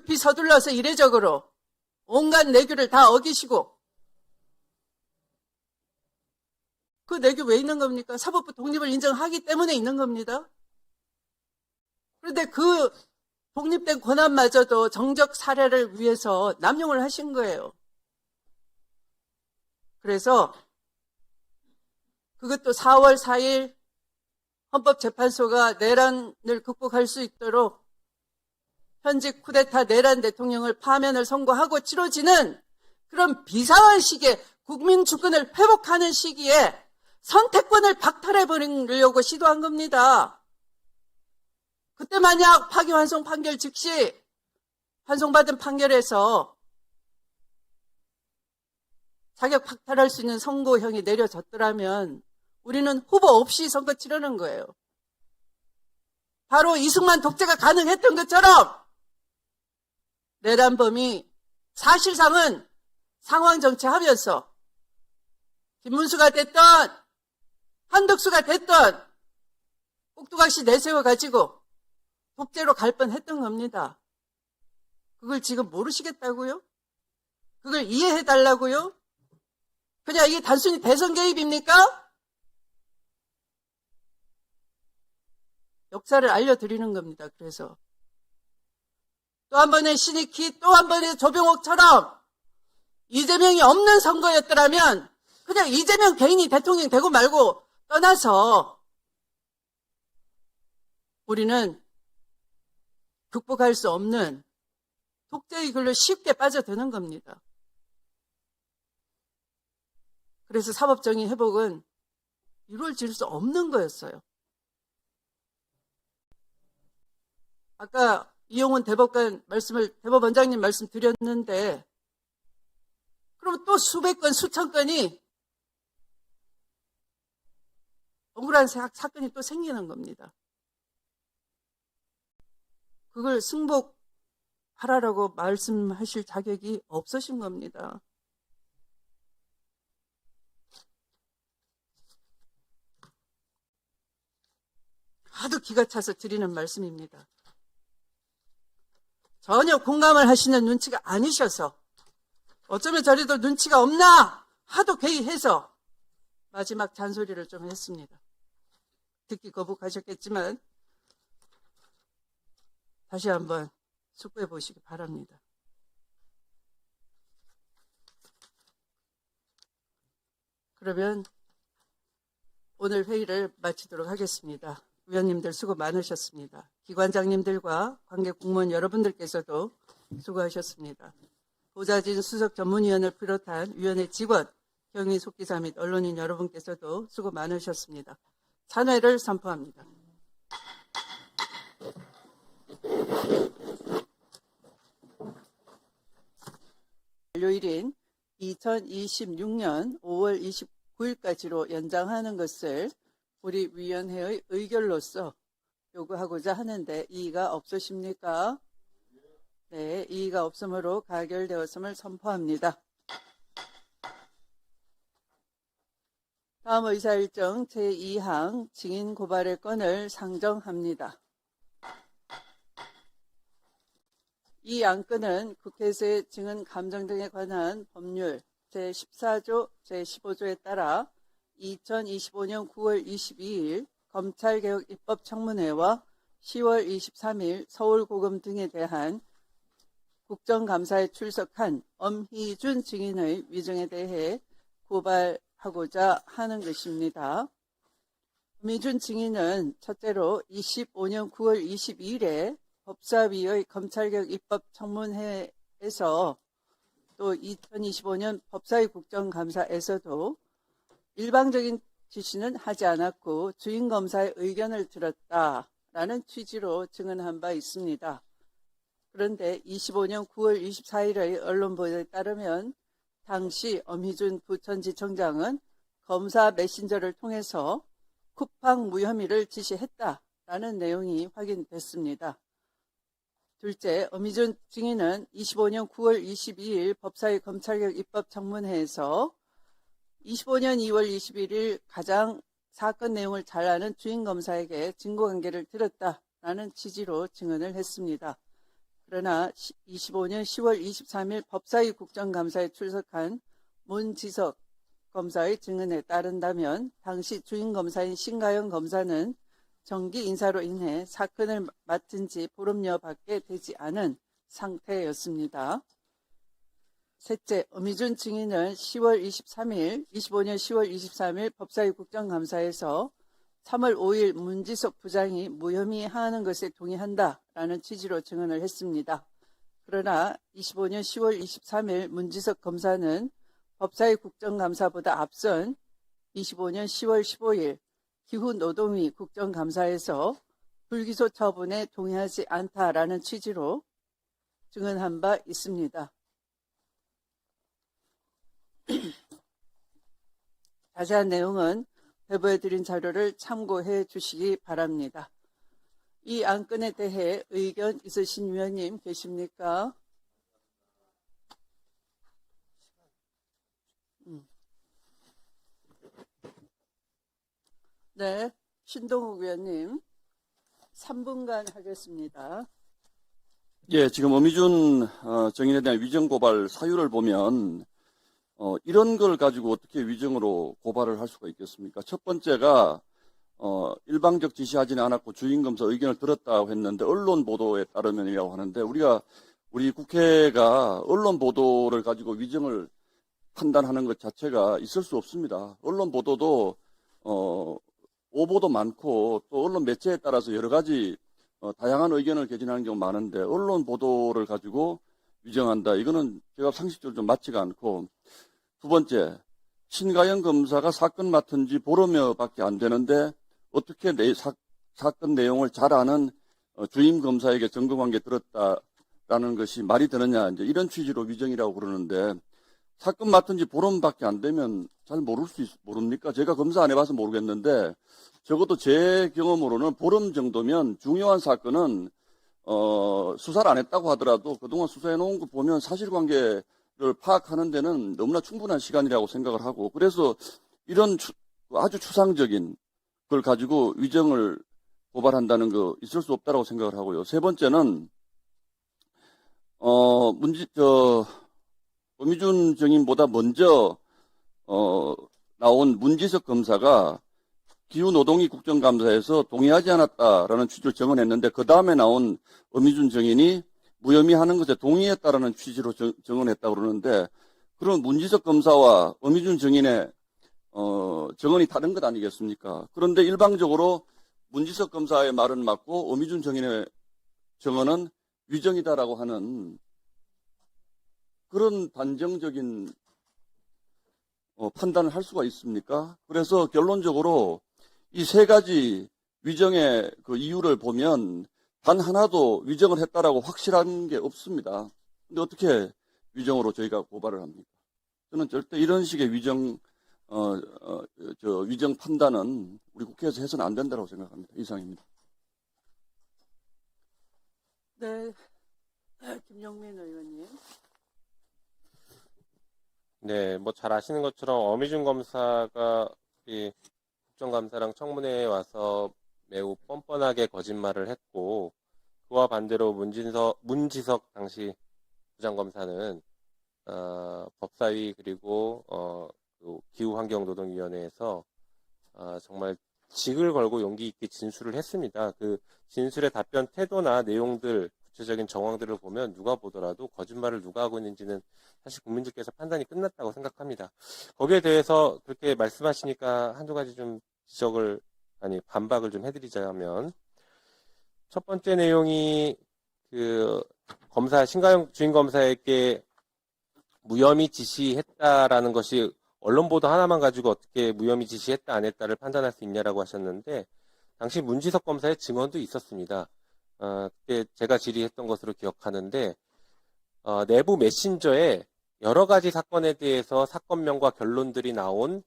급히 서둘러서 이례적으로 온갖 내규를 다 어기시고, 그 내규 왜 있는 겁니까? 사법부 독립을 인정하기 때문에 있는 겁니다. 그런데 그 독립된 권한마저도 정적 사례를 위해서 남용을 하신 거예요. 그래서 그것도 4월 4일 헌법재판소가 내란을 극복할 수 있도록 현직 쿠데타 내란 대통령을 파면을 선고하고 치러지는 그런 비상한 시기에, 국민 주권을 회복하는 시기에 선택권을 박탈해버리려고 시도한 겁니다. 그때 만약 파기환송 판결 즉시 환송받은 판결에서 자격 박탈할 수 있는 선고형이 내려졌더라면 우리는 후보 없이 선거 치르는 거예요. 바로 이승만 독재가 가능했던 것처럼 내란범이 사실상은 상황정치하면서 김문수가 됐던 한덕수가 됐던 꼭두각시 내세워가지고 독재로 갈 뻔했던 겁니다. 그걸 지금 모르시겠다고요? 그걸 이해해달라고요? 그냥 이게 단순히 대선 개입입니까? 역사를 알려드리는 겁니다. 그래서 또 한 번의 신익희, 또 한 번의 조병옥처럼 이재명이 없는 선거였더라면 그냥 이재명 개인이 대통령 되고 말고 떠나서 우리는 극복할 수 없는 독재의 길로 쉽게 빠져드는 겁니다. 그래서 사법정의 회복은 이루어질 수 없는 거였어요. 아까 이용훈 대법원장님 말씀 드렸는데, 그러면 또 수백 건, 수천 건이 억울한 사건이 또 생기는 겁니다. 그걸 승복하라고 말씀하실 자격이 없으신 겁니다. 하도 기가 차서 드리는 말씀입니다. 전혀 공감을 하시는 눈치가 아니셔서, 어쩌면 저리도 눈치가 없나 하도 개의해서 마지막 잔소리를 좀 했습니다. 듣기 거북하셨겠지만 다시 한번 숙고해 보시기 바랍니다. 그러면 오늘 회의를 마치도록 하겠습니다. 위원님들 수고 많으셨습니다. 기관장님들과 관계 공무원 여러분들께서도 수고하셨습니다. 보좌진 수석 전문위원을 비롯한 위원회 직원, 경위 속기사 및 언론인 여러분께서도 수고 많으셨습니다. 찬회를 선포합니다. 일요일인 2026년 5월 29일까지로 연장하는 것을 우리 위원회의 의결로서 요구하고자 하는데 이의가 없으십니까? 네, 이의가 없으므로 가결되었음을 선포합니다. 다음 의사일정 제2항 증인 고발의 건을 상정합니다. 이 안건은 국회에서의 증언 감정 등에 관한 법률 제14조 제15조에 따라 2025년 9월 22일 검찰개혁 입법청문회와 10월 23일 서울고검 등에 대한 국정감사에 출석한 엄희준 증인의 위증에 대해 고발하고자 하는 것입니다. 엄희준 증인은 첫째로 25년 9월 22일에 법사위의 검찰개혁 입법청문회에서 또 2025년 법사위 국정감사에서도 일방적인 지시는 하지 않았고 주임검사의 의견을 들었다라는 취지로 증언한 바 있습니다. 그런데 25년 9월 24일의 언론보도에 따르면 당시 엄희준 부천지청장은 검사 메신저를 통해서 쿠팡 무혐의를 지시했다라는 내용이 확인됐습니다. 둘째, 엄희준 증인은 25년 9월 22일 법사위 검찰개혁 입법청문회에서 25년 2월 21일 가장 사건 내용을 잘 아는 주임검사에게 증거관계를 들었다라는 취지로 증언을 했습니다. 그러나 25년 10월 23일 법사위 국정감사에 출석한 문지석 검사의 증언에 따른다면 당시 주임검사인 신가영 검사는 정기 인사로 인해 사건을 맡은 지 보름여밖에 되지 않은 상태였습니다. 셋째, 엄희준 증인은 25년 10월 23일 법사위 국정감사에서 3월 5일 문지석 부장이 무혐의 하는 것에 동의한다라는 취지로 증언을 했습니다. 그러나 25년 10월 23일 문지석 검사는 법사위 국정감사보다 앞선 25년 10월 15일 기후노동위 국정감사에서 불기소 처분에 동의하지 않다라는 취지로 증언한 바 있습니다. 자세한 내용은 배부해드린 자료를 참고해 주시기 바랍니다. 이 안건에 대해 의견 있으신 위원님 계십니까? 네, 신동욱 위원님 3분간 하겠습니다. 예, 지금 엄희준 정인에 대한 위정 고발 사유를 보면 이런 걸 가지고 어떻게 위정으로 고발을 할 수가 있겠습니까? 첫 번째가 일방적 지시하지는 않았고 주임검사 의견을 들었다고 했는데 언론 보도에 따르면이라고 하는데 우리 국회가 언론 보도를 가지고 위정을 판단하는 것 자체가 있을 수 없습니다. 언론 보도도 오보도 많고 또 언론 매체에 따라서 여러 가지 다양한 의견을 개진하는 경우가 많은데 언론 보도를 가지고 위정한다. 이거는 제가 상식적으로 좀 맞지가 않고, 두 번째, 신가영 검사가 사건 맡은 지 보름여밖에 안 되는데 어떻게 사건 내용을 잘 아는 주임 검사에게 증거관계 들었다라는 것이 말이 되느냐, 이제 이런 취지로 위정이라고 그러는데, 사건 맡은 지 보름밖에 안 되면 잘 모릅니까? 제가 검사 안 해봐서 모르겠는데 적어도 제 경험으로는 보름 정도면 중요한 사건은 수사를 안 했다고 하더라도 그동안 수사해 놓은 거 보면 사실관계를 파악하는 데는 너무나 충분한 시간이라고 생각을 하고, 그래서 이런 아주 추상적인 걸 가지고 위정을 고발한다는 거 있을 수 없다고 생각을 하고요. 세 번째는 엄희준 정인보다 먼저 나온 문지석 검사가 기후노동위 국정감사에서 동의하지 않았다라는 취지로 증언했는데, 그 다음에 나온 엄희준 정인이 무혐의하는 것에 동의했다라는 취지로 증언했다고 그러는데, 그런 문지석 검사와 엄희준 정인의 증언이 다른 것 아니겠습니까? 그런데 일방적으로 문지석 검사의 말은 맞고 엄희준 정인의 증언은 위정이다라고 하는 그런 단정적인 판단을 할 수가 있습니까? 그래서 결론적으로 이 세 가지 위정의 그 이유를 보면 단 하나도 위정을 했다라고 확실한 게 없습니다. 근데 어떻게 위정으로 저희가 고발을 합니까? 저는 절대 이런 식의 위정 판단은 우리 국회에서 해서는 안 된다고 생각합니다. 이상입니다. 네, 김용민 의원님. 네, 뭐 잘 아시는 것처럼 엄희준 검사가 이 국정감사랑 청문회에 와서 매우 뻔뻔하게 거짓말을 했고, 그와 반대로 문지석 당시 부장검사는 법사위 그리고 그 기후환경노동위원회에서 정말 직을 걸고 용기 있게 진술을 했습니다. 그 진술의 답변 태도나 내용들, 구체적인 정황들을 보면 누가 보더라도 거짓말을 누가 하고 있는지는 사실 국민들께서 판단이 끝났다고 생각합니다. 거기에 대해서 그렇게 말씀하시니까 한두 가지 좀 반박을 좀 해드리자면, 첫 번째 내용이 그 신가영 주임검사에게 무혐의 지시했다라는 것이 언론 보도 하나만 가지고 어떻게 무혐의 지시했다 안 했다를 판단할 수 있냐라고 하셨는데, 당시 문지석 검사의 증언도 있었습니다. 그때 제가 질의했던 것으로 기억하는데, 내부 메신저에 여러 가지 사건에 대해서 사건명과 결론들이 나온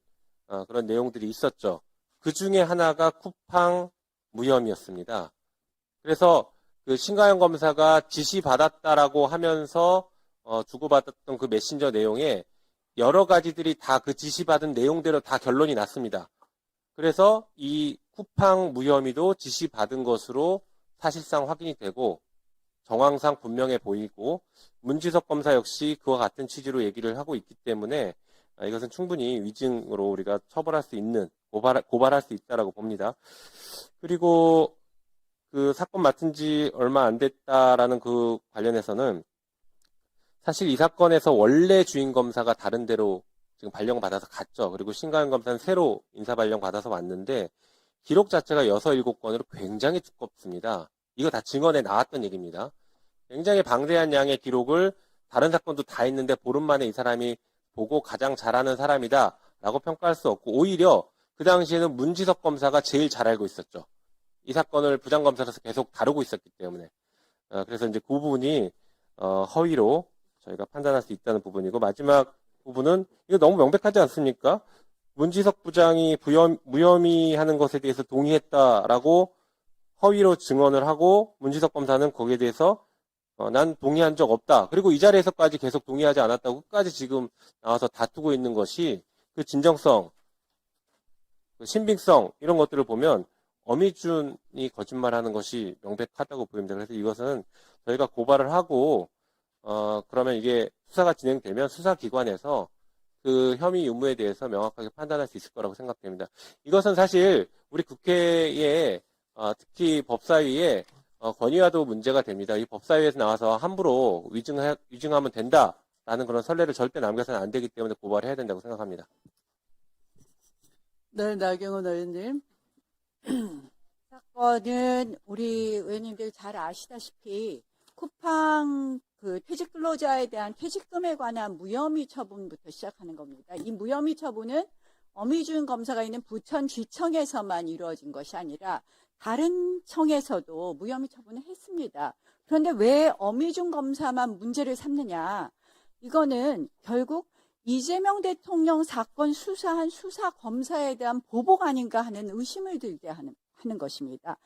그런 내용들이 있었죠. 그 중에 하나가 쿠팡 무혐의였습니다. 그래서 그 신가영 검사가 지시받았다라고 하면서 주고받았던 그 메신저 내용에 여러 가지들이 다 그 지시받은 내용대로 다 결론이 났습니다. 그래서 이 쿠팡 무혐의도 지시받은 것으로 사실상 확인이 되고, 정황상 분명해 보이고 문지석 검사 역시 그와 같은 취지로 얘기를 하고 있기 때문에 이것은 충분히 위증으로 우리가 처벌할 수 있는 고발할 수 있다라고 봅니다. 그리고 그 사건 맡은 지 얼마 안 됐다라는 그 관련해서는 사실 이 사건에서 원래 주인 검사가 다른 데로 지금 발령받아서 갔죠. 그리고 신가영 검사는 새로 인사 발령받아서 왔는데 기록 자체가 6, 7건으로 굉장히 두껍습니다. 이거 다 증언에 나왔던 얘기입니다. 굉장히 방대한 양의 기록을 다른 사건도 다 있는데 보름 만에 이 사람이 보고 가장 잘하는 사람이다 라고 평가할 수 없고 오히려 그 당시에는 문지석 검사가 제일 잘 알고 있었죠. 이 사건을 부장검사로서 계속 다루고 있었기 때문에 그래서 이제 그 부분이 허위로 저희가 판단할 수 있다는 부분이고 마지막 부분은 이거 너무 명백하지 않습니까? 문지석 부장이 무혐의하는 것에 대해서 동의했다라고 허위로 증언을 하고 문지석 검사는 거기에 대해서 난 동의한 적 없다. 그리고 이 자리에서까지 계속 동의하지 않았다고 끝까지 지금 나와서 다투고 있는 것이 그 진정성, 그 신빙성 이런 것들을 보면 어미준이 거짓말하는 것이 명백하다고 보입니다. 그래서 이것은 저희가 고발을 하고 그러면 이게 수사가 진행되면 수사기관에서 그 혐의 유무에 대해서 명확하게 판단할 수 있을 거라고 생각됩니다. 이것은 사실 우리 국회에 특히 법사위에 건의와도 문제가 됩니다. 이 법사위에서 나와서 함부로 위증하면 된다라는 그런 선례를 절대 남겨서는 안 되기 때문에 고발을 해야 된다고 생각합니다. 네, 나경원 의원님. 사건은 우리 의원님들 잘 아시다시피 쿠팡 그 퇴직 근로자에 대한 퇴직금에 관한 무혐의 처분부터 시작하는 겁니다. 이 무혐의 처분은 어미준 검사가 있는 부천지청에서만 이루어진 것이 아니라 다른 청에서도 무혐의 처분을 했습니다. 그런데 왜 어미준 검사만 문제를 삼느냐? 이거는 결국 이재명 대통령 사건 수사한 수사검사에 대한 보복 아닌가 하는 의심을 들게 하는 것입니다.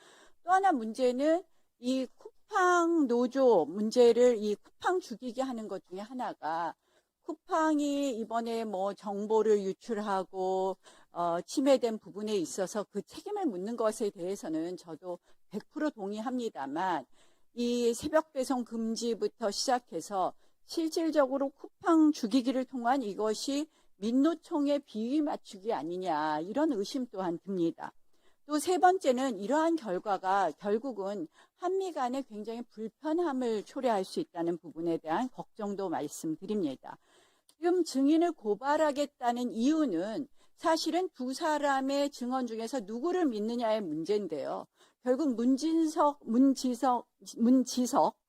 또 하나 문제는 이 쿠팡 노조 문제를 이 쿠팡 죽이게 하는 것 중에 하나가 쿠팡이 이번에 뭐 정보를 유출하고 침해된 부분에 있어서 그 책임을 묻는 것에 대해서는 저도 100% 동의합니다만 이 새벽 배송 금지부터 시작해서 실질적으로 쿠팡 죽이기를 통한 이것이 민노총의 비위 맞추기 아니냐 이런 의심 또한 듭니다. 또 세 번째는 이러한 결과가 결국은 한미 간에 굉장히 불편함을 초래할 수 있다는 부분에 대한 걱정도 말씀드립니다. 지금 증인을 고발하겠다는 이유는 사실은 두 사람의 증언 중에서 누구를 믿느냐의 문제인데요. 결국 문지석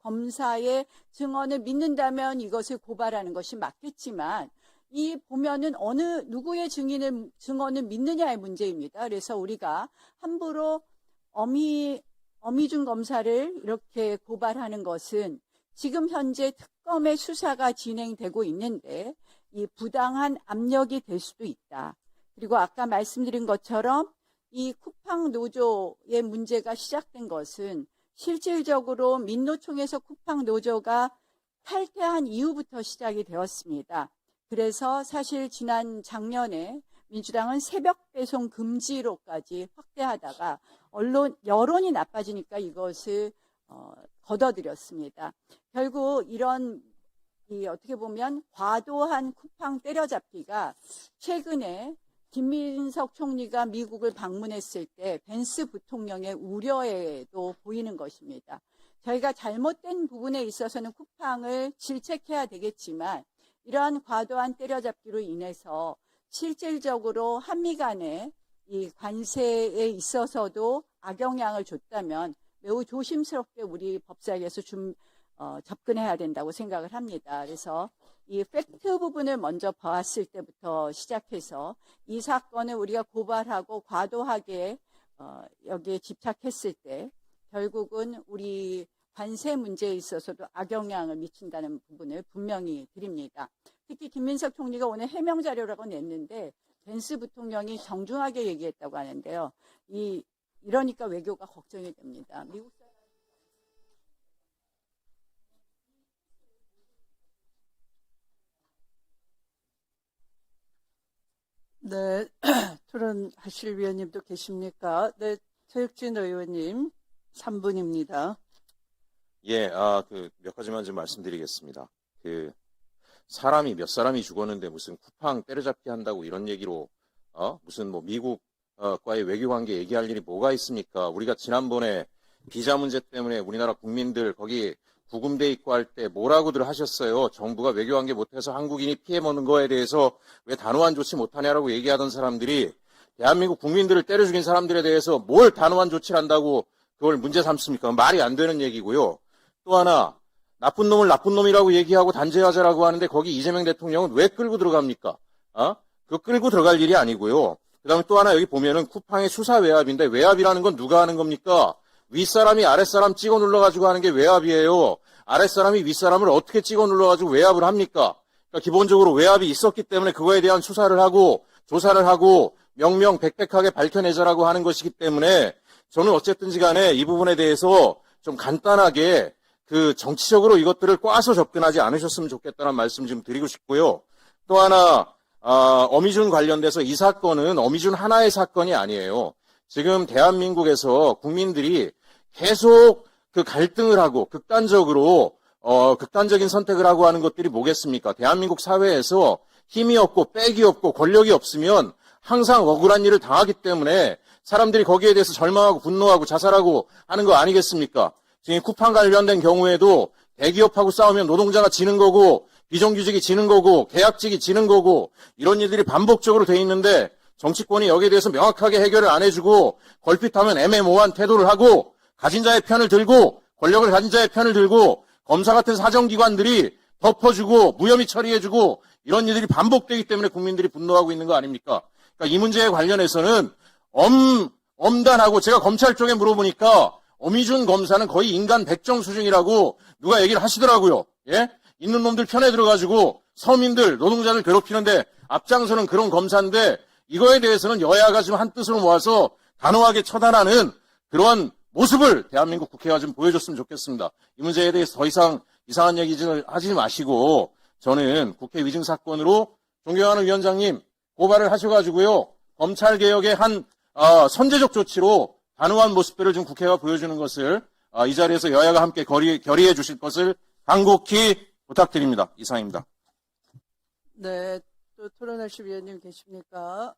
검사의 증언을 믿는다면 이것을 고발하는 것이 맞겠지만 이 보면은 어느 누구의 증언을 믿느냐의 문제입니다. 그래서 우리가 함부로 어미준 검사를 이렇게 고발하는 것은 지금 현재 특검의 수사가 진행되고 있는데 이 부당한 압력이 될 수도 있다. 그리고 아까 말씀드린 것처럼 이 쿠팡 노조의 문제가 시작된 것은 실질적으로 민노총에서 쿠팡 노조가 탈퇴한 이후부터 시작이 되었습니다. 그래서 사실 지난 작년에 민주당은 새벽 배송 금지로까지 확대하다가 여론이 나빠지니까 이것을 걷어들였습니다. 결국 이런 어떻게 보면 과도한 쿠팡 때려잡기가 최근에 김민석 총리가 미국을 방문했을 때 벤스 부통령의 우려에도 보이는 것입니다. 저희가 잘못된 부분에 있어서는 쿠팡을 질책해야 되겠지만 이러한 과도한 때려잡기로 인해서 실질적으로 한미 간의 이 관세에 있어서도 악영향을 줬다면 매우 조심스럽게 우리 법사위에서 접근해야 된다고 생각을 합니다. 그래서 이 팩트 부분을 먼저 봤을 때부터 시작해서 이 사건을 우리가 고발하고 과도하게 여기에 집착했을 때 결국은 우리 관세 문제에 있어서도 악영향을 미친다는 부분을 분명히 드립니다. 특히 김민석 총리가 오늘 해명 자료라고 냈는데 벤스 부통령이 정중하게 얘기했다고 하는데요. 이러니까 외교가 걱정이 됩니다. 미국 네, 토론하실 위원님도 계십니까? 네, 최혁진 의원님 3분입니다. 예, 몇 가지만 좀 말씀드리겠습니다. 사람이 몇 사람이 죽었는데 무슨 쿠팡 때려잡기 한다고 이런 얘기로, 무슨 뭐 미국과의 외교관계 얘기할 일이 뭐가 있습니까? 우리가 지난번에 비자 문제 때문에 우리나라 국민들 거기 구금돼 있고 할 때 뭐라고들 하셨어요? 정부가 외교관계 못해서 한국인이 피해 보는 거에 대해서 왜 단호한 조치 못하냐라고 얘기하던 사람들이 대한민국 국민들을 때려 죽인 사람들에 대해서 뭘 단호한 조치를 한다고 그걸 문제 삼습니까? 말이 안 되는 얘기고요. 또 하나, 나쁜 놈을 나쁜 놈이라고 얘기하고 단죄하자라고 하는데 거기 이재명 대통령은 왜 끌고 들어갑니까? 그거 끌고 들어갈 일이 아니고요. 그 다음에 또 하나 여기 보면은 쿠팡의 수사 외압인데 외압이라는 건 누가 하는 겁니까? 윗사람이 아랫사람 찍어 눌러가지고 하는 게 외압이에요. 아랫사람이 윗사람을 어떻게 찍어 눌러가지고 외압을 합니까? 그러니까 기본적으로 외압이 있었기 때문에 그거에 대한 수사를 하고 조사를 하고 명명백백하게 밝혀내자라고 하는 것이기 때문에 저는 어쨌든지 간에 이 부분에 대해서 좀 간단하게 정치적으로 이것들을 꽈서 접근하지 않으셨으면 좋겠다는 말씀 좀 드리고 싶고요. 또 하나, 어미준 관련돼서 이 사건은 어미준 하나의 사건이 아니에요. 지금 대한민국에서 국민들이 계속 갈등을 하고 극단적인 선택을 하고 하는 것들이 뭐겠습니까? 대한민국 사회에서 힘이 없고 백이 없고 권력이 없으면 항상 억울한 일을 당하기 때문에 사람들이 거기에 대해서 절망하고 분노하고 자살하고 하는 거 아니겠습니까? 지금 쿠팡 관련된 경우에도 대기업하고 싸우면 노동자가 지는 거고 비정규직이 지는 거고 계약직이 지는 거고 이런 일들이 반복적으로 돼 있는데 정치권이 여기에 대해서 명확하게 해결을 안 해주고 걸핏하면 애매모호한 태도를 하고 가진 자의 편을 들고 권력을 가진 자의 편을 들고 검사 같은 사정기관들이 덮어주고 무혐의 처리해주고 이런 일들이 반복되기 때문에 국민들이 분노하고 있는 거 아닙니까? 그러니까 이 문제에 관련해서는 엄단하고 제가 검찰 쪽에 물어보니까 어미준 검사는 거의 인간 백정 수준이라고 누가 얘기를 하시더라고요. 예? 있는 놈들 편에 들어가지고 서민들, 노동자들 괴롭히는데 앞장서는 그런 검사인데 이거에 대해서는 여야가 지금 한뜻으로 모아서 단호하게 처단하는 그러한 모습을 대한민국 국회가 좀 보여줬으면 좋겠습니다. 이 문제에 대해서 더 이상 이상한 얘기 하지 마시고 저는 국회 위증 사건으로 존경하는 위원장님 고발을 하셔가지고요. 검찰개혁의 한 선제적 조치로 단호한 모습들을 좀 국회가 보여주는 것을 이 자리에서 여야가 함께 결의해 주실 것을 간곡히 부탁드립니다. 이상입니다. 네, 또 토론하실 위원님 계십니까?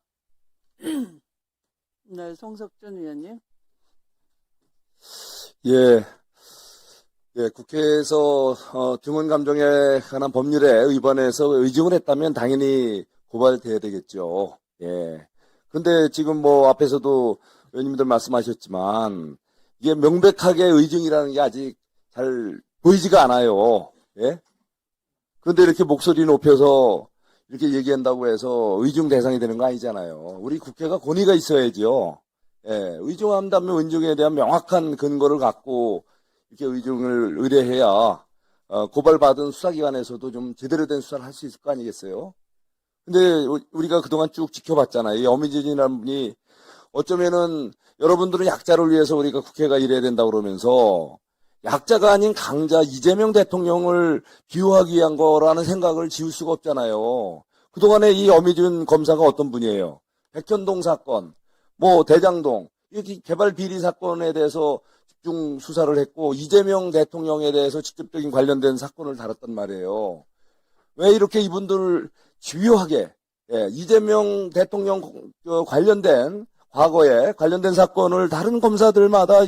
네, 송석준 위원님. 예, 국회에서 등원 감정에 관한 법률에 위반해서 의중을 했다면 당연히 고발돼야 되겠죠. 예. 근데 지금 뭐 앞에서도 의원님들 말씀하셨지만 이게 명백하게 의중이라는 게 아직 잘 보이지가 않아요. 예. 그런데 이렇게 목소리 높여서 이렇게 얘기한다고 해서 의중 대상이 되는 거 아니잖아요. 우리 국회가 권위가 있어야죠. 예, 의중한다면 의중에 대한 명확한 근거를 갖고 이렇게 의중을 의뢰해야 고발받은 수사기관에서도 좀 제대로 된 수사를 할 수 있을 거 아니겠어요? 근데 우리가 그동안 쭉 지켜봤잖아요. 이 어미준이라는 분이 어쩌면은 여러분들은 약자를 위해서 우리가 국회가 일해야 된다고 그러면서 약자가 아닌 강자 이재명 대통령을 비호하기 위한 거라는 생각을 지울 수가 없잖아요. 그동안에 이 어미준 검사가 어떤 분이에요? 백현동 사건, 뭐 대장동, 이렇게 개발 비리 사건에 대해서 집중 수사를 했고 이재명 대통령에 대해서 직접적인 관련된 사건을 다뤘단 말이에요. 왜 이렇게 이분들을 주요하게 이재명 대통령 관련된 과거에 관련된 사건을 다른 검사들마다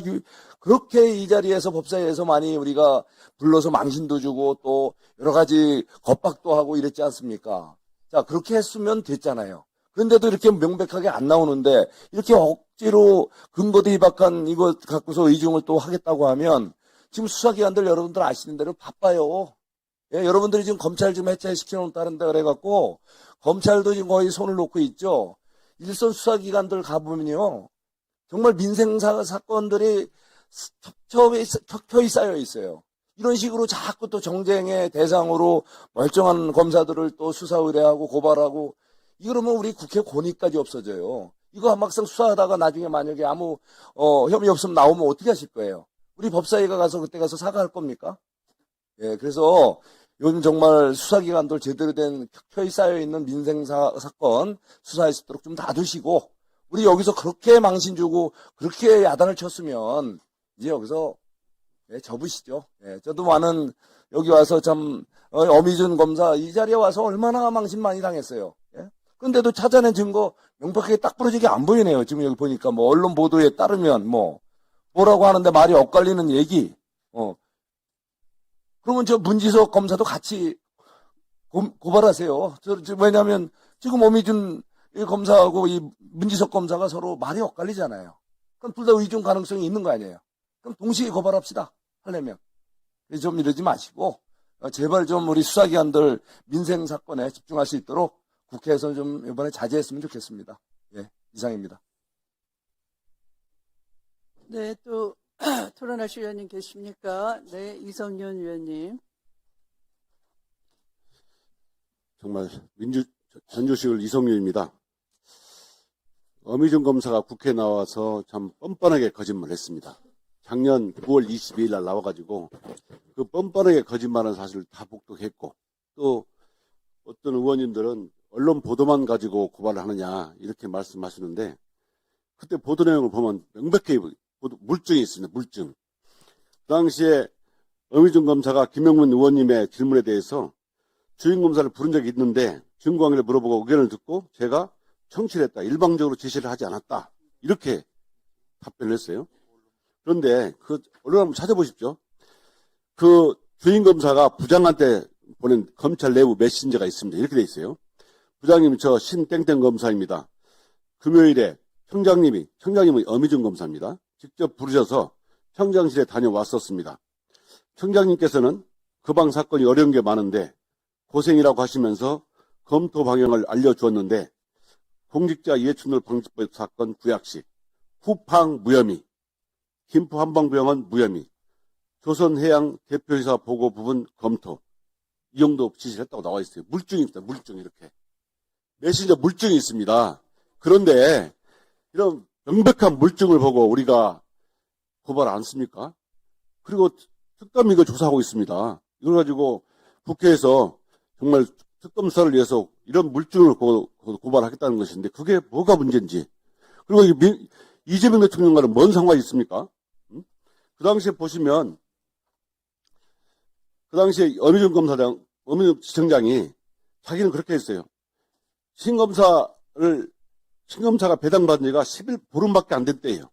그렇게 이 자리에서 법사위에서 많이 우리가 불러서 망신도 주고 또 여러 가지 겁박도 하고 이랬지 않습니까? 자, 그렇게 했으면 됐잖아요. 그런데도 이렇게 명백하게 안 나오는데 이렇게 억지로 근거도 희박한 이거 갖고서 의중을 또 하겠다고 하면 지금 수사기관들 여러분들 아시는 대로 바빠요. 예, 여러분들이 지금 검찰 좀 해체시켜놓는다는데 그래갖고 검찰도 지금 거의 손을 놓고 있죠. 일선 수사기관들 가보면요. 정말 민생 사건들이 척척이 쌓여 있어요. 이런 식으로 자꾸 또 정쟁의 대상으로 멀쩡한 검사들을 또 수사 의뢰하고 고발하고 이러면 우리 국회 권위까지 없어져요. 이거 막상 수사하다가 나중에 만약에 아무 혐의 없으면 나오면 어떻게 하실 거예요? 우리 법사위가 가서 그때 가서 사과할 겁니까? 예, 그래서 요즘 정말 수사기관들 제대로 된 켜이 쌓여있는 민생 사건 수사할 수 있도록 좀 놔두시고 우리 여기서 그렇게 망신 주고 그렇게 야단을 쳤으면 이제 여기서 예, 접으시죠. 예, 저도 많은 여기 와서 참 어미준 검사 이 자리에 와서 얼마나 망신 많이 당했어요. 예? 근데도 찾아낸 증거 명백하게 딱 부러지게 안 보이네요. 지금 여기 보니까 뭐 언론 보도에 따르면 뭐라고 하는데 말이 엇갈리는 얘기. 그러면 저 문지석 검사도 같이 고발하세요. 왜냐하면 지금 어미준 이 검사하고 이 문지석 검사가 서로 말이 엇갈리잖아요. 그럼 둘 다 의존 가능성이 있는 거 아니에요. 그럼 동시에 고발합시다. 하려면. 좀 이러지 마시고 제발 좀 우리 수사기관들 민생 사건에 집중할 수 있도록 국회에서 좀 이번에 자제했으면 좋겠습니다. 예, 이상입니다. 네, 또 토론하실 의원님 계십니까? 네, 이성윤 의원님. 정말 전주시을 이성윤입니다. 어미준 검사가 국회에 나와서 참 뻔뻔하게 거짓말했습니다. 작년 9월 22일 날 나와가지고 그 뻔뻔하게 거짓말한 사실을 다 복독했고, 또 어떤 의원님들은 언론 보도만 가지고 고발을 하느냐 이렇게 말씀하시는데, 그때 보도 내용을 보면 명백히 물증이 있습니다. 물증. 그 당시에 어미준 검사가 김영문 의원님의 질문에 대해서 주임검사를 부른 적이 있는데 증거관계를 물어보고 의견을 듣고 제가 청취를 했다. 일방적으로 지시를 하지 않았다. 이렇게 답변을 했어요. 그런데 그 언론 한번 찾아보십시오. 그 주임검사가 부장한테 보낸 검찰 내부 메신저가 있습니다. 이렇게 돼 있어요. 부장님, 저 신땡땡 검사입니다. 금요일에 청장님이 어미준 검사입니다. 직접 부르셔서 청장실에 다녀왔었습니다. 청장님께서는 그 방 사건이 어려운 게 많은데 고생이라고 하시면서 검토 방향을 알려주었는데, 공직자 이해충돌 방지법 사건 구약식, 쿠팡 무혐의, 김포 한방병원 무혐의, 조선해양 대표이사 보고 부분 검토, 이 정도 지시를 했다고 나와 있어요. 물증입니다. 물증 이렇게. 메신저 물증이 있습니다. 그런데 이런 명백한 물증을 보고 우리가 고발 안 씁니까? 그리고 특검이 이거 조사하고 있습니다. 이걸 가지고 국회에서 정말 특검 수사를 위해서 이런 물증을 고발하겠다는 것인데 그게 뭐가 문제인지. 그리고 이재명 대통령과는 뭔 상관이 있습니까? 그 당시에 보시면 그 당시에 어미준 지청장이 자기는 그렇게 했어요. 신검사가 배당받은 지가 보름밖에 안 됐대요.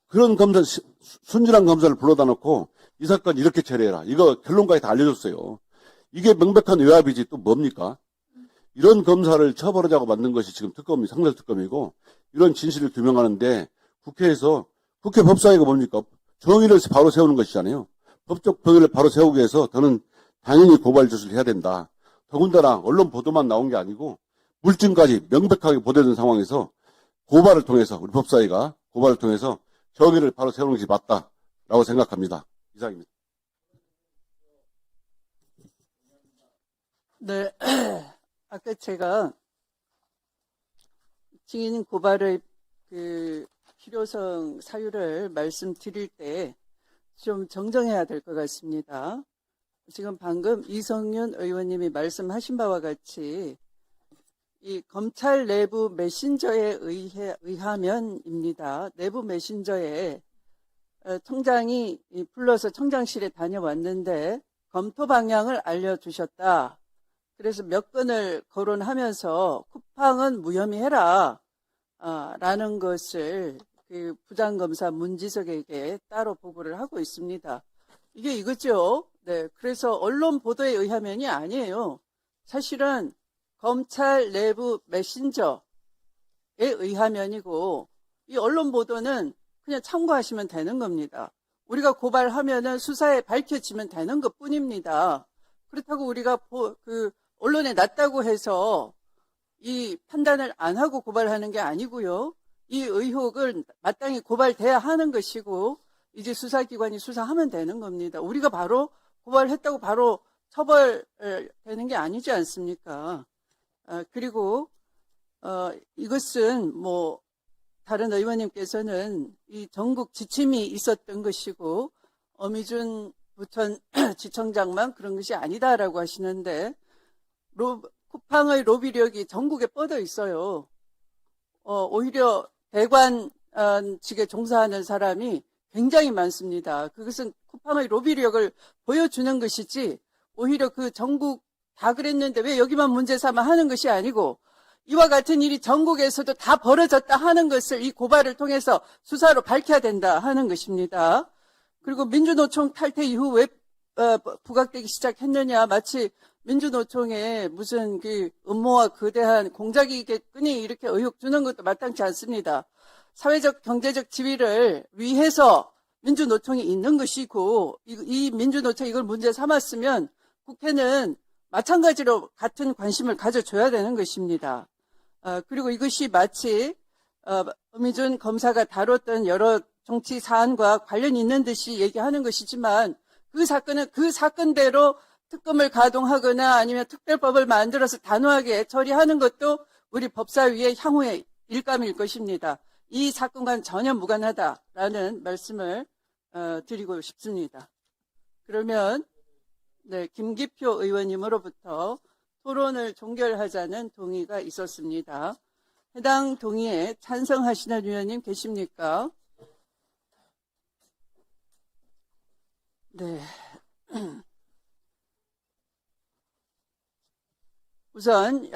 그런 검사, 순진한 검사를 불러다 놓고 이 사건 이렇게 처리해라. 이거 결론까지 다 알려줬어요. 이게 명백한 외압이지 또 뭡니까? 이런 검사를 처벌하자고 만든 것이 지금 상설특검이고 이런 진실을 규명하는데 국회에서 국회 법사위가 뭡니까? 정의를 바로 세우는 것이잖아요. 법적 정의를 바로 세우기 위해서 저는 당연히 고발 조치를 해야 된다. 더군다나 언론 보도만 나온 게 아니고 물증까지 명백하게 보도된 상황에서 고발을 통해서 우리 법사위가 고발을 통해서 정의를 바로 세우는 것이 맞다라고 생각합니다. 이상입니다. 네, 아까 제가 증인 고발의 그 필요성 사유를 말씀드릴 때 좀 정정해야 될 것 같습니다. 지금 방금 이성윤 의원님이 말씀하신 바와 같이 이 검찰 내부 메신저에 의하면입니다. 내부 메신저에 청장이 불러서 청장실에 다녀왔는데 검토 방향을 알려주셨다. 그래서 몇 건을 거론하면서 쿠팡은 무혐의해라 라는 것을 그 부장검사 문지석에게 따로 보고를 하고 있습니다. 이게 이거죠. 네, 그래서 언론 보도에 의하면이 아니에요. 사실은 검찰 내부 메신저에 의하면이고 이 언론 보도는 그냥 참고하시면 되는 겁니다. 우리가 고발하면은 수사에 밝혀지면 되는 것뿐입니다. 그렇다고 우리가 언론에 났다고 해서 이 판단을 안 하고 고발하는 게 아니고요. 이 의혹은 마땅히 고발돼야 하는 것이고 이제 수사기관이 수사하면 되는 겁니다. 우리가 바로 고발했다고 바로 처벌되는 게 아니지 않습니까? 그리고 이것은 뭐 다른 의원님께서는 이 전국 지침이 있었던 것이고 어미준 부천 지청장만 그런 것이 아니다라고 하시는데 쿠팡의 로비력이 전국에 뻗어 있어요. 오히려 대관 측에 종사하는 사람이 굉장히 많습니다. 그것은 쿠팡의 로비력을 보여주는 것이지 오히려 그 전국 다 그랬는데 왜 여기만 문제 삼아 하는 것이 아니고 이와 같은 일이 전국에서도 다 벌어졌다 하는 것을 이 고발을 통해서 수사로 밝혀야 된다 하는 것입니다. 그리고 민주노총 탈퇴 이후 왜 부각되기 시작했느냐, 마치 민주노총에 무슨 그 음모와 거대한 공작이겠거니 이렇게 의혹 주는 것도 마땅치 않습니다. 사회적 경제적 지위를 위해서 민주노총이 있는 것이고 이 민주노총이 이걸 문제 삼았으면 국회는 마찬가지로 같은 관심을 가져줘야 되는 것입니다. 그리고 이것이 마치 엄희준 검사가 다뤘던 여러 정치 사안과 관련이 있는 듯이 얘기하는 것이지만 그 사건은 그 사건대로 특검을 가동하거나 아니면 특별법을 만들어서 단호하게 처리하는 것도 우리 법사위의 향후의 일감일 것입니다. 이 사건과는 전혀 무관하다라는 말씀을 드리고 싶습니다. 그러면 네, 김기표 의원님으로부터 토론을 종결하자는 동의가 있었습니다. 해당 동의에 찬성하시는 의원님 계십니까? 네. 우선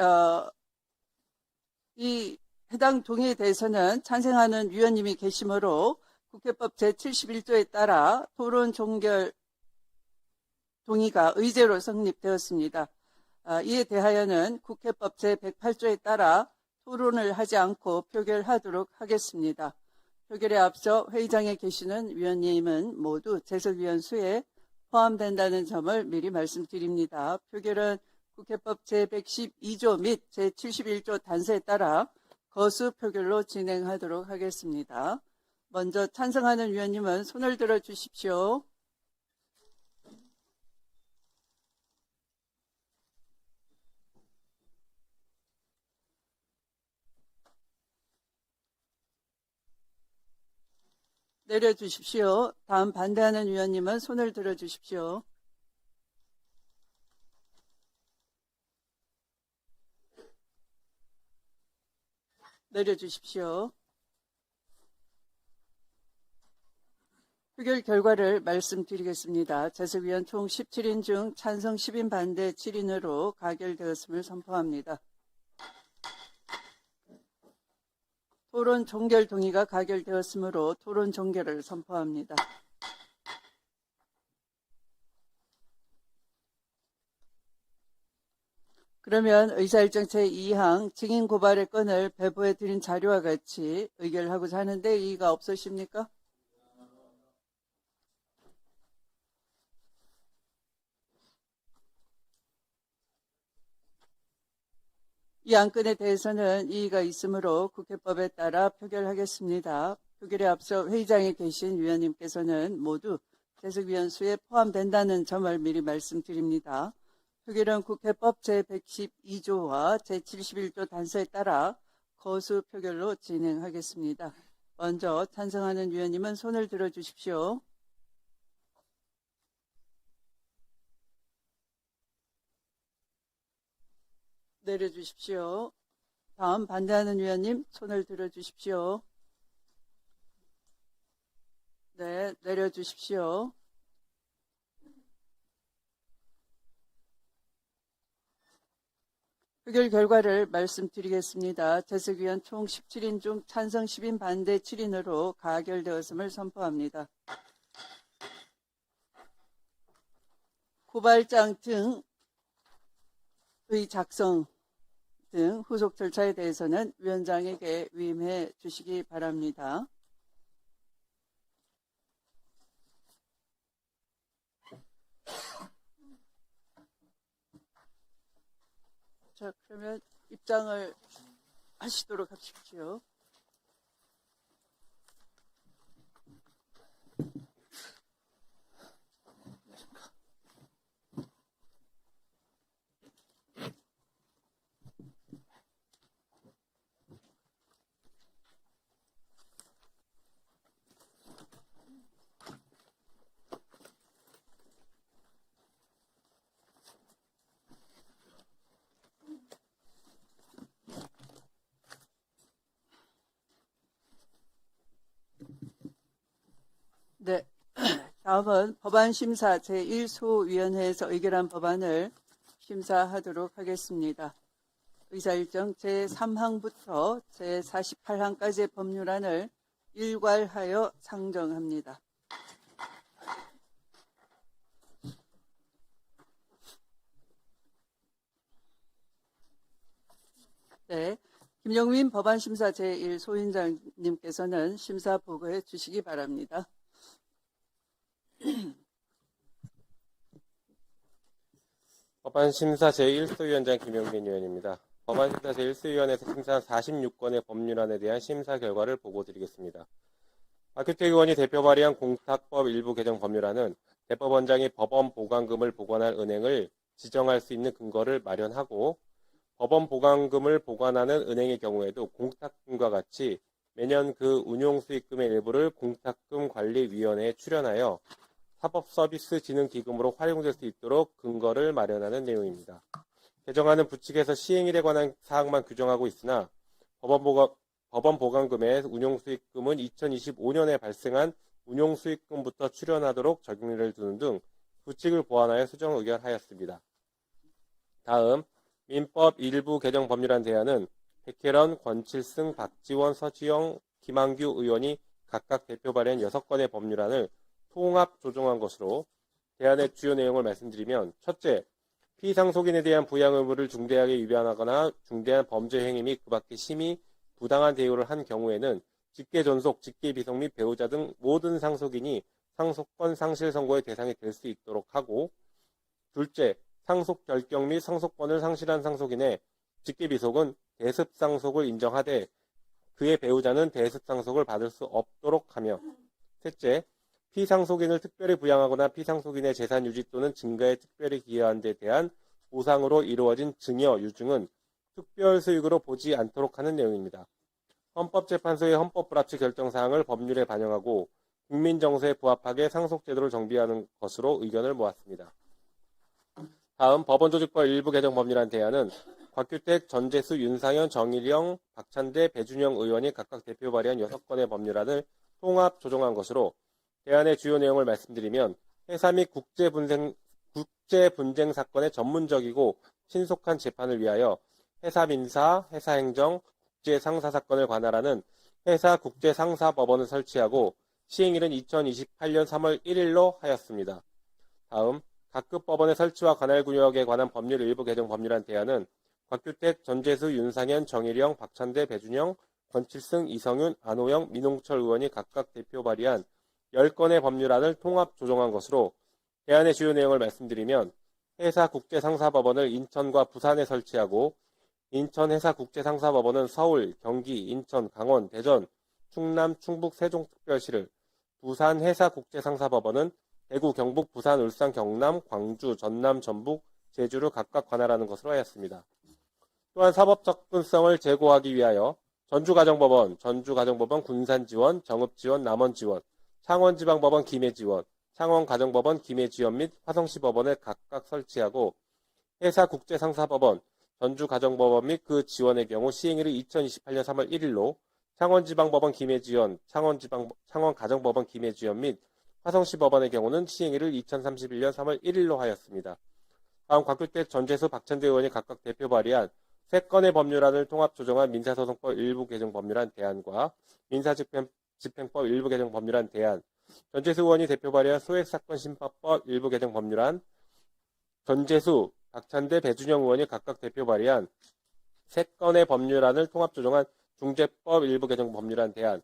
이 해당 동의에 대해서는 찬성하는 위원님이 계시므로 국회법 제71조에 따라 토론 종결 동의가 의제로 성립되었습니다. 이에 대하여는 국회법 제108조에 따라 토론을 하지 않고 표결하도록 하겠습니다. 표결에 앞서 회의장에 계시는 위원님은 모두 재석위원 수에 포함된다는 점을 미리 말씀드립니다. 표결은 국회법 제112조 및 제71조 단서에 따라 거수 표결로 진행하도록 하겠습니다. 먼저 찬성하는 위원님은 손을 들어 주십시오. 내려주십시오. 다음 반대하는 위원님은 손을 들어 주십시오. 내려주십시오. 표결 결과를 말씀드리겠습니다. 재석위원 총 17인 중 찬성 10인 반대 7인으로 가결되었음을 선포합니다. 토론 종결 동의가 가결되었으므로 토론 종결을 선포합니다. 그러면 의사일정 제2항 증인 고발의 건을 배부해 드린 자료와 같이 의결하고자 하는데 이의가 없으십니까? 이 안건에 대해서는 이의가 있으므로 국회법에 따라 표결하겠습니다. 표결에 앞서 회의장에 계신 위원님께서는 모두 재석위원 수에 포함된다는 점을 미리 말씀드립니다. 표결은 국회법 제112조와 제71조 단서에 따라 거수 표결로 진행하겠습니다. 먼저 찬성하는 위원님은 손을 들어 주십시오. 내려주십시오. 다음 반대하는 위원님 손을 들어 주십시오. 네, 내려주십시오. 표결 결과를 말씀드리겠습니다. 재석위원 총 17인 중 찬성 10인 반대 7인으로 가결되었음을 선포합니다. 고발장 등의 작성 등 후속 절차에 대해서는 위원장에게 위임해 주시기 바랍니다. 자, 그러면 입장을 하시도록 하십시오. 다음은 법안심사 제1소위원회에서 의결한 법안을 심사하도록 하겠습니다. 의사일정 제3항부터 제48항까지의 법률안을 일괄하여 상정합니다. 네, 김영민 법안심사 제1소위원장님께서는 심사 보고해 주시기 바랍니다. 법안심사 제1소위원장 김용민 의원입니다. 법안심사 제1소위원회에서 심사한 46건의 법률안에 대한 심사 결과를 보고드리겠습니다. 박규택 의원이 대표 발의한 공탁법 일부 개정 법률안은 대법원장이 법원 보관금을 보관할 은행을 지정할 수 있는 근거를 마련하고 법원 보관금을 보관하는 은행의 경우에도 공탁금과 같이 매년 그 운용 수익금의 일부를 공탁금관리위원회에 출연하여 사법서비스진흥기금으로 활용될 수 있도록 근거를 마련하는 내용입니다. 개정안은 부칙에서 시행일에 관한 사항만 규정하고 있으나 법원 보관금의 운용수익금은 2025년에 발생한 운용수익금부터 출연하도록 적용일을 두는 등 부칙을 보완하여 수정 의결하였습니다. 다음 민법 일부 개정 법률안 대안은 백혜련, 권칠승, 박지원, 서지영, 김한규 의원이 각각 대표 발의한 6건의 법률안을 통합 조정한 것으로 대안의 주요 내용을 말씀드리면 첫째, 피상속인에 대한 부양 의무를 중대하게 위반하거나 중대한 범죄 행위 및 그 밖의 심히 부당한 대우를 한 경우에는 직계존속, 직계비속 및 배우자 등 모든 상속인이 상속권 상실 선고의 대상이 될 수 있도록 하고 둘째, 상속 결격 및 상속권을 상실한 상속인의 직계비속은 대습상속을 인정하되 그의 배우자는 대습상속을 받을 수 없도록 하며 셋째, 피상속인을 특별히 부양하거나 피상속인의 재산 유지 또는 증가에 특별히 기여한 데 대한 보상으로 이루어진 증여, 유증은 특별 수익으로 보지 않도록 하는 내용입니다. 헌법재판소의 헌법불합치 결정사항을 법률에 반영하고 국민 정서에 부합하게 상속제도를 정비하는 것으로 의견을 모았습니다. 다음 법원조직법 일부 개정 법률안 대안은 곽규택, 전재수, 윤상현, 정일영, 박찬대, 배준영 의원이 각각 대표 발의한 6건의 법률안을 통합 조정한 것으로 대안의 주요 내용을 말씀드리면 회사 및 국제분쟁 사건의 전문적이고 신속한 재판을 위하여 회사민사, 회사행정, 국제상사 사건을 관할하는 회사국제상사법원을 설치하고 시행일은 2028년 3월 1일로 하였습니다. 다음 각급 법원의 설치와 관할 구역에 관한 법률 일부 개정 법률안 대안은 곽규택, 전재수, 윤상현, 정일영, 박찬대, 배준영, 권칠승, 이성윤, 안호영, 민홍철 의원이 각각 대표 발의한 10건의 법률안을 통합 조정한 것으로 대안의 주요 내용을 말씀드리면 회사국제상사법원을 인천과 부산에 설치하고 인천 회사국제상사법원은 서울, 경기, 인천, 강원, 대전, 충남, 충북, 세종특별시를 부산 회사국제상사법원은 대구, 경북, 부산, 울산, 경남, 광주, 전남, 전북, 제주를 각각 관할하는 것으로 하였습니다. 또한 사법 접근성을 제고하기 위하여 전주가정법원, 군산지원, 정읍지원, 남원지원, 창원지방법원 김해지원, 창원가정법원 김해지원 및 화성시법원을 각각 설치하고 회사국제상사법원, 전주가정법원 및 그 지원의 경우 시행일이 2028년 3월 1일로 창원지방법원 김해지원, 창원가정법원 김해지원 및 화성시법원의 경우는 시행일을 2031년 3월 1일로 하였습니다. 다음 곽규택, 전재수, 박찬대 의원이 각각 대표 발의한 3건의 법률안을 통합 조정한 민사소송법 일부 개정 법률안 대안과 민사집행법 일부 개정 법률안 대안, 전재수 의원이 대표 발의한 소액사건 심파법 일부 개정 법률안, 전재수, 박찬대, 배준영 의원이 각각 대표 발의한 3건의 법률안을 통합 조정한 중재법 일부 개정 법률안 대안,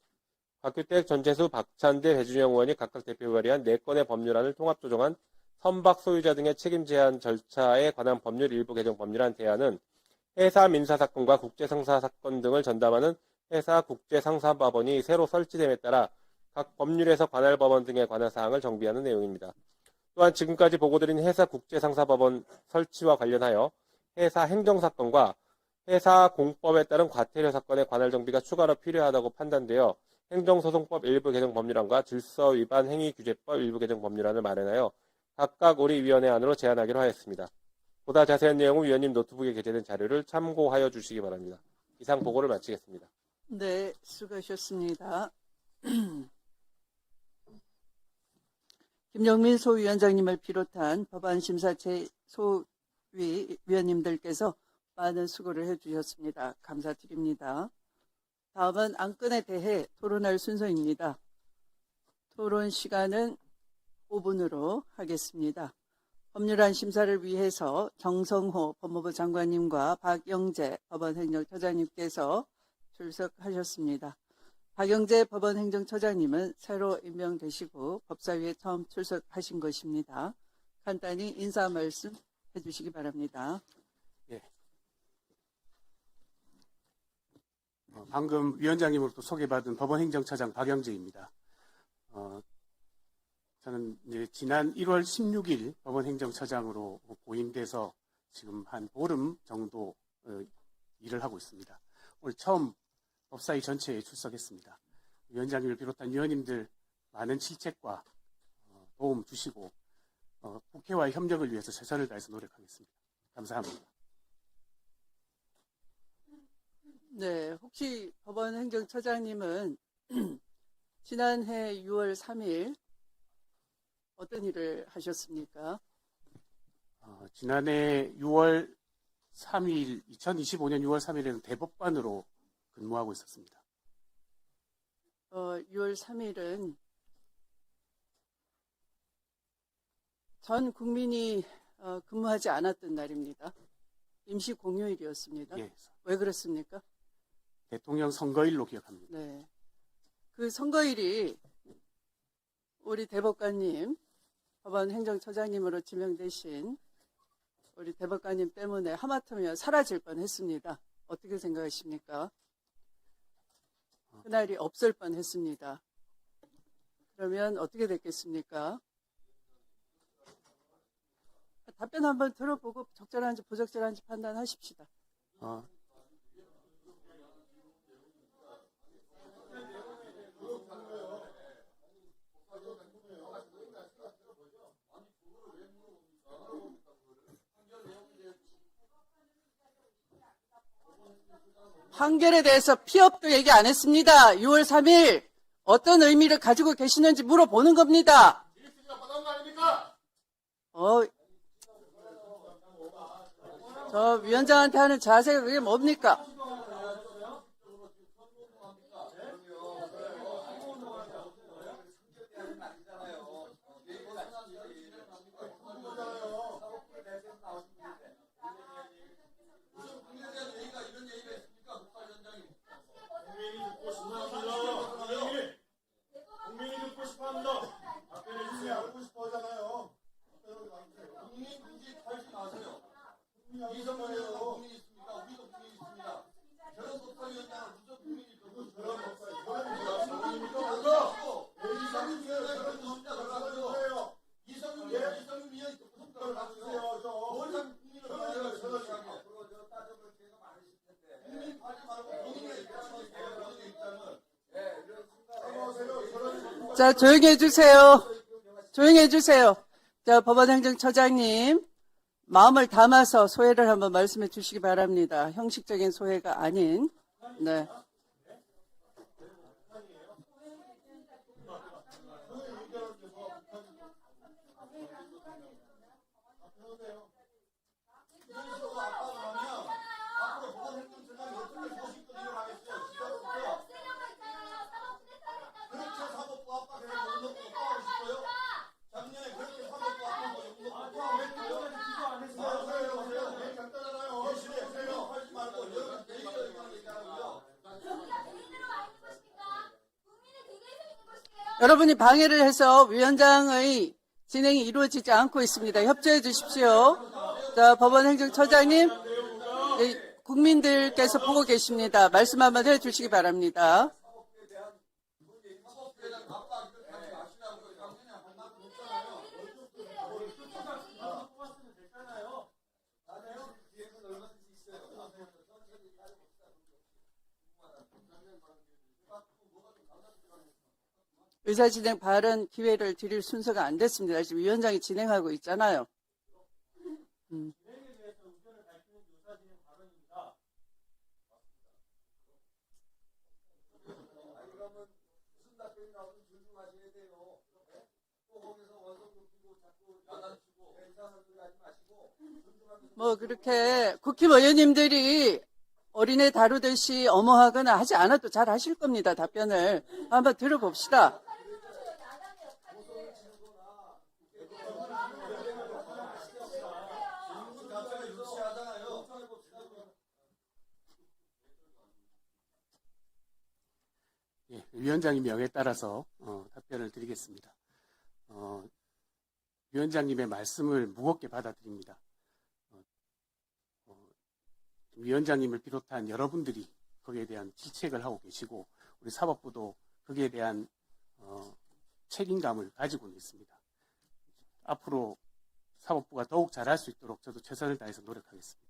곽규택, 전재수, 박찬대, 배준영 의원이 각각 대표 발의한 4건의 법률안을 통합 조정한 선박 소유자 등의 책임 제한 절차에 관한 법률 일부 개정 법률안 대안은 회사 민사사건과 국제상사사건 등을 전담하는 회사국제상사법원이 새로 설치됨에 따라 각 법률에서 관할 법원 등에 관한 사항을 정비하는 내용입니다. 또한 지금까지 보고드린 회사국제상사법원 설치와 관련하여 회사 행정사건과 회사 공법에 따른 과태료 사건의 관할 정비가 추가로 필요하다고 판단되어 행정소송법 일부 개정 법률안과 질서위반 행위규제법 일부 개정 법률안을 마련하여 각각 우리 위원회 안으로 제안하기로 하였습니다. 보다 자세한 내용은 위원님 노트북에 게재된 자료를 참고하여 주시기 바랍니다. 이상 보고를 마치겠습니다. 네, 수고하셨습니다. 김영민 소위원장님을 비롯한 법안심사 소위원님들께서 많은 수고를 해주셨습니다. 감사드립니다. 다음은 안건에 대해 토론할 순서입니다. 토론 시간은 5분으로 하겠습니다. 법률안 심사를 위해서 정성호 법무부 장관님과 박영재 법원행정처장님께서 출석하셨습니다. 박영재 법원행정처장님은 새로 임명되시고 법사위에 처음 출석하신 것입니다. 간단히 인사 말씀 해주시기 바랍니다. 방금 위원장님으로부터 소개받은 법원행정처장 박영재입니다. 저는 이제 지난 1월 16일 법원행정처장으로 고임돼서 지금 한 보름 정도 일을 하고 있습니다. 오늘 처음 법사위 전체에 출석했습니다. 위원장님을 비롯한 위원님들 많은 질책과 도움 주시고 국회와의 협력을 위해서 최선을 다해서 노력하겠습니다. 감사합니다. 네, 혹시 법원행정처장님은 지난해 6월 3일 어떤 일을 하셨습니까? 지난해 6월 3일, 2025년 6월 3일에는 대법관으로 근무하고 있었습니다. 6월 3일은 전 국민이 근무하지 않았던 날입니다. 임시 공휴일이었습니다. 예, 왜 그렇습니까? 대통령 선거일로 기억합니다. 네. 그 선거일이 우리 대법관님, 법원행정처장님으로 지명되신 우리 대법관님 때문에 하마터면 사라질 뻔했습니다. 어떻게 생각하십니까? 그날이 없을 뻔했습니다. 그러면 어떻게 됐겠습니까? 답변 한번 들어보고 적절한지 부적절한지 판단하십시다. 판결에 대해서 피업도 얘기 안 했습니다. 6월 3일 어떤 의미를 가지고 계시는지 물어보는 겁니다. 저 위원장한테 하는 자세가 그게 뭡니까? 자, 조용히 해주세요. 조용히 해주세요. 자, 법원행정처장님, 마음을 담아서 소회를 한번 말씀해 주시기 바랍니다. 형식적인 소회가 아닌, 네. 여러분이 방해를 해서 위원장의 진행이 이루어지지 않고 있습니다. 협조해 주십시오. 자, 법원행정처장님, 국민들께서 보고 계십니다. 말씀 한번 해 주시기 바랍니다. 의사진행 발언 기회를 드릴 순서가 안 됐습니다. 지금 위원장이 진행하고 있잖아요. 무슨 답변이 나오든 존중하셔야 돼요. 또 거기서 원석 뭐 그렇게 국힘의원님들이 어린애 다루듯이 엄호하거나 하지 않아도 잘 하실 겁니다. 답변을 한번 들어봅시다. 예, 위원장님 명에 따라서 답변을 드리겠습니다. 위원장님의 말씀을 무겁게 받아들입니다. 위원장님을 비롯한 여러분들이 거기에 대한 질책을 하고 계시고 우리 사법부도 거기에 대한 책임감을 가지고 있습니다. 앞으로 사법부가 더욱 잘할 수 있도록 저도 최선을 다해서 노력하겠습니다.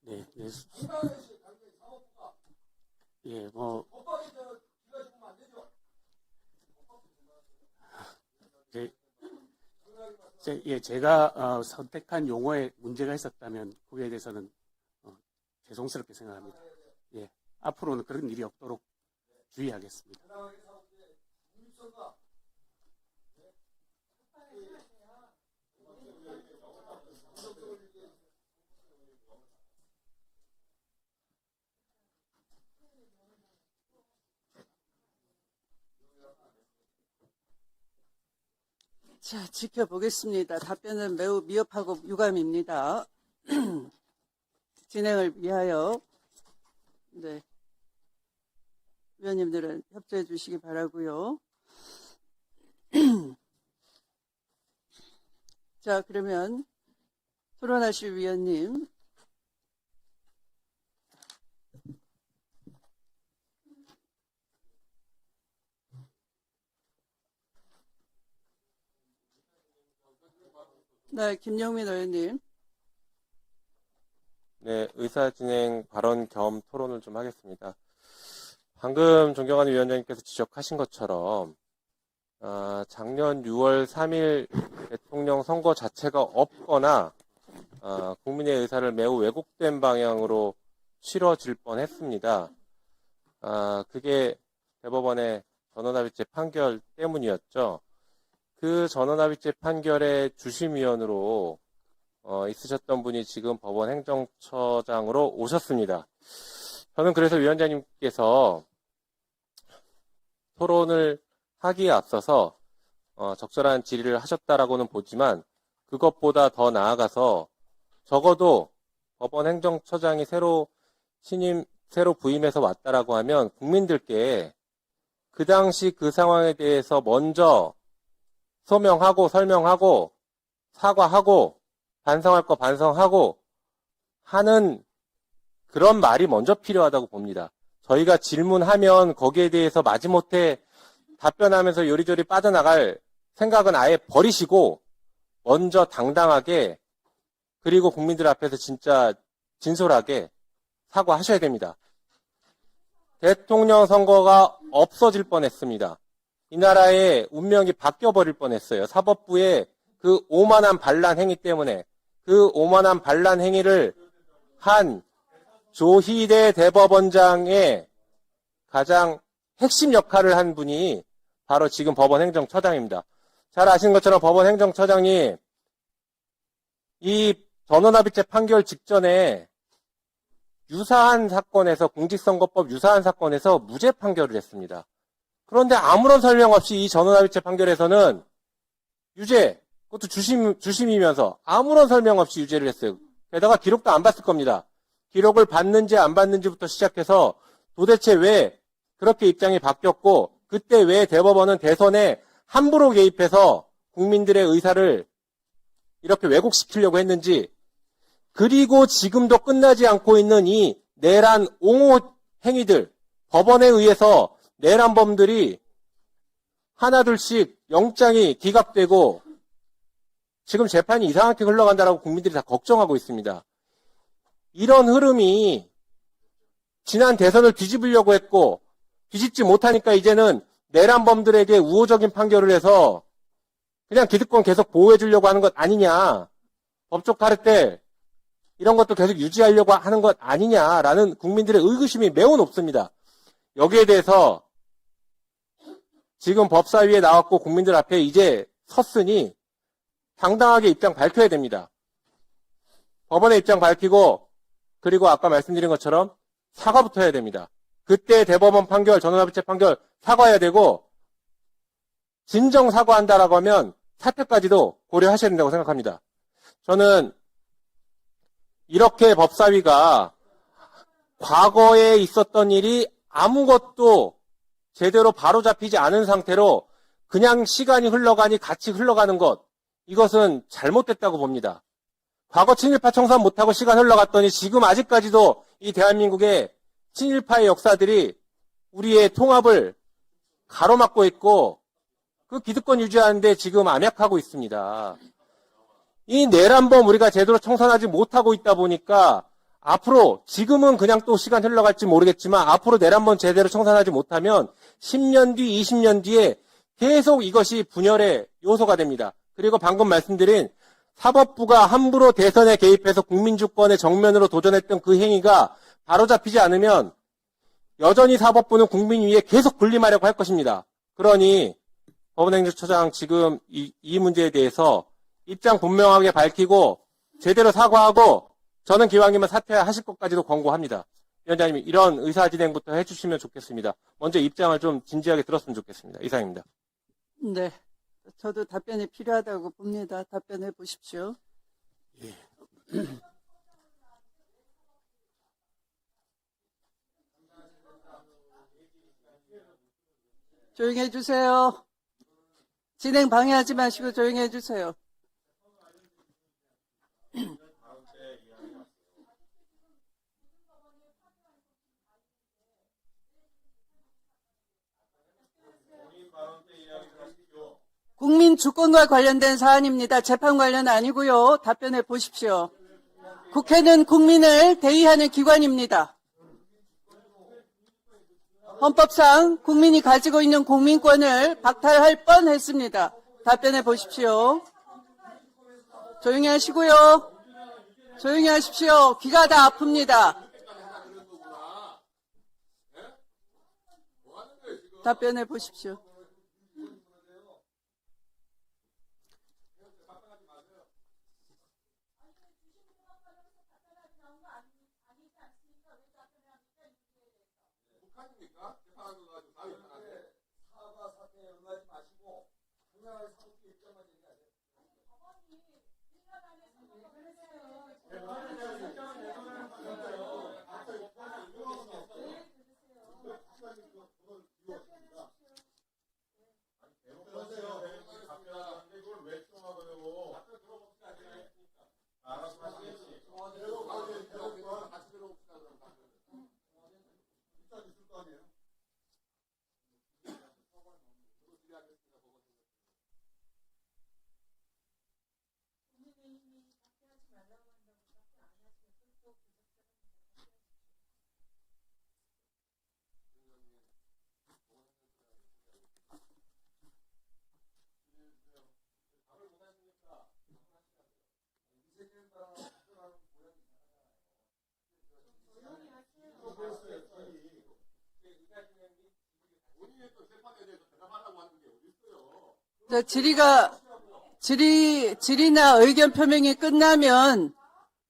네, 네. 예, 뭐 제가 선택한 용어에 문제가 있었다면 거기에 대해서는 죄송스럽게 생각합니다. 예, 앞으로는 그런 일이 없도록 주의하겠습니다. 자, 지켜보겠습니다. 답변은 매우 미흡하고 유감입니다. 진행을 위하여 네, 위원님들은 협조해 주시기 바라고요. 자, 그러면 토론하실 위원님. 네, 김영민 의원님. 네, 의사진행 발언 겸 토론을 좀 하겠습니다. 방금 존경하는 위원장님께서 지적하신 것처럼 작년 6월 3일 대통령 선거 자체가 없거나 국민의 의사를 매우 왜곡된 방향으로 치러질 뻔했습니다. 그게 대법원의 전원합의체 판결 때문이었죠. 그 전원합의체 판결의 주심위원으로 있으셨던 분이 지금 법원 행정처장으로 오셨습니다. 저는 그래서 위원장님께서 토론을 하기에 앞서서 적절한 질의를 하셨다라고는 보지만 그것보다 더 나아가서 적어도 법원 행정처장이 새로 부임해서 왔다라고 하면 국민들께 그 당시 그 상황에 대해서 먼저 소명하고 설명하고 사과하고 반성할 거 반성하고 하는 그런 말이 먼저 필요하다고 봅니다. 저희가 질문하면 거기에 대해서 마지못해 답변하면서 요리조리 빠져나갈 생각은 아예 버리시고 먼저 당당하게 그리고 국민들 앞에서 진짜 진솔하게 사과하셔야 됩니다. 대통령 선거가 없어질 뻔했습니다. 이 나라의 운명이 바뀌어버릴 뻔했어요. 사법부의 그 오만한 반란 행위 때문에 그 오만한 반란 행위를 한 조희대 대법원장의 가장 핵심 역할을 한 분이 바로 지금 법원 행정처장입니다. 잘 아시는 것처럼 법원 행정처장이 이 전원합의체 판결 직전에 유사한 사건에서 공직선거법 유사한 사건에서 무죄 판결을 했습니다. 그런데 아무런 설명 없이 이 전원합의체 판결에서는 유죄, 그것도 주심이면서 아무런 설명 없이 유죄를 했어요. 게다가 기록도 안 봤을 겁니다. 기록을 봤는지 안 봤는지부터 시작해서 도대체 왜 그렇게 입장이 바뀌었고 그때 왜 대법원은 대선에 함부로 개입해서 국민들의 의사를 이렇게 왜곡시키려고 했는지 그리고 지금도 끝나지 않고 있는 이 내란 옹호 행위들 법원에 의해서 내란범들이 하나둘씩 영장이 기각되고 지금 재판이 이상하게 흘러간다라고 국민들이 다 걱정하고 있습니다. 이런 흐름이 지난 대선을 뒤집으려고 했고 뒤집지 못하니까 이제는 내란범들에게 우호적인 판결을 해서 그냥 기득권 계속 보호해 주려고 하는 것 아니냐. 법적 카르텔 이런 것도 계속 유지하려고 하는 것 아니냐라는 국민들의 의구심이 매우 높습니다. 여기에 대해서 지금 법사위에 나왔고 국민들 앞에 이제 섰으니 당당하게 입장 밝혀야 됩니다. 법원의 입장 밝히고 그리고 아까 말씀드린 것처럼 사과부터 해야 됩니다. 그때 대법원 판결, 전원합의체 판결 사과해야 되고 진정 사과한다라고 하면 사퇴까지도 고려하셔야 된다고 생각합니다. 저는 이렇게 법사위가 과거에 있었던 일이 아무것도 제대로 바로잡히지 않은 상태로 그냥 시간이 흘러가니 같이 흘러가는 것, 이것은 잘못됐다고 봅니다. 과거 친일파 청산 못하고 시간 흘러갔더니 지금 아직까지도 이 대한민국의 친일파의 역사들이 우리의 통합을 가로막고 있고 그 기득권 유지하는데 지금 암약하고 있습니다. 이 내란범 우리가 제대로 청산하지 못하고 있다 보니까 앞으로 지금은 그냥 또 시간 흘러갈지 모르겠지만 앞으로 내란범 제대로 청산하지 못하면 10년 뒤, 20년 뒤에 계속 이것이 분열의 요소가 됩니다. 그리고 방금 말씀드린 사법부가 함부로 대선에 개입해서 국민주권의 정면으로 도전했던 그 행위가 바로잡히지 않으면 여전히 사법부는 국민 위에 계속 군림하려고 할 것입니다. 그러니 법원행정처장 지금 이 문제에 대해서 입장 분명하게 밝히고 제대로 사과하고 저는 기왕이면 사퇴하실 것까지도 권고합니다. 위원장님 이런 의사진행부터 해주시면 좋겠습니다. 먼저 입장을 좀 진지하게 들었으면 좋겠습니다. 이상입니다. 네. 저도 답변이 필요하다고 봅니다. 답변해 보십시오. 조용히 해주세요. 진행 방해하지 마시고 조용히 해주세요. 국민 주권과 관련된 사안입니다. 재판 관련 아니고요. 답변해 보십시오. 국회는 국민을 대의하는 기관입니다. 헌법상 국민이 가지고 있는 공민권을 박탈할 뻔했습니다. 답변해 보십시오. 조용히 하시고요. 조용히 하십시오. 귀가 다 아픕니다. 답변해 보십시오. 자, 질의나 의견 표명이 끝나면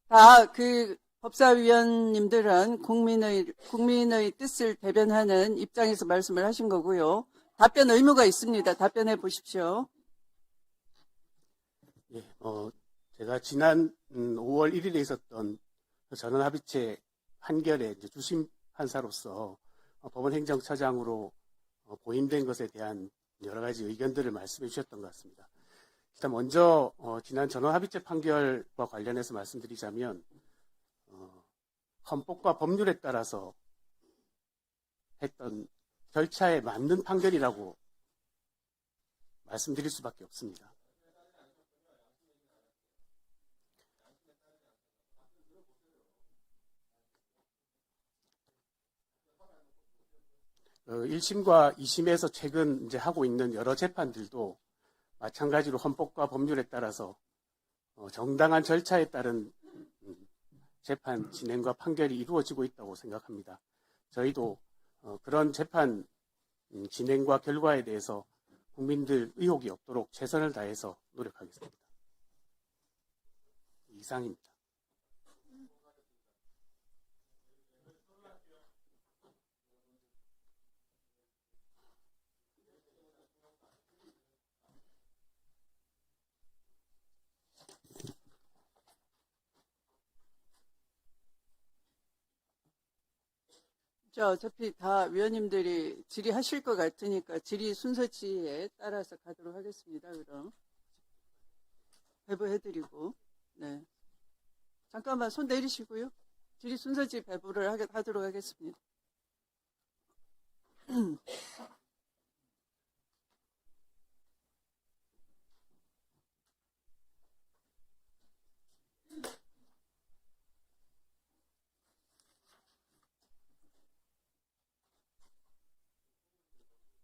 다 그 법사위원님들은 국민의 뜻을 대변하는 입장에서 말씀을 하신 거고요. 답변 의무가 있습니다. 답변해 보십시오. 예, 제가 지난 5월 1일에 있었던 전원합의체 판결의 이제 주심 판사로서 법원 행정처장으로 보임된 것에 대한 여러 가지 의견들을 말씀해 주셨던 것 같습니다. 일단 먼저 지난 전원합의체 판결과 관련해서 말씀드리자면 헌법과 법률에 따라서 했던 절차에 맞는 판결이라고 말씀드릴 수밖에 없습니다. 1심과 2심에서 최근 이제 하고 있는 여러 재판들도 마찬가지로 헌법과 법률에 따라서 정당한 절차에 따른 재판 진행과 판결이 이루어지고 있다고 생각합니다. 저희도 그런 재판 진행과 결과에 대해서 국민들 의혹이 없도록 최선을 다해서 노력하겠습니다. 이상입니다. 자, 어차피 다 위원님들이 질의하실 것 같으니까 질의 순서지에 따라서 가도록 하겠습니다. 그럼 배부해드리고, 네. 잠깐만 손 내리시고요. 질의 순서지 배부를 하도록 하겠습니다.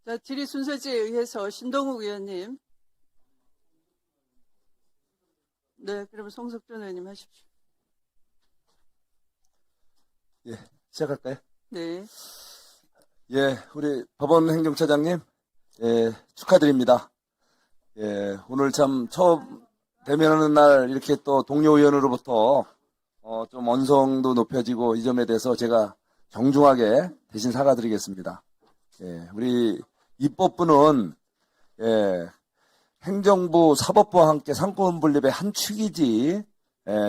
자, 질의 순서지에 의해서 신동욱 의원님. 네, 그러면 송석준 의원님 하십시오. 예, 시작할까요? 네. 예, 우리 법원 행정처장님, 예, 축하드립니다. 예, 오늘 참 처음 대면하는 날 이렇게 또 동료 의원으로부터 좀 언성도 높여지고 이 점에 대해서 제가 정중하게 대신 사과드리겠습니다. 예, 우리 입법부는 예, 행정부, 사법부와 함께 상권 분립의 한 축이지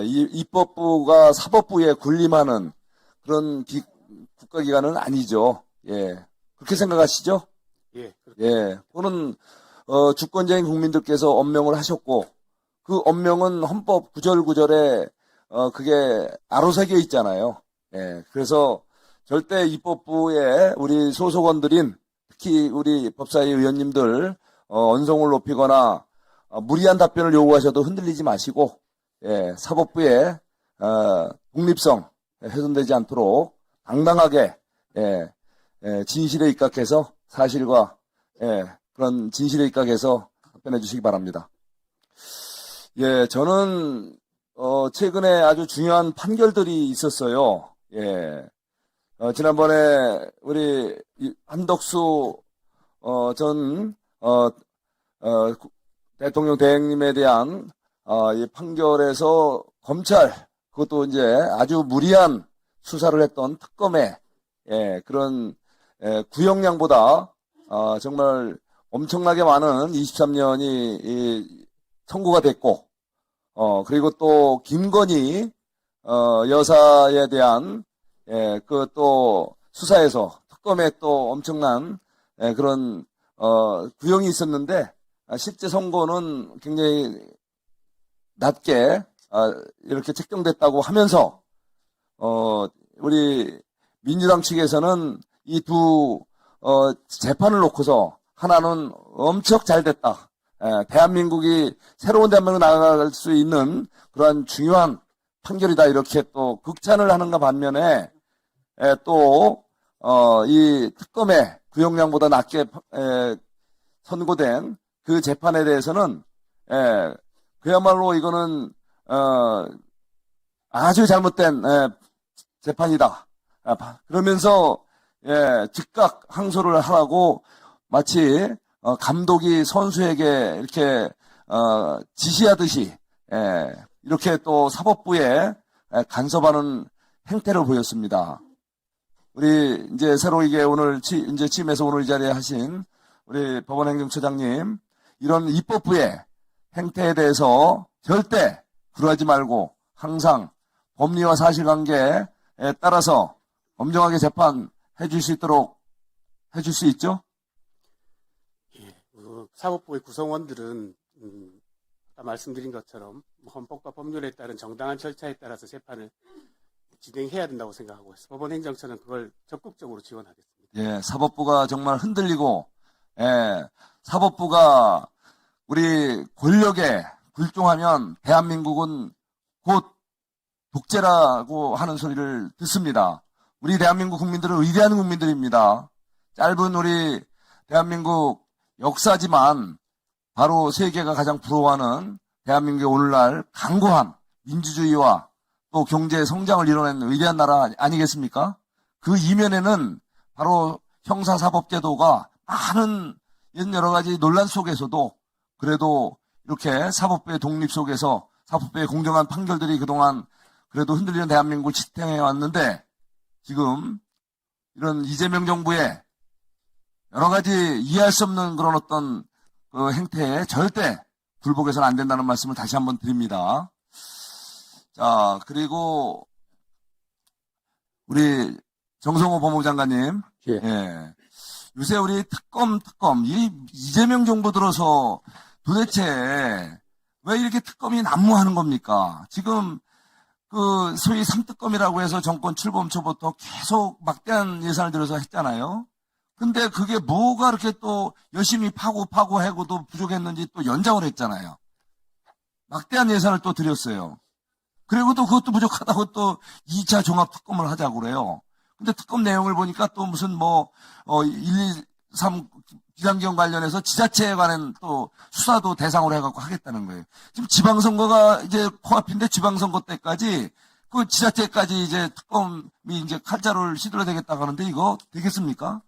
이 입법부가 사법부에 군림하는 그런 국가기관은 아니죠. 예, 그렇게 생각하시죠? 예, 예, 그거는 주권자인 국민들께서 엄명을 하셨고 그 엄명은 헌법 구절구절에 그게 아로새겨 있잖아요. 예, 그래서 절대 입법부에 우리 소속원들인 특히 우리 법사위 의원님들 언성을 높이거나 무리한 답변을 요구하셔도 흔들리지 마시고 예, 사법부의 독립성 훼손되지 않도록 당당하게 진실에 입각해서 사실과 그런 진실에 입각해서 답변해 주시기 바랍니다. 예, 저는 최근에 아주 중요한 판결들이 있었어요. 예. 지난번에 우리 한덕수 전 대통령 대행님에 대한 이 판결에서 검찰 그것도 이제 아주 무리한 수사를 했던 특검의 그런 구형량보다 정말 엄청나게 많은 23년이 선고가 됐고 그리고 또 김건희 여사에 대한 그 또 수사에서 특검에 또 엄청난 그런 구형이 있었는데 실제 선고는 굉장히 낮게 이렇게 책정됐다고 하면서 우리 민주당 측에서는 이 두 재판을 놓고서 하나는 엄청 잘 됐다. 대한민국이 새로운 대한민국으로 나아갈 수 있는 그러한 중요한 판결이다. 이렇게 또 극찬을 하는가 반면에 또 이 특검의 구형량보다 낮게 선고된 그 재판에 대해서는 그야말로 이거는 아주 잘못된 재판이다. 그러면서 즉각 항소를 하라고 마치 감독이 선수에게 이렇게 지시하듯이 이렇게 또 사법부에 간섭하는 행태를 보였습니다. 우리 이제 새로 이게 오늘 이제 취임해서 오늘 이 자리에 하신 우리 법원행정처장님 이런 입법부의 행태에 대해서 절대 불하지 말고 항상 법리와 사실관계에 따라서 엄정하게 재판해 줄 수 있도록 해줄 수 있죠? 예, 사법부의 구성원들은 아까 말씀드린 것처럼 헌법과 법률에 따른 정당한 절차에 따라서 재판을 진행해야 된다고 생각하고 있습니다. 법원 행정처는 그걸 적극적으로 지원하겠습니다. 예, 사법부가 정말 흔들리고, 사법부가 우리 권력에 굴종하면 대한민국은 곧 독재라고 하는 소리를 듣습니다. 우리 대한민국 국민들은 위대한 국민들입니다. 짧은 우리 대한민국 역사지만 바로 세계가 가장 부러워하는 대한민국의 오늘날 강고한 민주주의와 또 경제 성장을 이뤄낸 위대한 나라 아니겠습니까? 그 이면에는 바로 형사사법제도가 많은 여러 가지 논란 속에서도 그래도 이렇게 사법부의 독립 속에서 사법부의 공정한 판결들이 그동안 그래도 흔들리는 대한민국을 지탱해 왔는데 지금 이런 이재명 정부의 여러 가지 이해할 수 없는 그런 어떤 그 행태에 절대 굴복해서는 안 된다는 말씀을 다시 한번 드립니다. 자, 그리고 우리 정성호 법무부 장관님. 예. 예. 요새 우리 특검, 이재명 정부 들어서 도대체 왜 이렇게 특검이 난무하는 겁니까? 지금 그 소위 3특검이라고 해서 정권 출범 초부터 계속 막대한 예산을 들여서 했잖아요. 근데 그게 뭐가 이렇게 또 열심히 파고 해고도 부족했는지 또 연장을 했잖아요. 막대한 예산을 또 들였어요. 그리고 또 그것도 부족하다고 또 2차 종합특검을 하자고 그래요. 근데 특검 내용을 보니까 또 무슨 1, 2, 3 비상경 관련해서 지자체에 관한 또 수사도 대상으로 해갖고 하겠다는 거예요. 지금 지방선거가 이제 코앞인데 지방선거 때까지 그 지자체까지 이제 특검이 이제 칼자루를 휘둘러 대겠다고 하는데 이거 되겠습니까?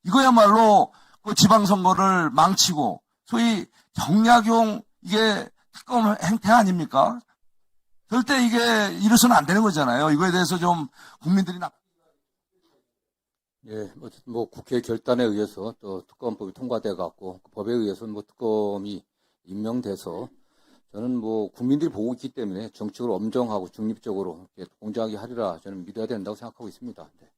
이거야말로 그 지방선거를 망치고 소위 정략용 이게 특검 행태 아닙니까? 절대 이게 이래서는 안 되는 거잖아요. 이거에 대해서 좀 국민들이 예, 어쨌든 국회 결단에 의해서 또 특검법이 통과돼 갖고 그 법에 의해서 특검이 임명돼서 저는 국민들이 보고 있기 때문에 정치적으로 엄정하고 중립적으로 이렇게 공정하게 하리라 저는 믿어야 된다고 생각하고 있습니다. 네.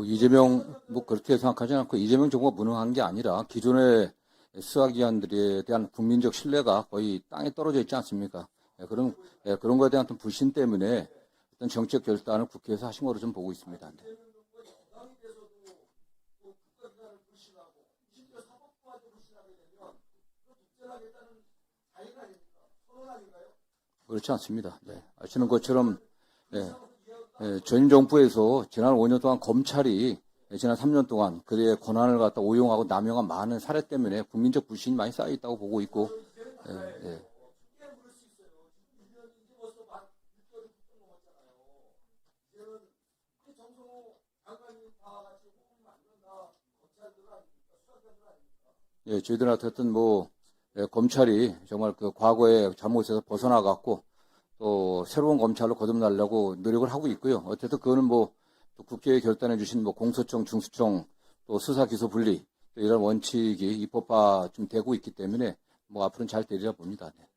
이재명 그렇게 생각하지 않고 이재명 정부가 무능한 게 아니라 기존의 수사기관들에 대한 국민적 신뢰가 거의 땅에 떨어져 있지 않습니까? 그런 거에 대한 어떤 불신 때문에 어떤 정책 결단을 국회에서 하신 거로 좀 보고 있습니다. 네. 그렇지 않습니다. 네. 아시는 것처럼 전 정부에서 지난 5년 동안 검찰이 지난 3년 동안 그의 권한을 갖다 오용하고 남용한 많은 사례 때문에 국민적 불신이 많이 쌓여 있다고 보고 있고, 저희들한테 어떤 검찰이 정말 그 과거의 잘못에서 벗어나갔고 또 새로운 검찰로 거듭나려고 노력을 하고 있고요. 어쨌든 그거는 또 국회에 결단해 주신 공소청, 중수청 또 수사 기소 분리 또 이런 원칙이 입법화 좀 되고 있기 때문에 앞으로는 잘 되리라 봅니다. 네.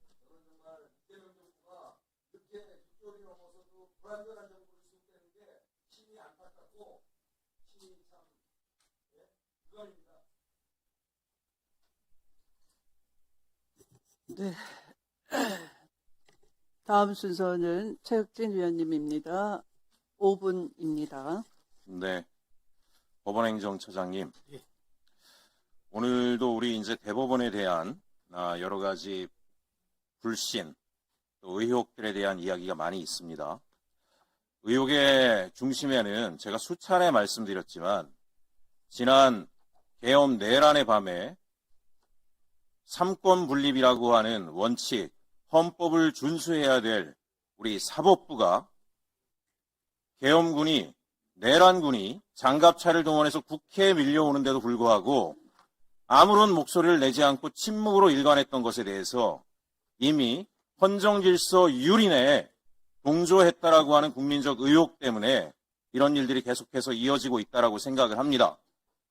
네. 다음 순서는 최혁진 위원님입니다. 5분입니다. 네. 법원행정처장님. 오늘도 우리 이제 대법원에 대한 여러 가지 불신, 또 의혹들에 대한 이야기가 많이 있습니다. 의혹의 중심에는 제가 수차례 말씀드렸지만, 지난 계엄 내란의 밤에 삼권 분립이라고 하는 원칙, 헌법을 준수해야 될 우리 사법부가 계엄군이, 내란군이 장갑차를 동원해서 국회에 밀려오는데도 불구하고 아무런 목소리를 내지 않고 침묵으로 일관했던 것에 대해서 이미 헌정질서 유린에 동조했다라고 하는 국민적 의혹 때문에 이런 일들이 계속해서 이어지고 있다라고 생각을 합니다.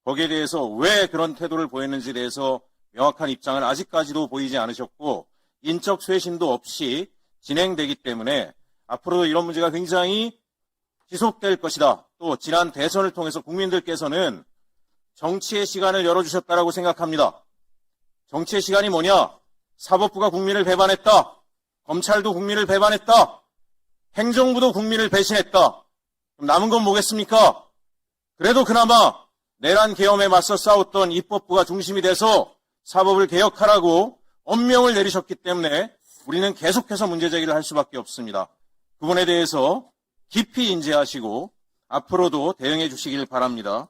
거기에 대해서 왜 그런 태도를 보였는지에 대해서 명확한 입장을 아직까지도 보이지 않으셨고 인적 쇄신도 없이 진행되기 때문에 앞으로도 이런 문제가 굉장히 지속될 것이다. 또 지난 대선을 통해서 국민들께서는 정치의 시간을 열어주셨다라고 생각합니다. 정치의 시간이 뭐냐? 사법부가 국민을 배반했다. 검찰도 국민을 배반했다. 행정부도 국민을 배신했다. 그럼 남은 건 뭐겠습니까? 그래도 그나마 내란 계엄에 맞서 싸웠던 입법부가 중심이 돼서 사법을 개혁하라고 엄명을 내리셨기 때문에 우리는 계속해서 문제 제기를 할 수밖에 없습니다. 그 부분에 대해서 깊이 인지하시고 앞으로도 대응해 주시길 바랍니다.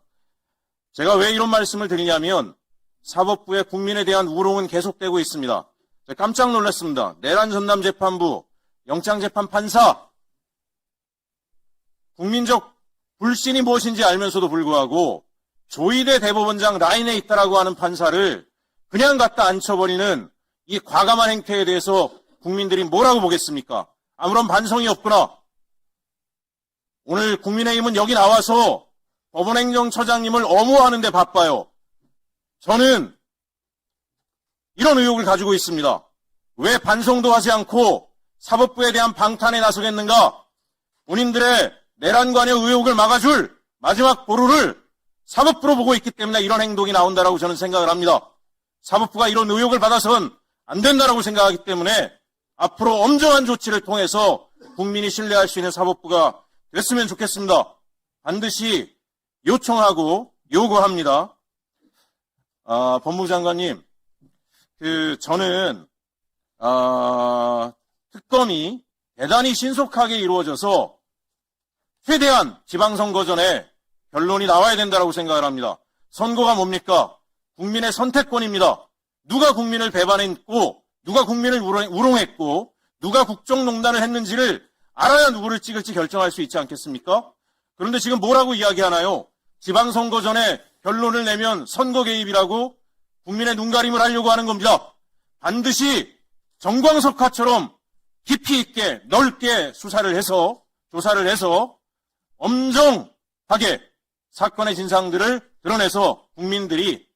제가 왜 이런 말씀을 드리냐면 사법부의 국민에 대한 우롱은 계속되고 있습니다. 제가 깜짝 놀랐습니다. 내란 전담 재판부, 영장재판 판사, 국민적 불신이 무엇인지 알면서도 불구하고 조희대 대법원장 라인에 있다라고 하는 판사를 그냥 갖다 앉혀버리는 이 과감한 행태에 대해서 국민들이 뭐라고 보겠습니까? 아무런 반성이 없구나. 오늘 국민의힘은 여기 나와서 법원행정처장님을 엄호하는 데 바빠요. 저는 이런 의혹을 가지고 있습니다. 왜 반성도 하지 않고 사법부에 대한 방탄에 나서겠는가? 본인들의 내란 관여 의혹을 막아줄 마지막 보루를 사법부로 보고 있기 때문에 이런 행동이 나온다라고 저는 생각을 합니다. 사법부가 이런 의혹을 받아서는 안 된다라고 생각하기 때문에 앞으로 엄정한 조치를 통해서 국민이 신뢰할 수 있는 사법부가 됐으면 좋겠습니다. 반드시 요청하고 요구합니다. 법무부 장관님, 저는 특검이 대단히 신속하게 이루어져서 최대한 지방선거 전에 결론이 나와야 된다고 생각을 합니다. 선거가 뭡니까? 국민의 선택권입니다. 누가 국민을 배반했고 누가 국민을 우롱했고 누가 국정농단을 했는지를 알아야 누구를 찍을지 결정할 수 있지 않겠습니까? 그런데 지금 뭐라고 이야기하나요? 지방선거 전에 결론을 내면 선거 개입이라고 국민의 눈가림을 하려고 하는 겁니다. 반드시 정광석화처럼 깊이 있게 넓게 수사를 해서 조사를 해서 엄정하게 사건의 진상들을 드러내서 국민들이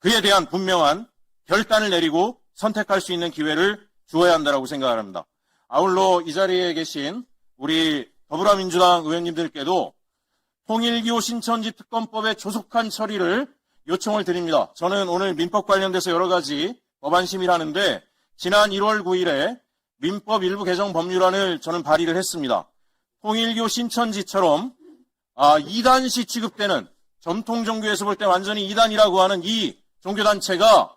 그에 대한 분명한 결단을 내리고 선택할 수 있는 기회를 주어야 한다고 생각을 합니다. 아울러 이 자리에 계신 우리 더불어민주당 의원님들께도 통일기호 신천지 특검법의 조속한 처리를 요청을 드립니다. 저는 오늘 민법 관련돼서 여러 가지 법안 심의를 하는데 지난 1월 9일에 민법 일부 개정 법률안을 저는 발의를 했습니다. 통일기호 신천지처럼 이단시 취급되는 전통 종교에서 볼 때 완전히 이단이라고 하는 이 종교단체가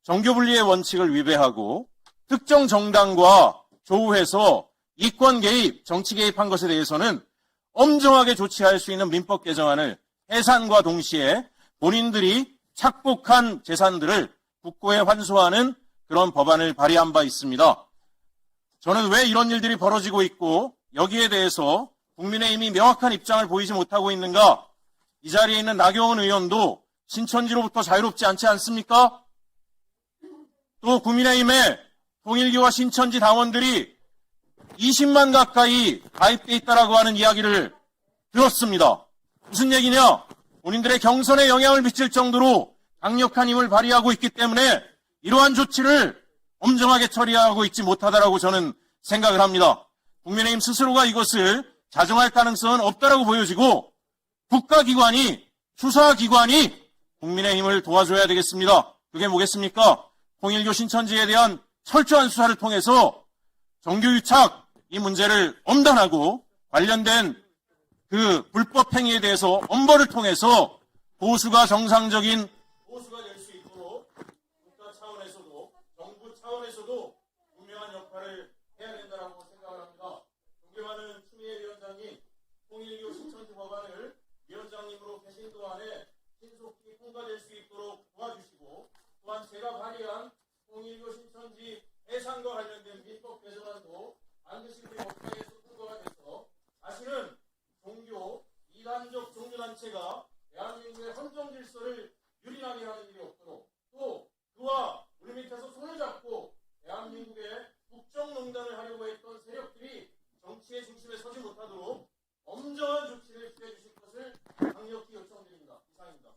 정교분리의 원칙을 위배하고 특정 정당과 조우해서 이권 개입, 정치 개입한 것에 대해서는 엄정하게 조치할 수 있는 민법 개정안을 해산과 동시에 본인들이 착복한 재산들을 국고에 환수하는 그런 법안을 발의한 바 있습니다. 저는 왜 이런 일들이 벌어지고 있고 여기에 대해서 국민의힘이 명확한 입장을 보이지 못하고 있는가? 이 자리에 있는 나경원 의원도 신천지로부터 자유롭지 않지 않습니까? 또 국민의힘의 통일기와 신천지 당원들이 20만 가까이 가입돼 있다라고 하는 이야기를 들었습니다. 무슨 얘기냐? 본인들의 경선에 영향을 미칠 정도로 강력한 힘을 발휘하고 있기 때문에 이러한 조치를 엄정하게 처리하고 있지 못하다라고 저는 생각을 합니다. 국민의힘 스스로가 이것을 자정할 가능성은 없다라고 보여지고 국가기관이, 수사기관이 국민의힘을 도와줘야 되겠습니다. 그게 뭐겠습니까? 통일교 신천지에 대한 철저한 수사를 통해서 정교유착 이 문제를 엄단하고 관련된 그 불법 행위에 대해서 엄벌을 통해서 보수가 정상적인 보수가 될 수 있도록 국가 차원에서도 정부 차원에서도 분명한 역할을 해야 된다고 생각을 합니다. 존경하는 추미애 위원장님, 통일교 신천지 법안을 위원장님으로 계신 동안에 신속히 통과될 수 있도록 도와주시고 또한 제가 발의한 통일교 신천지 해산과 관련된 민법 개정안도 반드시 우리 법사위에서 통과가 돼서 다시는 종교, 이단적 종교단체가 대한민국의 헌정 질서를 유린하게 하는 일이 없도록 또 그와 우리 밑에서 손을 잡고 대한민국의 국정농단을 하려고 했던 세력들이 정치의 중심에 서지 못하도록 엄정한 조치를 취해 주실 것을 강력히 요청드립니다. 이상입니다.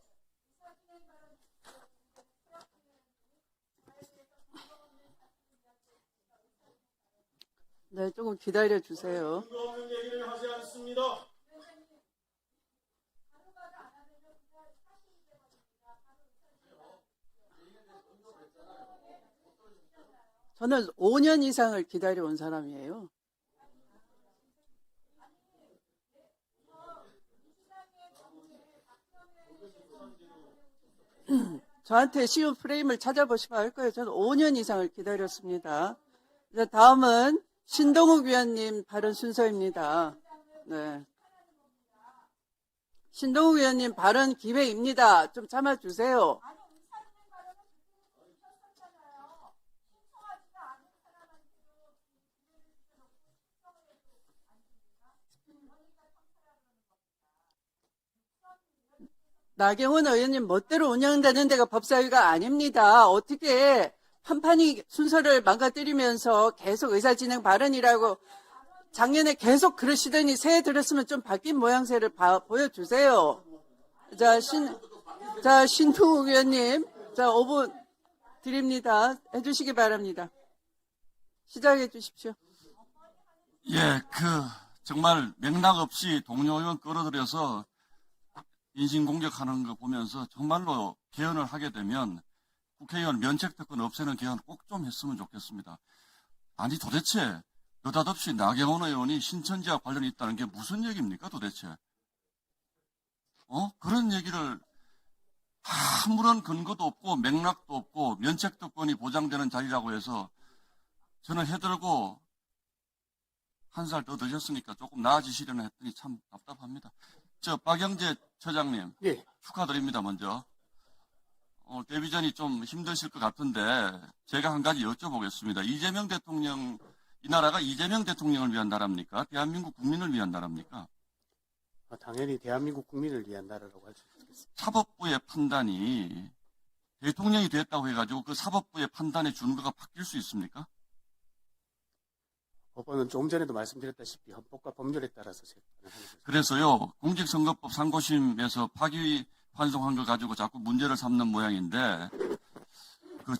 네, 조금 기다려 주세요. 근거 없는 얘기를 하지 않습니다. 저는 5년 이상을 기다려 온 사람이에요. 저한테 쉬운 프레임을 찾아보시면 알 거예요. 저는 5년 이상을 기다렸습니다. 이제 다음은 신동욱 위원님 발언 순서입니다. 네. 신동욱 위원님 발언 기회입니다. 좀 참아주세요. 나경원 의원님 멋대로 운영되는 데가 법사위가 아닙니다. 어떻게 판판이 순서를 망가뜨리면서 계속 의사진행 발언이라고 작년에 계속 그러시더니 새해 들었으면 좀 바뀐 모양새를 보여주세요. 자, 신동욱 의원님, 자, 5분 드립니다. 해주시기 바랍니다. 시작해 주십시오. 예, 정말 맥락 없이 동료 의원 끌어들여서 인신공격하는 거 보면서 정말로 개헌을 하게 되면 국회의원 면책특권 없애는 개헌 꼭 좀 했으면 좋겠습니다. 아니 도대체 느닷없이 나경원 의원이 신천지와 관련이 있다는 게 무슨 얘기입니까 도대체? 그런 얘기를 아무런 근거도 없고 맥락도 없고 면책특권이 보장되는 자리라고 해서 저는 해들고 한 살 더 드셨으니까 조금 나아지시려나 했더니 참 답답합니다. 박영재 처장님, 예. 축하드립니다, 먼저. 데뷔전이 좀 힘드실 것 같은데, 제가 한 가지 여쭤보겠습니다. 이재명 대통령, 이 나라가 이재명 대통령을 위한 나라입니까? 대한민국 국민을 위한 나라입니까? 당연히 대한민국 국민을 위한 나라라고 할 수 있겠습니다. 사법부의 판단이 대통령이 됐다고 해가지고 그 사법부의 판단의 준거가 바뀔 수 있습니까? 법원은 조금 전에도 말씀드렸다시피 헌법과 법률에 따라서 재판을 하는 것입니다. 그래서요, 공직선거법 상고심에서 파기환송한 거 가지고 자꾸 문제를 삼는 모양인데,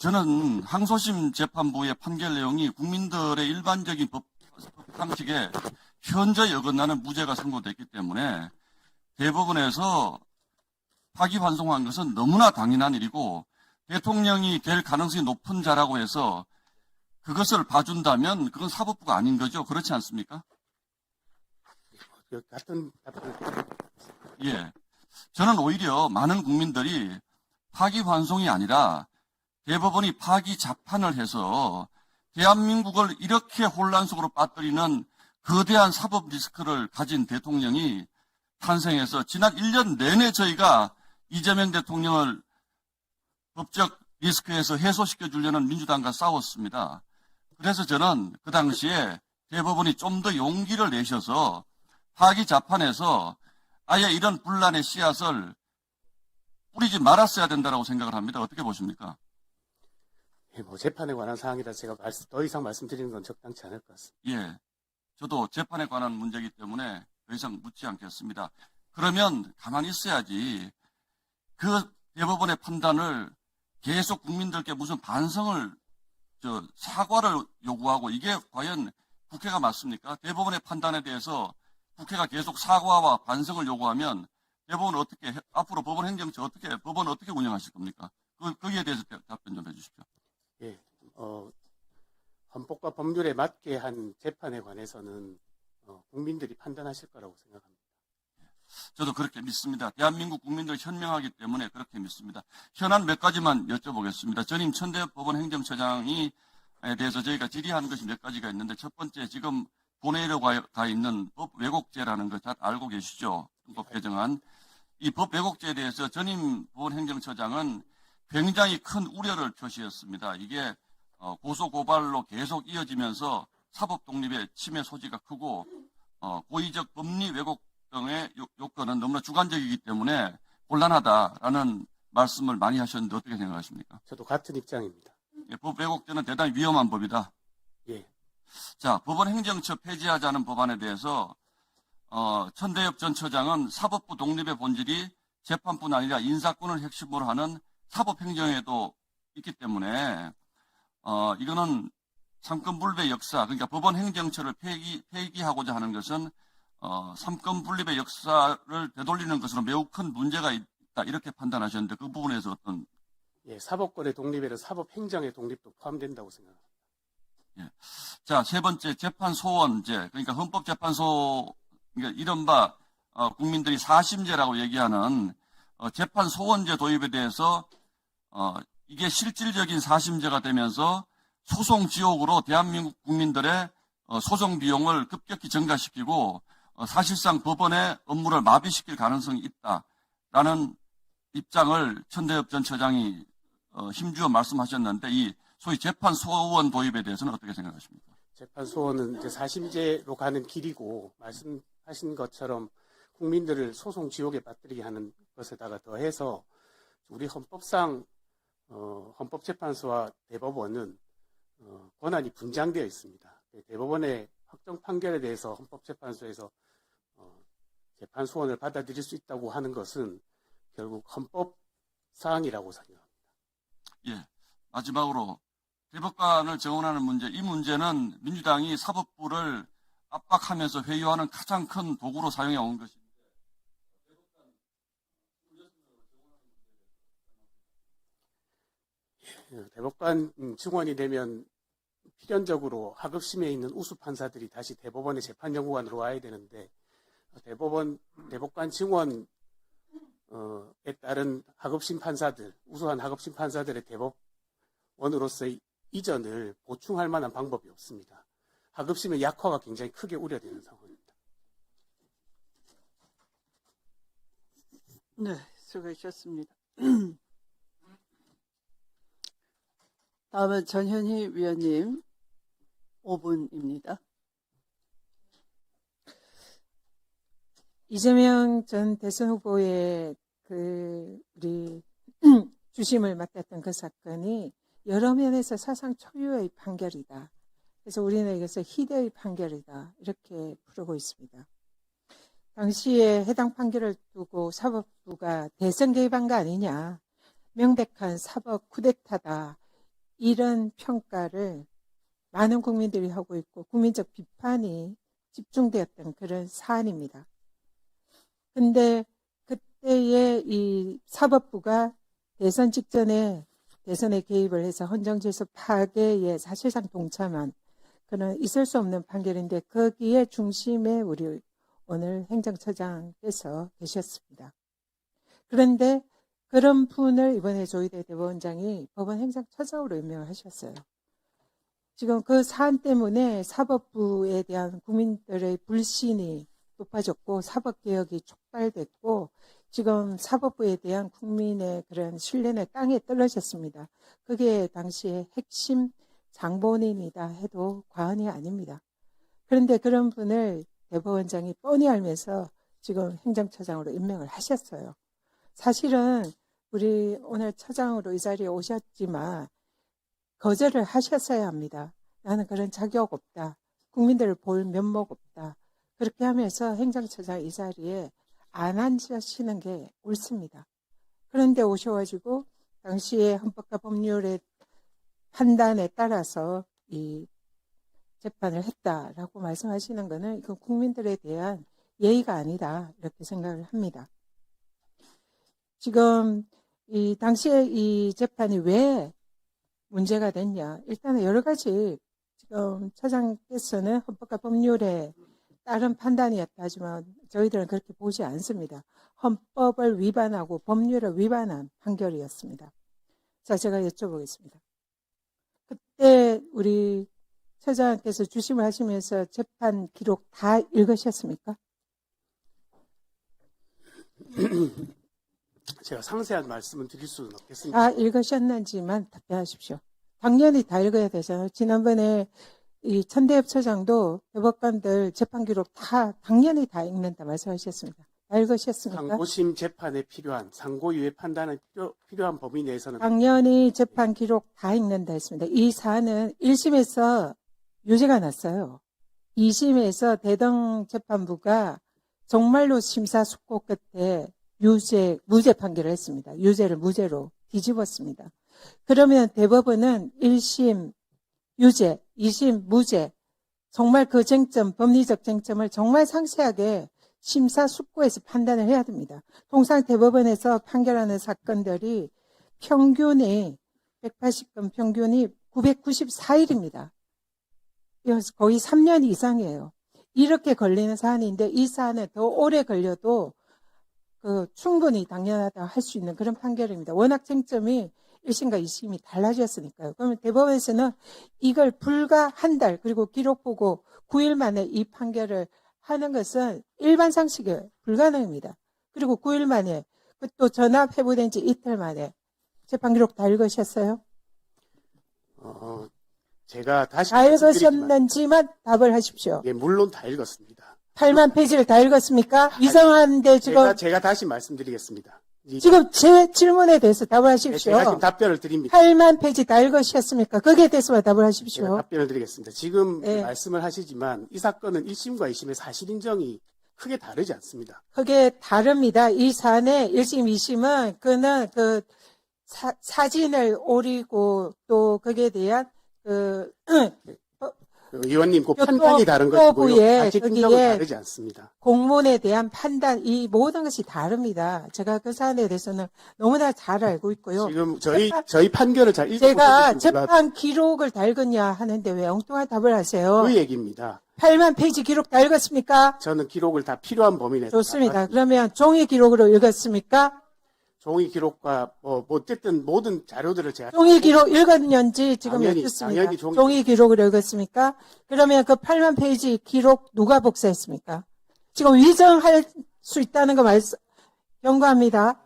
저는 항소심 재판부의 판결 내용이 국민들의 일반적인 법 상식에 현저히 어긋나는 무죄가 선고됐기 때문에 대법원에서 파기환송한 것은 너무나 당연한 일이고 대통령이 될 가능성이 높은 자라고 해서 그것을 봐준다면 그건 사법부가 아닌 거죠. 그렇지 않습니까? 같은 답변을 예. 저는 오히려 많은 국민들이 파기환송이 아니라 대법원이 파기자판을 해서 대한민국을 이렇게 혼란 속으로 빠뜨리는 거대한 사법 리스크를 가진 대통령이 탄생해서 지난 1년 내내 저희가 이재명 대통령을 법적 리스크에서 해소시켜 주려는 민주당과 싸웠습니다. 그래서 저는 그 당시에 대법원이 좀 더 용기를 내셔서 파기자판에서 아예 이런 분란의 씨앗을 뿌리지 말았어야 된다고 생각을 합니다. 어떻게 보십니까? 재판에 관한 사항이라 제가 더 이상 말씀드리는 건 적당치 않을 것 같습니다. 예. 저도 재판에 관한 문제이기 때문에 더 이상 묻지 않겠습니다. 그러면 가만히 있어야지 그 대법원의 판단을 계속 국민들께 무슨 반성을, 사과를 요구하고 이게 과연 국회가 맞습니까? 대법원의 판단에 대해서 국회가 계속 사과와 반성을 요구하면 대법원은 어떻게, 앞으로 법원 행정처 법원 어떻게 운영하실 겁니까? 거기에 대해서 답변 좀 해주십시오. 예, 헌법과 법률에 맞게 한 재판에 관해서는 국민들이 판단하실 거라고 생각합니다. 저도 그렇게 믿습니다. 대한민국 국민들 현명하기 때문에 그렇게 믿습니다. 현안 몇 가지만 여쭤보겠습니다. 전임 천대법원 행정처장에 대해서 저희가 질의하는 것이 몇 가지가 있는데 첫 번째 지금 본회의로 가 있는 법 왜곡죄라는 거 잘 알고 계시죠? 법 개정안. 이 법 왜곡죄에 대해서 전임 법원 행정처장은 굉장히 큰 우려를 표시했습니다. 이게 고소 고발로 계속 이어지면서 사법 독립의 침해 소지가 크고 고의적 법리 왜곡 등의 요건은 너무나 주관적이기 때문에 곤란하다라는 말씀을 많이 하셨는데 어떻게 생각하십니까? 저도 같은 입장입니다. 예, 법 왜곡죄는 대단히 위험한 법이다. 예, 자, 법원 행정처 폐지하자는 법안에 대해서 천대엽 전 처장은 사법부 독립의 본질이 재판뿐 아니라 인사권을 핵심으로 하는 사법행정에도 있기 때문에 이거는 삼권 분립의 역사, 그러니까 법원 행정처를 폐기하고자 하는 것은 삼권 분립의 역사를 되돌리는 것으로 매우 큰 문제가 있다, 이렇게 판단하셨는데 그 부분에서 어떤? 예, 사법권의 독립에는 사법행정의 독립도 포함된다고 생각합니다. 자, 세 번째, 재판 소원제. 그러니까 헌법재판소, 그러니까 이른바 국민들이 사심제라고 얘기하는 재판 소원제 도입에 대해서 이게 실질적인 사심제가 되면서 소송 지옥으로 대한민국 국민들의 소송 비용을 급격히 증가시키고 사실상 법원의 업무를 마비시킬 가능성이 있다라는 입장을 천대엽 전 처장이 힘주어 말씀하셨는데, 이 소위 재판 소원 도입에 대해서는 어떻게 생각하십니까? 재판 소원은 이제 사심제로 가는 길이고, 말씀하신 것처럼 국민들을 소송 지옥에 빠뜨리게 하는 것에다가 더해서 우리 헌법상 헌법재판소와 대법원은 권한이 분장되어 있습니다. 대법원의 확정 판결에 대해서 헌법재판소에서 재판 소원을 받아들일 수 있다고 하는 것은 결국 헌법 사항이라고 생각합니다. 예. 마지막으로 대법관을 정원하는 문제, 이 문제는 민주당이 사법부를 압박하면서 회유하는 가장 큰 도구로 사용해 온 것입니다. 대법관 증원이 되면 필연적으로 하급심에 있는 우수 판사들이 다시 대법원의 재판연구관으로 와야 되는데, 대법관 증원에 따른 하급심 판사들, 우수한 하급심 판사들의 대법원으로서의 이전을 보충할 만한 방법이 없습니다. 하급심의 약화가 굉장히 크게 우려되는 상황입니다. 네, 수고하셨습니다. 다음은 전현희 위원님 5분입니다. 이재명 전 대선 후보의 우리 주심을 맡았던 그 사건이 여러 면에서 사상 초유의 판결이다. 그래서 우리는 이것을 희대의 판결이다, 이렇게 부르고 있습니다. 당시에 해당 판결을 두고 사법부가 대선 개입한 거 아니냐, 명백한 사법 쿠데타다, 이런 평가를 많은 국민들이 하고 있고 국민적 비판이 집중되었던 그런 사안입니다. 근데 그때의 이 사법부가 대선 직전에 대선에 개입을 해서 헌정질서 파괴에 사실상 동참한 그런 있을 수 없는 판결인데, 거기에 중심에 우리 오늘 행정처장께서 계셨습니다. 그런데 그런 분을 이번에 조희대 대법원장이 법원 행정처장으로 임명을 하셨어요. 지금 그 사안 때문에 사법부에 대한 국민들의 불신이 높아졌고 사법개혁이 촉발됐고 지금 사법부에 대한 국민의 그런 신뢰는 땅에 떨어졌습니다. 그게 당시의 핵심 장본인이다 해도 과언이 아닙니다. 그런데 그런 분을 대법원장이 뻔히 알면서 지금 행정처장으로 임명을 하셨어요. 사실은 우리 오늘 처장으로 이 자리에 오셨지만 거절을 하셨어야 합니다. 나는 그런 자격 없다. 국민들을 볼 면목 없다. 그렇게 하면서 행정처장 이 자리에 안 앉으시는 게 옳습니다. 그런데 오셔가지고 당시에 헌법과 법률의 판단에 따라서 이 재판을 했다라고 말씀하시는 것은 이건 국민들에 대한 예의가 아니다, 이렇게 생각을 합니다. 지금 이 당시에 이 재판이 왜 문제가 됐냐? 일단은 여러 가지 지금 처장께서는 헌법과 법률에 따른 판단이었다 하지만 저희들은 그렇게 보지 않습니다. 헌법을 위반하고 법률을 위반한 판결이었습니다. 자, 제가 여쭤보겠습니다. 그때 우리 처장께서 주심을 하시면서 재판 기록 다 읽으셨습니까? 제가 상세한 말씀은 드릴 수는 없겠습니다. 다 읽으셨는지만 답변하십시오. 당연히 다 읽어야 되잖아요. 지난번에 이 천대엽 처장도 대법관들 재판 기록 다 당연히 다 읽는다 말씀하셨습니다. 다 읽으셨습니까? 상고심 재판에 필요한 상고유예 판단에 필요한 범위 내에서는 당연히 재판 기록 다 읽는다 했습니다. 이 사안은 1심에서 유죄가 났어요. 2심에서 대등재판부가 정말로 심사숙고 끝에 무죄 판결을 했습니다. 유죄를 무죄로 뒤집었습니다. 그러면 대법원은 1심 유죄, 2심 무죄. 정말 그 쟁점, 법리적 쟁점을 정말 상세하게 심사숙고해서 판단을 해야 됩니다. 통상 대법원에서 판결하는 사건들이 평균이 180건 평균이 994일입니다. 거의 3년 이상이에요. 이렇게 걸리는 사안인데 이 사안은 더 오래 걸려도 충분히 당연하다 할 수 있는 그런 판결입니다. 워낙 쟁점이 1심과 2심이 달라졌으니까요. 그러면 대법원에서는 이걸 불과 한 달, 그리고 기록 보고 9일 만에 이 판결을 하는 것은 일반 상식에 불가능합니다. 그리고 9일 만에, 또 전압 회부된 지 이틀 만에 재판 기록 다 읽으셨어요? 제가 다시 다 말씀드리지만, 읽으셨는지만 답을 하십시오. 예, 물론 다 읽었습니다. 8만 페이지를 다 읽었습니까? 위성한데 지금, 제가 다시 말씀드리겠습니다. 지금 제 질문에 대해서 답을 예, 하십시오. 제가 지금 답변을 드립니다. 8만 페이지 다 읽으셨습니까? 거기에 대해서만 답을 제가 하십시오. 답변을 드리겠습니다. 지금 네. 말씀을 하시지만 이 사건은 1심과 2심의 사실 인정이 크게 다르지 않습니다. 그게 다릅니다. 이 사안의 1심, 2심은 그는 사진을 오리고 또 거기에 대한 의원님, 그 교통- 판단이 다른 것이고요. 교부에 사실 인정은 거기에 다르지 않습니다. 공문에 대한 판단, 이 모든 것이 다릅니다. 제가 그 사안에 대해서는 너무나 잘 알고 있고요. 지금 저희 판결을 잘 읽고 제가 계신지 몰라도 재판 기록을 다 읽었냐 하는데 왜 엉뚱한 답을 하세요? 그 얘기입니다. 8만 페이지 기록 다 읽었습니까? 저는 기록을 다 필요한 범위 내에서 좋습니다. 다 그러면 종이 기록으로 읽었습니까? 종이 기록과 어쨌든 모든 자료들을 제가 종이 기록 읽었는지 지금 당연히 여쭙습니다. 종이- 종이 기록을 읽었습니까? 그러면 그 8만 페이지 기록 누가 복사했습니까? 지금 위정할 수 있다는 거 경고합니다.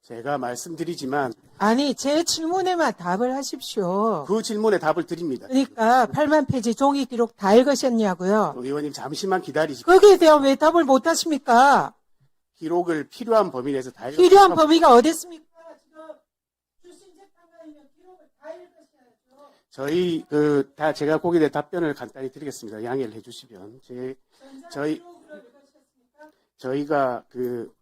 제가 말씀드리지만 아니, 제 질문에만 답을 하십시오. 그 질문에 답을 드립니다. 그러니까 8만 페이지 종이 기록 다 읽으셨냐고요? 의원님 잠시만 기다리십시오. 거기에 대한 왜 답을 못 하십니까? 기록을 필요한 범위 내에서 다 필요한 범위가 어디 있습니까? 지금 출신 재판관이면 기록을 다 읽으셔야죠. 저희 다 제가 거기에 대해 답변을 간단히 드리겠습니다. 양해를 해주시면 저희가 그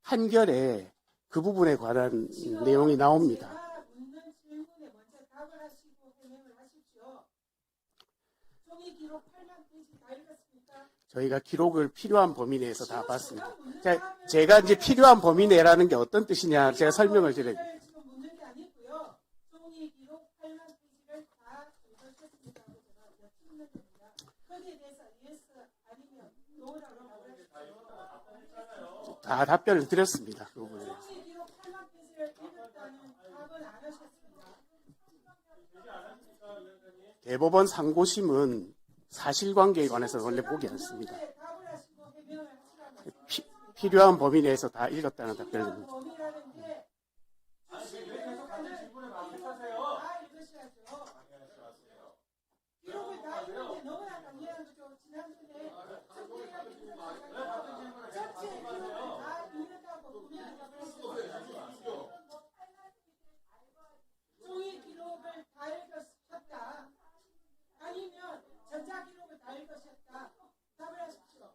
판결에 그 부분에 관한 내용이 나옵니다. 제가 묻는 질문에 먼저 답을 하시고 해명을 하십시오. 종이 기록 8만 페이지 다 읽었습니까? 저희가 기록을 필요한 범위 내에서 다 봤습니다. 제가 이제 필요한 범위 내라는 게 어떤 뜻이냐 제가 설명을 드려요. 지금 묻는 게 아니고요. 종이 기록 8만 페이지를 다 읽으셨습니까? 제가 여쭙는 겁니다. 거기에 대해서 yes 아니면 no라고 답을 하십시오. 다 답변을 드렸습니다. 그 부분에. 종이 기록 8만 페이지를 읽었다는 답은 안 하셨습니다. 대법원 상고심은 사실관계에 관해서 원래 보기 않습니다. 답을 하시고 해명을 하시라고. 필요한 범위 내에서 다 읽었다는 답변을 드립니다. 범위라는 게 다 읽으셔야죠. 기록을 다 읽는 게 너무나 당연한 거죠. 지난번에 전체 기록을 다 읽는다고 분명히 답을 했어요. 종이 기록을 다 읽으셨다. 아니면 전자 기록을 다 읽으셨다. 답을 하십시오.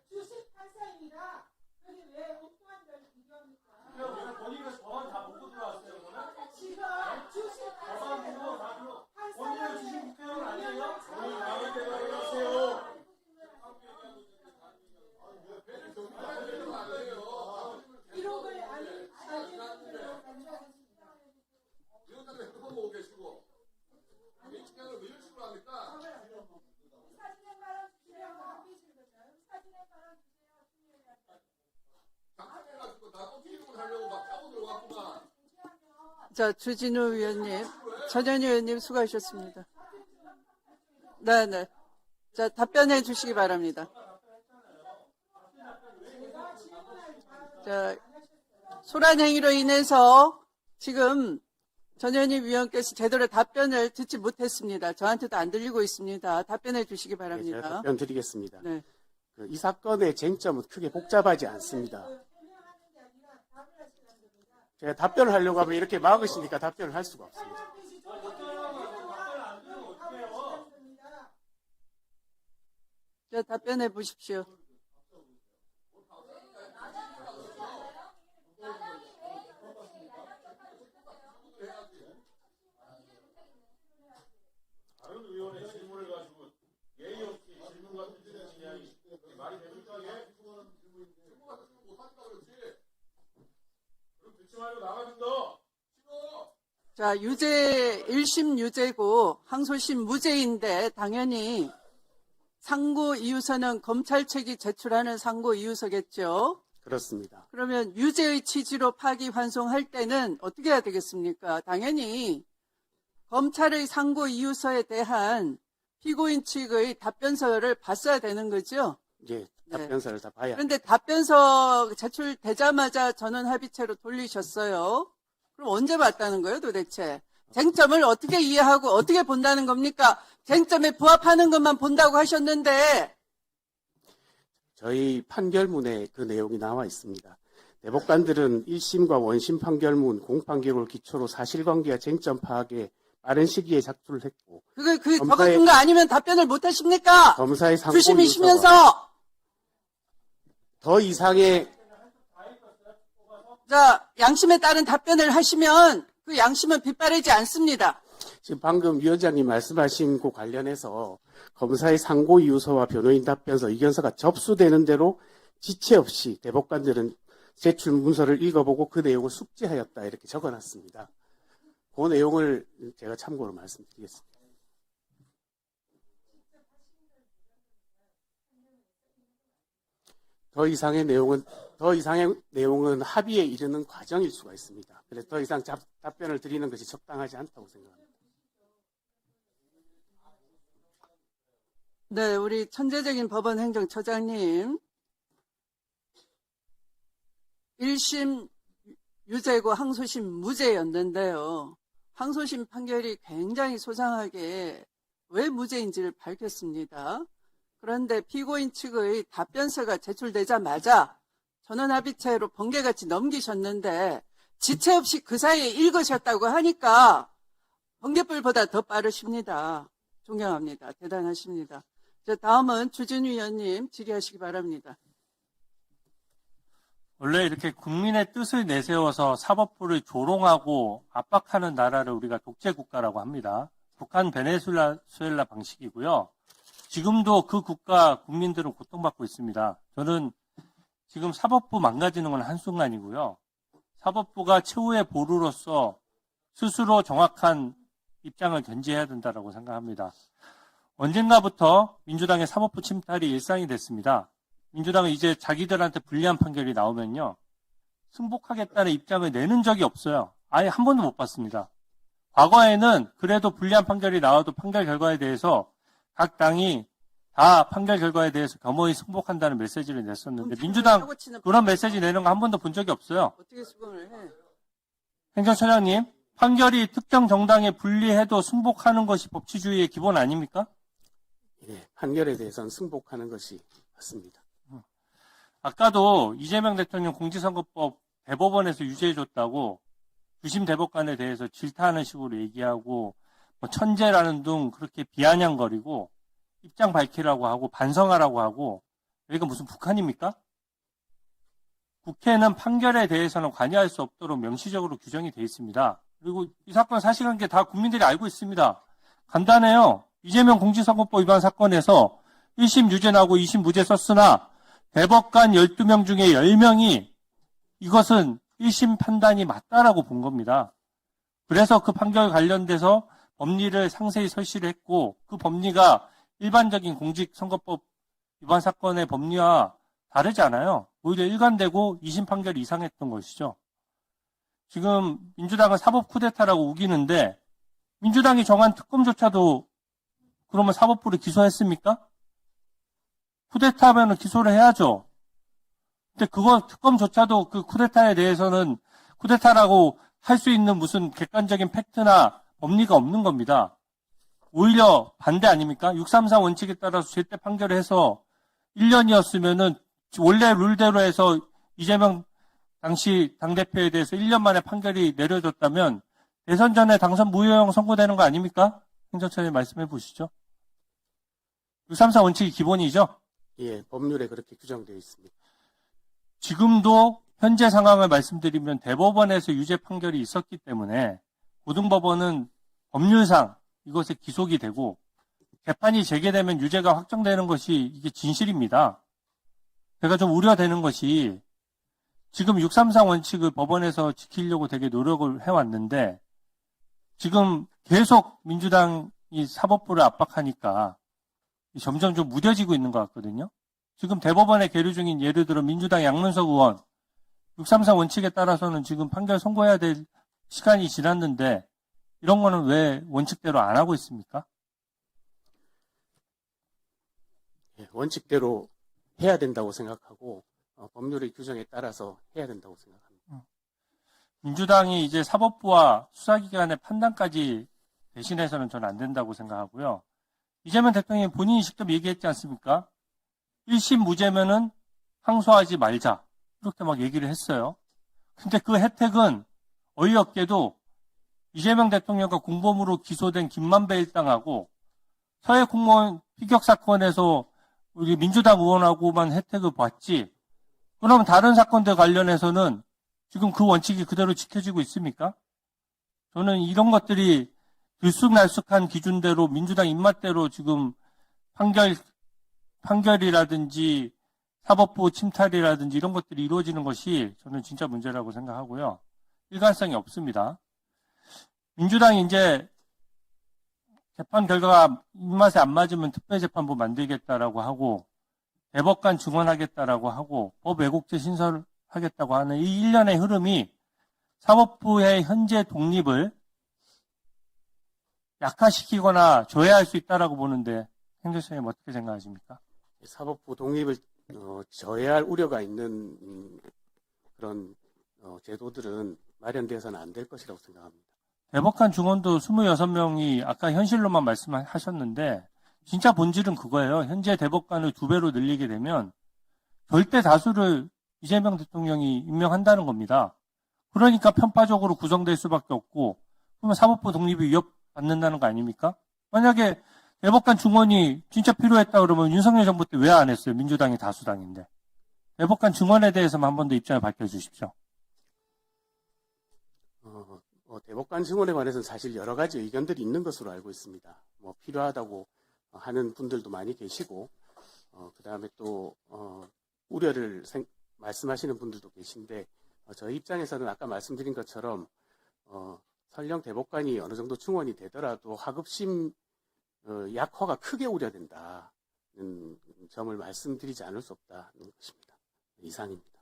주식 판사입니다. 그게 왜 엉뚱한 걸 비교합니까? 지금 주식 기록을 안 읽으시는 간주하겠습니다. 사진에 말한 주세요. 한 페이지 읽었어요. 사진에 말한 주세요. 자, 주진우 위원님, 전현희 의원님 수고하셨습니다. 네네. 자, 답변해 주시기 바랍니다. 자, 소란 행위로 인해서 지금 전현희 위원께서 제대로 답변을 듣지 못했습니다. 저한테도 안 들리고 있습니다. 답변해 주시기 제가 바랍니다. 답변 드리겠습니다. 네. 이 사건의 쟁점은 크게 복잡하지 않습니다. 제가 답변을 하려고 하면 이렇게 막으시니까 답변을 할 수가 없습니다. 자, 답변해 보십시오. 다른 의원의 질문을 가지고 예의 없이 질문 같은 질문이 말이 됩니까? 예? 질문 같은 거 못하니까 그렇지. 그럼 듣지 말고 나가준다. 자, 유죄, 1심 유죄고 항소심 무죄인데 당연히 상고 이유서는 검찰 측이 제출하는 상고 이유서겠죠. 그렇습니다. 그러면 유죄의 취지로 파기환송할 때는 어떻게 해야 되겠습니까? 당연히 검찰의 상고 이유서에 대한 피고인 측의 답변서를 봤어야 되는 거죠. 예, 네. 답변서를 다 봐야. 그런데 답변서 제출되자마자 전원 합의체로 돌리셨어요. 그럼 언제 봤다는 거예요, 도대체? 쟁점을 어떻게 이해하고 어떻게 본다는 겁니까? 쟁점에 부합하는 것만 본다고 하셨는데. 저희 판결문에 그 내용이 나와 있습니다. 대법관들은 1심과 원심 판결문 공판기록을 기초로 사실관계와 쟁점 파악에 빠른 시기에 작출을 했고 그거 검사의- 적어준 거 아니면 답변을 못 하십니까? 검사의 상고 주심이시면서. 더 이상의 자, 양심에 따른 답변을 하시면 그 양심은 빗바라지 않습니다. 지금 방금 위원장님 말씀하신 그 관련해서 검사의 상고 이유서와 변호인 답변서, 의견서가 접수되는 대로 지체 없이 대법관들은 제출 문서를 읽어보고 그 내용을 숙지하였다 이렇게 적어놨습니다. 그 내용을 제가 참고로 말씀드리겠습니다. 더 이상의 내용은 합의에 이르는 과정일 수가 있습니다. 그래서 더 이상 답변을 드리는 것이 적당하지 않다고 생각합니다. 네, 우리 천재적인 법원 행정처장님. 1심 유죄고 항소심 무죄였는데요. 항소심 판결이 굉장히 소상하게 왜 무죄인지를 밝혔습니다. 그런데 피고인 측의 답변서가 제출되자마자 전원합의체로 번개같이 넘기셨는데 지체 없이 그 사이에 읽으셨다고 하니까 번개불보다 더 빠르십니다. 존경합니다. 대단하십니다. 자, 다음은 주진우 의원님 질의하시기 바랍니다. 원래 이렇게 국민의 뜻을 내세워서 사법부를 조롱하고 압박하는 나라를 우리가 독재국가라고 합니다. 북한 베네수엘라 방식이고요. 지금도 그 국가 국민들은 고통받고 있습니다. 저는 지금 사법부 망가지는 건 한순간이고요. 사법부가 최후의 보루로서 스스로 정확한 입장을 견지해야 된다고 생각합니다. 언젠가부터 민주당의 사법부 침탈이 일상이 됐습니다. 민주당은 이제 자기들한테 불리한 판결이 나오면요, 승복하겠다는 입장을 내는 적이 없어요. 아예 한 번도 못 봤습니다. 과거에는 그래도 불리한 판결이 나와도 판결 결과에 대해서 각 당이 다 판결 결과에 대해서 겸허히 승복한다는 메시지를 냈었는데 민주당 그런 메시지 내는 거 한 번도 본 적이 없어요. 어떻게 수긍을 해? 행정처장님, 판결이 특정 정당에 불리해도 승복하는 것이 법치주의의 기본 아닙니까? 예, 판결에 대해서는 승복하는 것이 맞습니다. 아까도 이재명 대통령 공직선거법 대법원에서 유죄해줬다고 주심 대법관에 대해서 질타하는 식으로 얘기하고 뭐 천재라는 등 그렇게 비아냥거리고 입장 밝히라고 하고 반성하라고 하고, 여기가 무슨 북한입니까? 국회는 판결에 대해서는 관여할 수 없도록 명시적으로 규정이 되어 있습니다. 그리고 이 사건 사실관계 다 국민들이 알고 있습니다. 간단해요. 이재명 공직선거법 위반 사건에서 1심 유죄 나고 2심 무죄 썼으나 대법관 12명 중에 10명이 이것은 1심 판단이 맞다라고 본 겁니다. 그래서 그 판결 관련돼서 법리를 상세히 설치를 했고, 그 법리가 일반적인 공직선거법 위반 사건의 법리와 다르지 않아요. 오히려 일관되고 2심 판결이 이상했던 것이죠. 지금 민주당은 사법 쿠데타라고 우기는데 민주당이 정한 특검조차도 그러면 사법부를 기소했습니까? 쿠데타하면 기소를 해야죠. 근데 그거 특검조차도 그 쿠데타에 대해서는 쿠데타라고 할 수 있는 무슨 객관적인 팩트나 법리가 없는 겁니다. 오히려 반대 아닙니까? 634 원칙에 따라서 제때 판결을 해서 1년이었으면은 원래 룰대로 해서 이재명 당시 당대표에 대해서 1년 만에 판결이 내려졌다면 대선 전에 당선 무효형 선고되는 거 아닙니까? 행정처장님 말씀해 보시죠. 634 원칙이 기본이죠? 예, 법률에 그렇게 규정되어 있습니다. 지금도 현재 상황을 말씀드리면 대법원에서 유죄 판결이 있었기 때문에 고등법원은 법률상 이것에 기속이 되고 재판이 재개되면 유죄가 확정되는 것이 이게 진실입니다. 제가 좀 우려되는 것이 지금 633 원칙을 법원에서 지키려고 되게 노력을 해왔는데 지금 계속 민주당이 사법부를 압박하니까 점점 좀 무뎌지고 있는 것 같거든요. 지금 대법원에 계류 중인 예를 들어 민주당 양문석 의원 633 원칙에 따라서는 지금 판결 선고해야 될 시간이 지났는데 이런 거는 왜 원칙대로 안 하고 있습니까? 예, 원칙대로 해야 된다고 생각하고 법률의 규정에 따라서 해야 된다고 생각합니다. 민주당이 이제 사법부와 수사기관의 판단까지 대신해서는 저는 안 된다고 생각하고요. 이재명 대통령이 본인이 직접 얘기했지 않습니까? 1심 무죄면은 항소하지 말자. 이렇게 막 얘기를 했어요. 근데 그 혜택은 어이없게도 이재명 대통령과 공범으로 기소된 김만배 일당하고 서해 공무원 피격 사건에서 우리 민주당 의원하고만 혜택을 봤지. 그러면 다른 사건들 관련해서는 지금 그 원칙이 그대로 지켜지고 있습니까? 저는 이런 것들이 들쑥날쑥한 기준대로 민주당 입맛대로 지금 판결이라든지 사법부 침탈이라든지 이런 것들이 이루어지는 것이 저는 진짜 문제라고 생각하고요. 일관성이 없습니다. 민주당이 이제 재판 결과가 입맛에 안 맞으면 특별재판부 만들겠다라고 하고 대법관 증언하겠다라고 하고 법 왜곡죄 신설하겠다고 하는 이 일련의 흐름이 사법부의 현재 독립을 약화시키거나 조회할 수 있다라고 보는데 행정처장님 어떻게 생각하십니까? 사법부 독립을 저해할 우려가 있는 그런 제도들은 마련돼서는 안 될 것이라고 생각합니다. 대법관 증언도 26명이 아까 현실로만 말씀하셨는데 진짜 본질은 그거예요. 현재 대법관을 2배로 늘리게 되면 절대 다수를 이재명 대통령이 임명한다는 겁니다. 그러니까 편파적으로 구성될 수밖에 없고 그러면 사법부 독립이 위협받는다는 거 아닙니까? 만약에 대법관 증언이 진짜 필요했다 그러면 윤석열 정부 때 왜 안 했어요? 민주당이 다수당인데. 대법관 증언에 대해서만 한 번 더 입장을 밝혀주십시오. 대법관 증언에 관해서는 사실 여러 가지 의견들이 있는 것으로 알고 있습니다. 필요하다고 하는 분들도 많이 계시고, 그 다음에 또, 우려를 말씀하시는 분들도 계신데, 저희 입장에서는 아까 말씀드린 것처럼, 설령 대법관이 어느 정도 충원이 되더라도 하급심 약화가 크게 우려된다는 점을 말씀드리지 않을 수 없다는 것입니다. 이상입니다.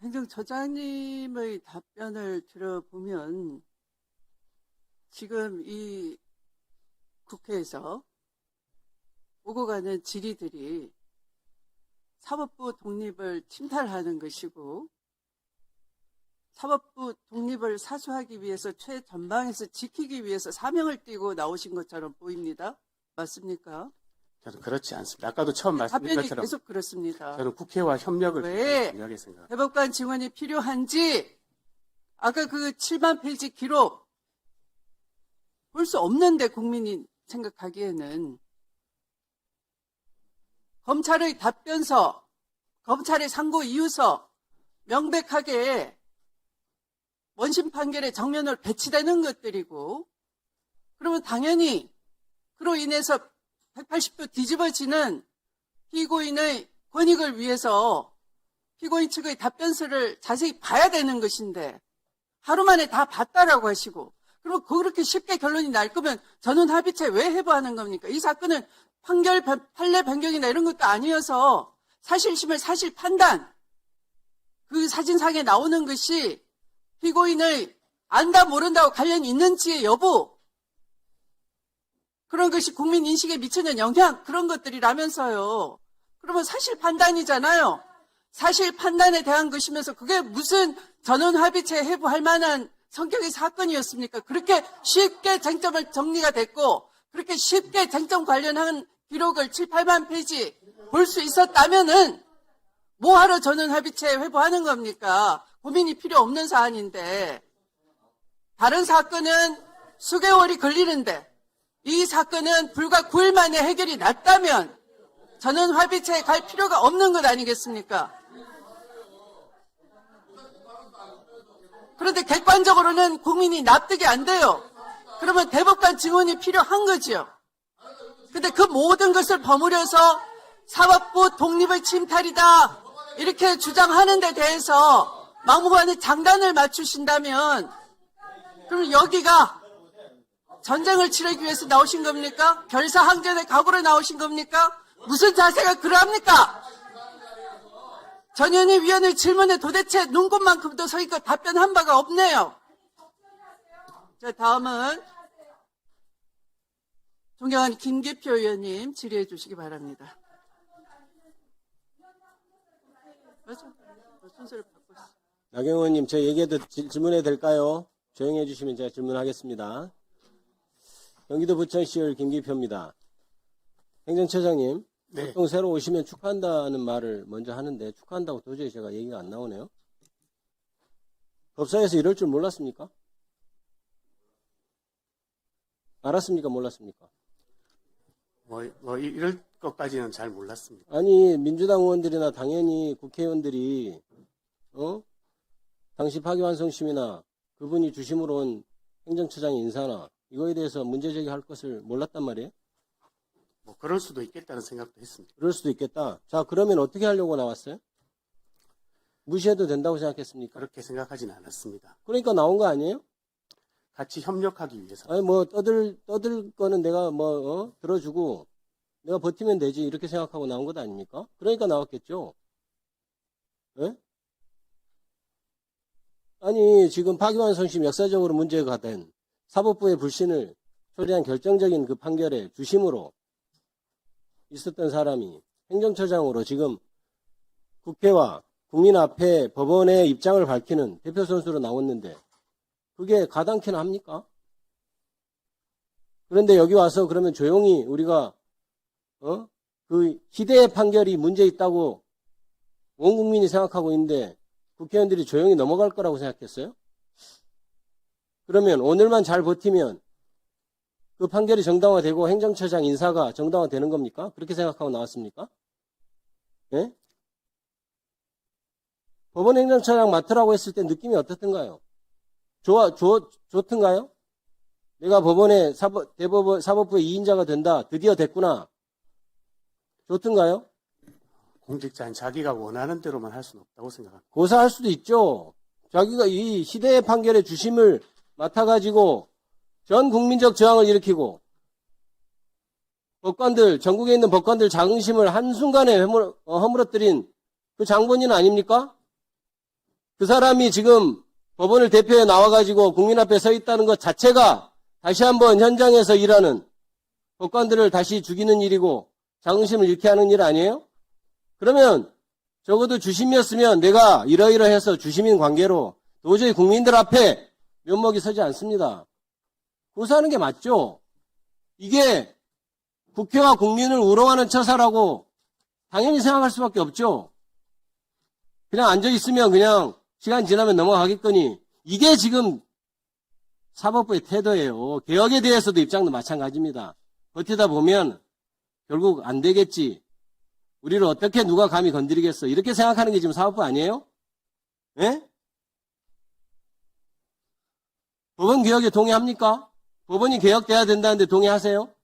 행정처장님의 답변을 들어보면 지금 이 국회에서 오고 가는 질의들이 사법부 독립을 침탈하는 것이고 사법부 독립을 사수하기 위해서 최전방에서 지키기 위해서 사명을 띠고 나오신 것처럼 보입니다. 맞습니까? 저는 그렇지 않습니다. 아까도 처음 말씀드린 답변이 것처럼 계속 그렇습니다. 저는 국회와 협력을 왜 중요하게 생각합니다. 대법관 증언이 필요한지 아까 그 7만 페이지 기록 볼 수 없는데 국민이 생각하기에는 검찰의 답변서, 검찰의 상고 이유서 명백하게 원심 판결의 정면으로 배치되는 것들이고 그러면 당연히 그로 인해서 180도 뒤집어지는 피고인의 권익을 위해서 피고인 측의 답변서를 자세히 봐야 되는 것인데 하루 만에 다 봤다라고 하시고 그러면 그렇게 쉽게 결론이 날 거면 전원합의체 왜 회부하는 겁니까? 이 사건은 판결 판례 변경이나 이런 것도 아니어서 사실심을 사실 판단 그 사진상에 나오는 것이 피고인의 안다 모른다고 관련이 있는지의 여부 그런 것이 국민 인식에 미치는 영향 그런 것들이라면서요. 그러면 사실 판단이잖아요. 사실 판단에 대한 것이면서 그게 무슨 전원합의체 회부할 만한 성격의 사건이었습니까? 그렇게 쉽게 쟁점을 정리가 됐고 그렇게 쉽게 쟁점 관련한 기록을 7, 8만 페이지 볼 수 있었다면은 뭐하러 전원합의체 회부하는 겁니까? 고민이 필요 없는 사안인데 다른 사건은 수개월이 걸리는데 이 사건은 불과 9일 만에 해결이 났다면 전원합의체에 갈 필요가 없는 것 아니겠습니까? 그런데 객관적으로는 국민이 납득이 안 돼요. 그러면 대법관 증언이 필요한 거지요. 근데 그 모든 것을 버무려서 사법부 독립의 침탈이다 이렇게 주장하는 데 대해서 막무가내 장단을 맞추신다면 그럼 여기가 전쟁을 치르기 위해서 나오신 겁니까? 결사항전의 각오로 나오신 겁니까? 무슨 자세가 그러합니까? 전현희 위원의 질문에 도대체 눈꽃만큼도 서기껏 답변한 바가 없네요. 자, 다음은 존경하는 김기표 의원님 질의해 주시기 바랍니다. 맞아. 순서를 바꿨어. 나경원 의원님, 저 얘기해도 질문해도 될까요? 조용히 해주시면 제가 질문하겠습니다. 경기도 부천시의회 김기표입니다. 행정처장님, 네. 보통 새로 오시면 축하한다는 말을 먼저 하는데 축하한다고 도저히 제가 얘기가 안 나오네요. 법사위에서 이럴 줄 몰랐습니까? 알았습니까? 몰랐습니까? 이럴 것까지는 잘 몰랐습니다. 아니, 민주당 의원들이나 당연히 국회의원들이, 당시 파기환송심이나 그분이 주심으로 온 행정처장 인사나 이거에 대해서 문제제기할 것을 몰랐단 말이에요? 그럴 수도 있겠다는 생각도 했습니다. 그럴 수도 있겠다. 자, 그러면 어떻게 하려고 나왔어요? 무시해도 된다고 생각했습니까? 그렇게 생각하진 않았습니다. 그러니까 나온 거 아니에요? 같이 협력하기 위해서. 아니, 떠들 거는 내가 들어주고, 내가 버티면 되지, 이렇게 생각하고 나온 것 아닙니까? 그러니까 나왔겠죠? 예? 아니, 지금 파기환송심 역사적으로 문제가 된 사법부의 불신을 초래한 결정적인 그 판결에 주심으로 있었던 사람이 행정처장으로 지금 국회와 국민 앞에 법원의 입장을 밝히는 대표 선수로 나왔는데, 그게 가당키나 합니까? 그런데 여기 와서 그러면 조용히 우리가 그 희대의 판결이 문제 있다고 온 국민이 생각하고 있는데 국회의원들이 조용히 넘어갈 거라고 생각했어요? 그러면 오늘만 잘 버티면 그 판결이 정당화되고 행정처장 인사가 정당화되는 겁니까? 그렇게 생각하고 나왔습니까? 예? 법원 행정처장 맡으라고 했을 때 느낌이 어떻던가요? 좋던가요? 내가 법원의 사법부의 2인자가 된다. 드디어 됐구나. 좋던가요? 공직자인 자기가 원하는 대로만 할 수는 없다고 생각합니다. 고사할 수도 있죠. 자기가 이 시대의 판결의 주심을 맡아가지고 전 국민적 저항을 일으키고 전국에 있는 법관들 자긍심을 한순간에 허물어뜨린 그 장본인 아닙니까? 그 사람이 지금 법원을 대표해 나와가지고 국민 앞에 서 있다는 것 자체가 다시 한번 현장에서 일하는 법관들을 다시 죽이는 일이고 자긍심을 잃게 하는 일 아니에요? 그러면 적어도 주심이었으면 내가 이러이러해서 주심인 관계로 도저히 국민들 앞에 면목이 서지 않습니다. 고사하는 게 맞죠? 이게 국회와 국민을 우롱하는 처사라고 당연히 생각할 수밖에 없죠. 그냥 앉아있으면 그냥 시간 지나면 넘어가겠거니 이게 지금 사법부의 태도예요. 개혁에 대해서도 입장도 마찬가지입니다. 버티다 보면 결국 안 되겠지. 우리를 어떻게 누가 감히 건드리겠어. 이렇게 생각하는 게 지금 사법부 아니에요? 예? 법원 개혁에 동의합니까? 법원이 개혁돼야 된다는데 동의하세요?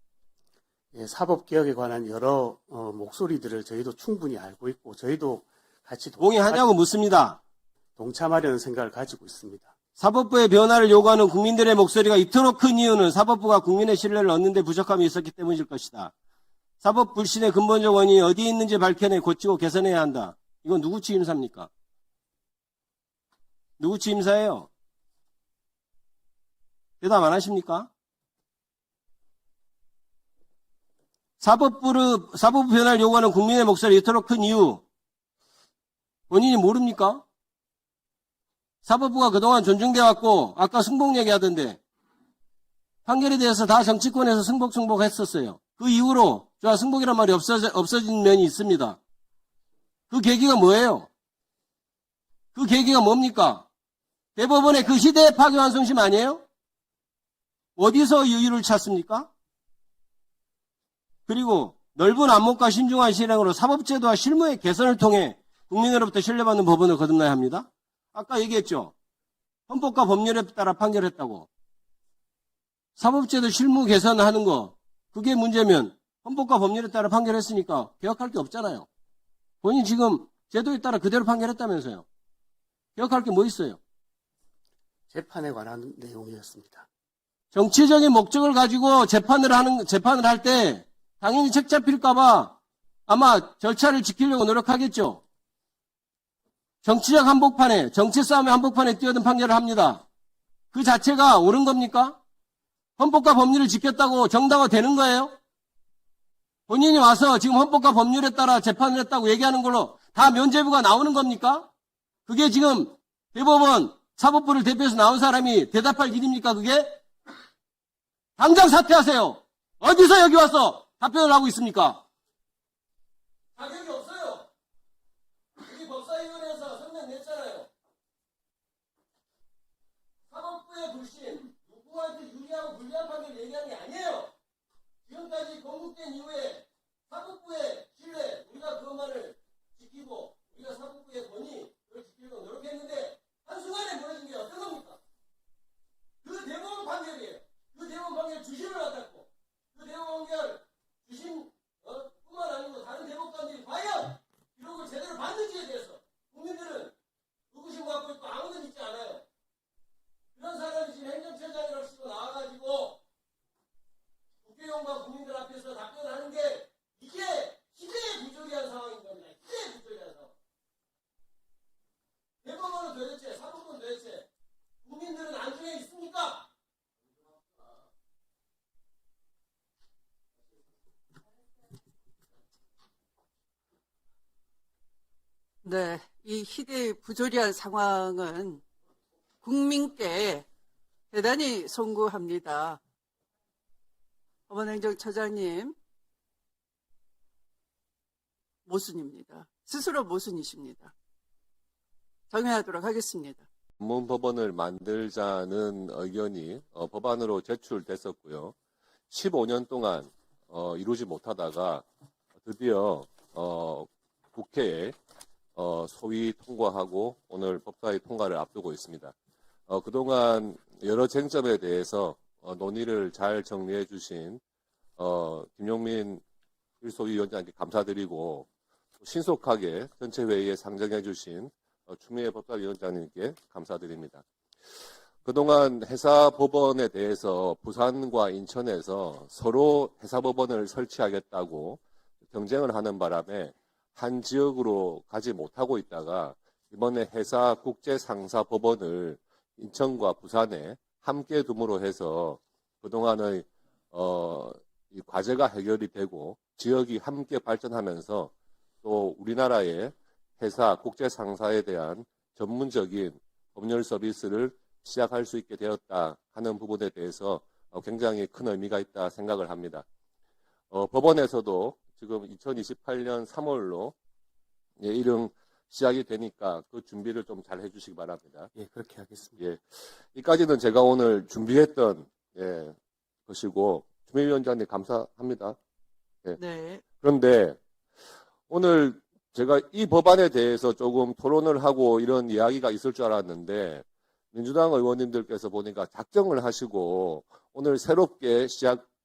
예, 사법개혁에 관한 여러 목소리들을 저희도 충분히 알고 있고 저희도 같이 동의하냐고 묻습니다. 동참하려는 생각을 가지고 있습니다. 사법부의 변화를 요구하는 국민들의 목소리가 이토록 큰 이유는 사법부가 국민의 신뢰를 얻는 데 부족함이 있었기 때문일 것이다. 사법 불신의 근본적 원인이 어디에 있는지 밝혀내 고치고 개선해야 한다. 이건 누구 취임사입니까? 누구 취임사예요? 대답 안 하십니까? 사법부 변화를 요구하는 국민의 목소리가 이토록 큰 이유 본인이 모릅니까? 사법부가 그동안 존중돼 왔고 아까 승복 얘기하던데 판결에 대해서 다 정치권에서 승복 했었어요. 그 이후로 승복이란 말이 없어진 면이 있습니다. 그 계기가 뭐예요? 그 계기가 뭡니까? 대법원의 그 시대의 파기환송심 아니에요? 어디서 여유를 찾습니까? 그리고 넓은 안목과 신중한 실행으로 사법제도와 실무의 개선을 통해 국민으로부터 신뢰받는 법원을 거듭나야 합니다. 아까 얘기했죠. 헌법과 법률에 따라 판결했다고. 사법제도 실무 개선하는 거, 그게 문제면 헌법과 법률에 따라 판결했으니까 개혁할 게 없잖아요. 본인 지금 제도에 따라 그대로 판결했다면서요. 개혁할 게 뭐 있어요? 재판에 관한 내용이었습니다. 정치적인 목적을 가지고 재판을 할 때 당연히 책 잡힐까봐 아마 절차를 지키려고 노력하겠죠. 정치적 한복판에, 정치 싸움의 한복판에 뛰어든 판결을 합니다. 그 자체가 옳은 겁니까? 헌법과 법률을 지켰다고 정당화 되는 거예요? 본인이 와서 지금 헌법과 법률에 따라 재판을 했다고 얘기하는 걸로 다 면죄부가 나오는 겁니까? 그게 지금 대법원 사법부를 대표해서 나온 사람이 대답할 일입니까, 그게? 당장 사퇴하세요. 어디서 여기 와서 답변을 하고 있습니까? 자격이 없어요. 우리 법사위원회에서 성명 냈잖아요. 사법부의 불신, 누구한테 유리하고 불리한 판결을 얘기하는 게 아니에요. 지금까지 건국된 이후에 사법부의 신뢰, 우리가 그것만을 지키고 우리가 사법부의 권위, 그걸 지키려고 노력했는데 한순간에 무너진 게 어떤 겁니까? 그 대법원 판결이에요. 그 대법원 판결 주심을 받았고 그 대법원 판결 주심 뿐만 아니고 다른 대법관들이 과연 기록을 제대로 받는지에 대해서 국민들은 의구심 갖고 있고 아무도 믿지 않아요. 그런 사람이 지금 행정처장이라고 치고 나와가지고 국회의원과 국민들 앞에서 답변하는 게 이게 시대에 부조리한 상황인 겁니다. 시대에 부조리한 상황. 대법원은 도대체, 사법부는 도대체 국민들은 안중에 있습니까? 네, 이 희대의 부조리한 상황은 국민께 대단히 송구합니다. 법원행정처장님, 모순입니다. 스스로 모순이십니다. 정회하도록 하겠습니다. 전문법원을 만들자는 의견이 법안으로 제출됐었고요. 15년 동안 이루지 못하다가 드디어 국회에 소위 통과하고 오늘 법사위 통과를 앞두고 있습니다. 그동안 여러 쟁점에 대해서 논의를 잘 정리해 주신 김용민 일소위원장께 감사드리고 신속하게 전체 회의에 상정해 주신 추미애 법사위원장님께 감사드립니다. 그동안 해사법원에 대해서 부산과 인천에서 서로 해사법원을 설치하겠다고 경쟁을 하는 바람에 한 지역으로 가지 못하고 있다가 이번에 해사국제상사법원을 인천과 부산에 함께 둠으로 해서 그동안의 이 과제가 해결이 되고 지역이 함께 발전하면서 또 우리나라의 해사 국제상사에 대한 전문적인 법률 서비스를 시작할 수 있게 되었다 하는 부분에 대해서 굉장히 큰 의미가 있다 생각을 합니다. 법원에서도 지금 2028년 3월로 일응 시작이 되니까 그 준비를 좀 잘 해주시기 바랍니다. 예, 그렇게 하겠습니다. 예, 이까지는 제가 오늘 준비했던 것이고 주미 위원장님 감사합니다. 예. 네. 그런데 오늘 제가 이 법안에 대해서 조금 토론을 하고 이런 이야기가 있을 줄 알았는데 민주당 의원님들께서 보니까 작정을 하시고 오늘 새롭게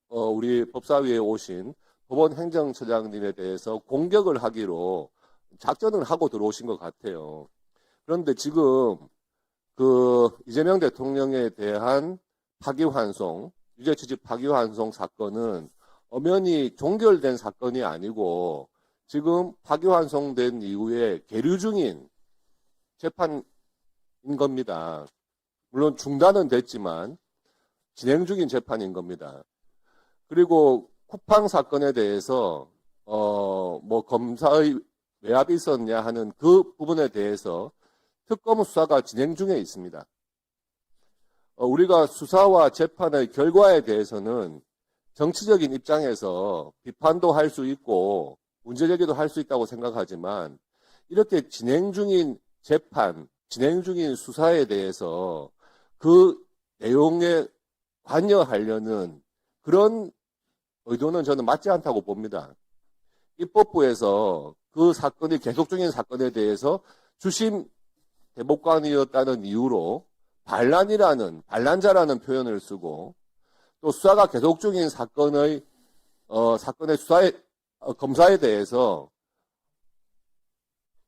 우리 법사위에 오신 법원 행정처장님에 대해서 공격을 하기로 작전을 하고 들어오신 것 같아요. 그런데 지금 이재명 대통령에 대한 파기환송, 유죄취집 파기환송 사건은 엄연히 종결된 사건이 아니고 지금 파기환송된 이후에 계류 중인 재판인 겁니다. 물론 중단은 됐지만 진행 중인 재판인 겁니다. 그리고 쿠팡 사건에 대해서 검사의 외압이 있었냐 하는 그 부분에 대해서 특검 수사가 진행 중에 있습니다. 우리가 수사와 재판의 결과에 대해서는 정치적인 입장에서 비판도 할 수 있고 문제제기도 할 수 있다고 생각하지만 이렇게 진행 중인 재판, 진행 중인 수사에 대해서 그 내용에 관여하려는 그런 의도는 저는 맞지 않다고 봅니다. 입법부에서 그 사건이 계속 중인 사건에 대해서 주심 대법관이었다는 이유로 반란자라는 표현을 쓰고 또 수사가 계속 중인 사건의 검사에 대해서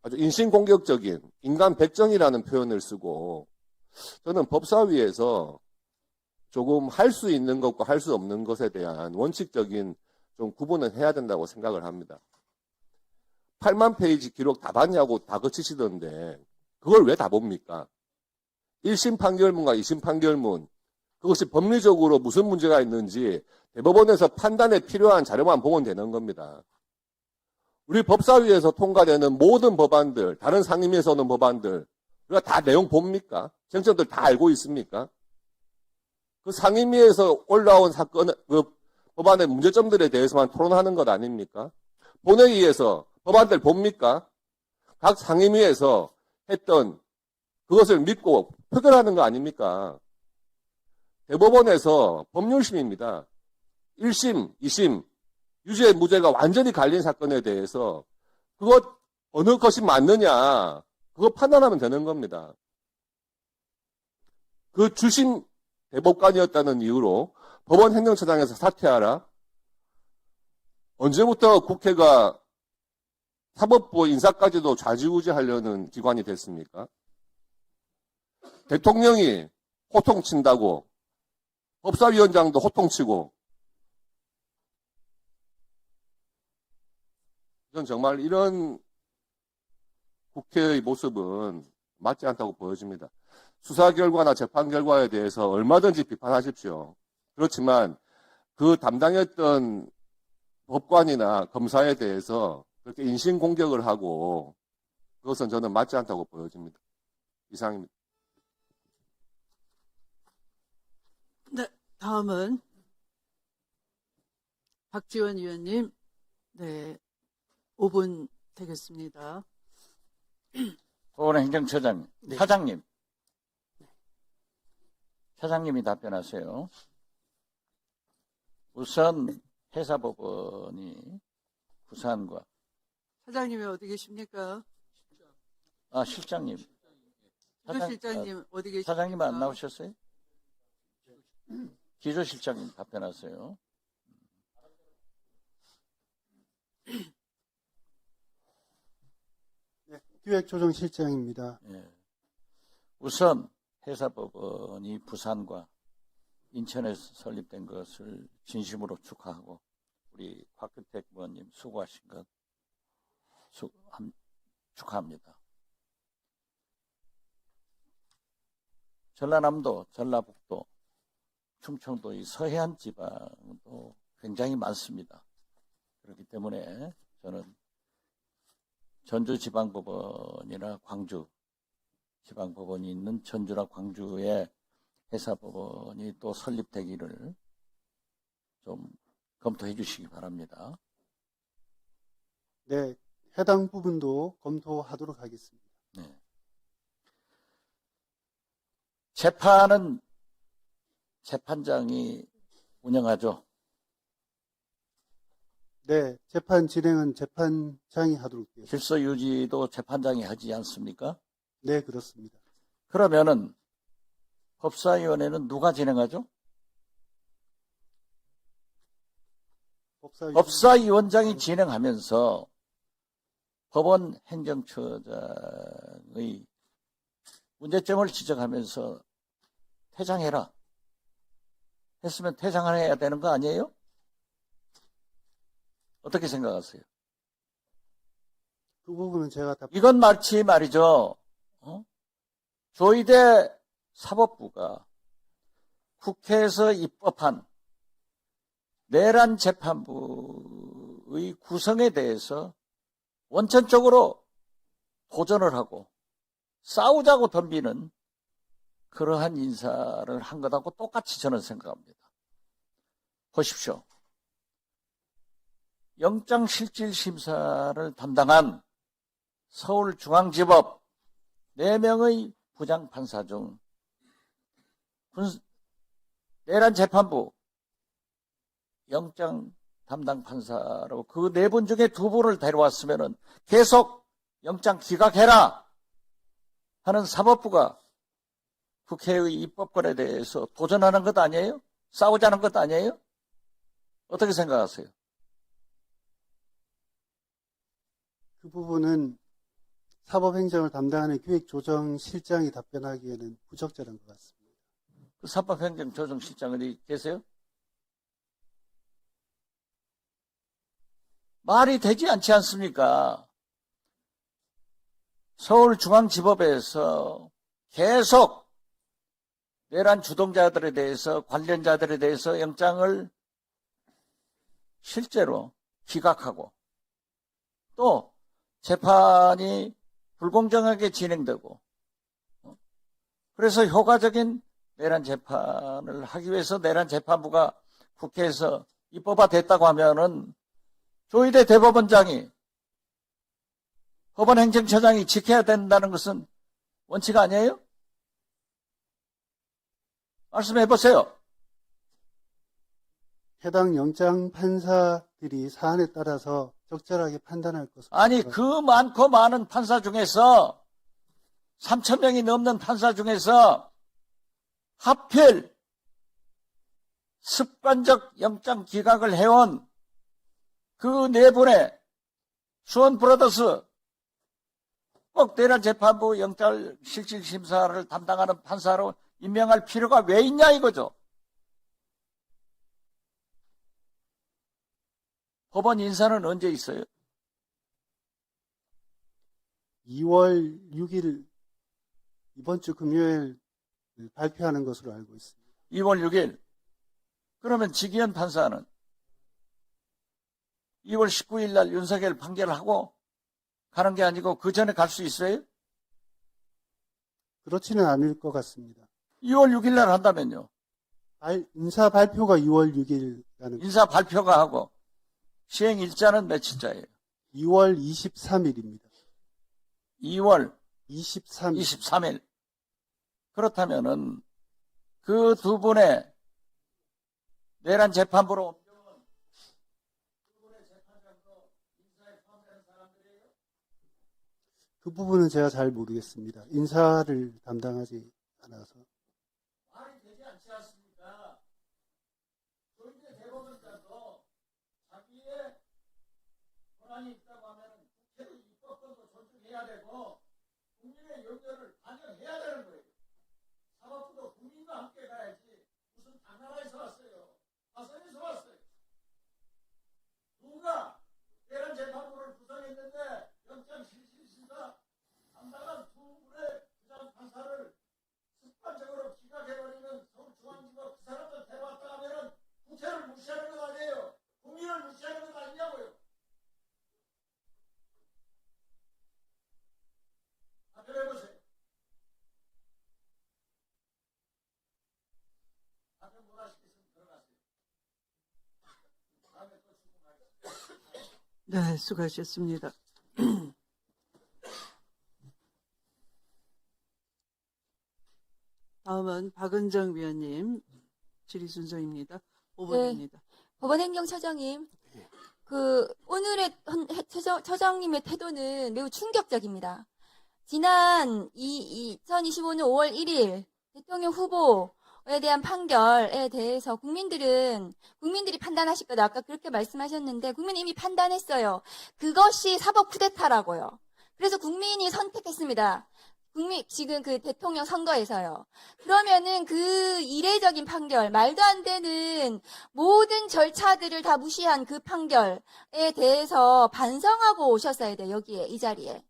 아주 인신공격적인 인간 백정이라는 표현을 쓰고 저는 법사위에서 조금 할 수 있는 것과 할 수 없는 것에 대한 원칙적인 좀 구분을 해야 된다고 생각을 합니다. 8만 페이지 기록 다 봤냐고 다 거치시던데 그걸 왜 다 봅니까? 1심 판결문과 2심 판결문 그것이 법리적으로 무슨 문제가 있는지 대법원에서 판단에 필요한 자료만 보면 되는 겁니다. 우리 법사위에서 통과되는 모든 법안들, 다른 상임위에서 오는 법안들 우리가 다 내용 봅니까? 쟁점들 다 알고 있습니까? 그 상임위에서 올라온 그 법안의 문제점들에 대해서만 토론하는 것 아닙니까? 본회의에서 법안들 봅니까? 각 상임위에서 했던 그것을 믿고 표결하는 거 아닙니까? 대법원에서 법률심입니다. 1심, 2심, 유죄, 무죄가 완전히 갈린 사건에 대해서 그것 어느 것이 맞느냐 그거 판단하면 되는 겁니다. 그 주심 대법관이었다는 이유로 법원 행정처장에서 사퇴하라? 언제부터 국회가 사법부 인사까지도 좌지우지하려는 기관이 됐습니까? 대통령이 호통친다고 법사위원장도 호통치고 저는 정말 이런 국회의 모습은 맞지 않다고 보여집니다. 수사 결과나 재판 결과에 대해서 얼마든지 비판하십시오. 그렇지만 그 담당했던 법관이나 검사에 대해서 그렇게 인신공격을 하고 그것은 저는 맞지 않다고 보여집니다. 이상입니다. 네, 다음은 박지원 의원님, 네, 5분 되겠습니다. 법원 행정처장, 네. 차장님이 답변하세요. 우선 해사법원이 부산과 사장님이 어디 계십니까? 실장님. 기조실장님 어디 계십니까? 사장님 안 나오셨어요? 기조실장님 답변하세요. 네, 기획조정실장입니다. 예. 우선 해사법원이 부산과 인천에서 설립된 것을 진심으로 축하하고 우리 곽규택 의원님 수고하신 것 축하합니다. 전라남도, 전라북도, 충청도 이 서해안 지방도 굉장히 많습니다. 그렇기 때문에 저는 전주지방법원이나 광주지방법원이 있는 전주나 광주에 해사법원이 또 설립되기를 좀 검토해 주시기 바랍니다. 네, 해당 부분도 검토하도록 하겠습니다. 네. 재판은 재판장이 운영하죠. 네, 재판 진행은 재판장이 하도록 되어 있습니다. 질서 유지도 재판장이 하지 않습니까? 네, 그렇습니다. 그러면은 법사위원회는 누가 진행하죠? 법사위원장이 진행하면서 법원 행정처장의 문제점을 지적하면서 퇴장해라 했으면 퇴장을 해야 되는 거 아니에요? 어떻게 생각하세요? 그 부분은 제가 이건 마치 말이죠. 조의대 사법부가 국회에서 입법한 내란 재판부의 구성에 대해서 원천적으로 도전을 하고 싸우자고 덤비는 그러한 인사를 한 것하고 똑같이 저는 생각합니다. 보십시오. 영장실질심사를 담당한 서울중앙지법 4명의 부장판사 중 내란 재판부 영장 담당 판사로 그 4분 중에 2분을 데려왔으면 계속 영장 기각해라 하는 사법부가 국회의 입법권에 대해서 도전하는 것 아니에요? 싸우자는 것 아니에요? 어떻게 생각하세요? 그 부분은 사법행정을 담당하는 기획조정실장이 답변하기에는 부적절한 것 같습니다. 그 사법행정조정실장이 계세요? 말이 되지 않지 않습니까? 서울중앙지법에서 계속 내란 주동자들에 대해서, 관련자들에 대해서 영장을 실제로 기각하고 또 재판이 불공정하게 진행되고, 그래서 효과적인 내란 재판을 하기 위해서 내란 재판부가 국회에서 입법화됐다고 하면은 조희대 대법원장이, 법원행정처장이 지켜야 된다는 것은 원칙 아니에요? 말씀해 보세요. 해당 영장 판사들이 사안에 따라서 적절하게 판단할 것으로. 아니, 그 많고 많은 판사 중에서 3,000명이 넘는 판사 중에서 하필 습관적 영장 기각을 해온 그 네 분의 수원 브라더스 꼭 내란 재판부 영장 실질 심사를 담당하는 판사로 임명할 필요가 왜 있냐 이거죠. 법원 인사는 언제 있어요? 2월 6일 이번 주 금요일 발표하는 것으로 알고 있습니다. 2월 6일. 그러면 지기현 판사는 2월 19일 날 윤석열 판결을 하고 가는 게 아니고 그 전에 갈 수 있어요? 그렇지는 않을 것 같습니다. 2월 6일 날 한다면요. 인사 발표가 2월 6일이라는. 인사 발표가 하고 시행 일자는 며칠자예요? 2월 23일입니다. 2월 23일. 23일. 그렇다면은 그 두 분의 내란 재판부로 그 부분은 제가 잘 모르겠습니다. 인사를 담당하지 않아서. 말이 되지 않지 않습니까? 조희대 대법원장도 자기의 권한이 있다고 하면 국회의 입법권도 존중해야 되고 국민의 의견을 반영해야 되는 거예요. 사법부도 국민과 함께 가야지 무슨 당나라에서 왔어요. 화성에서 왔어요. 누가 내란 재판부를 구성했는데 영장 실질심사 담당한 두 분의 부장 판사를 습관적으로 기각해버리는 서울중앙지법 그 사람들 데려왔다 하면은 국회를 무시하는 건 아니에요. 국민을 무시하는 건 아니냐고요. 답변해보세요. 답변 못 하시겠으면 들어가세요. 다음에 또 질문하겠습니다. 네, 수고하셨습니다. 다음은 박은정 위원님 질의 순서입니다. 5번입니다. 법원행정처장님, 오늘의 처장님의 태도는 매우 충격적입니다. 지난 2025년 5월 1일 대통령 후보에 대한 판결에 대해서 국민들이 판단하실 거다. 아까 그렇게 말씀하셨는데, 국민이 이미 판단했어요. 그것이 사법 쿠데타라고요. 그래서 국민이 선택했습니다. 지금 그 대통령 선거에서요. 그러면은 그 이례적인 판결, 말도 안 되는 모든 절차들을 다 무시한 그 판결에 대해서 반성하고 오셨어야 돼요, 여기에, 이 자리에.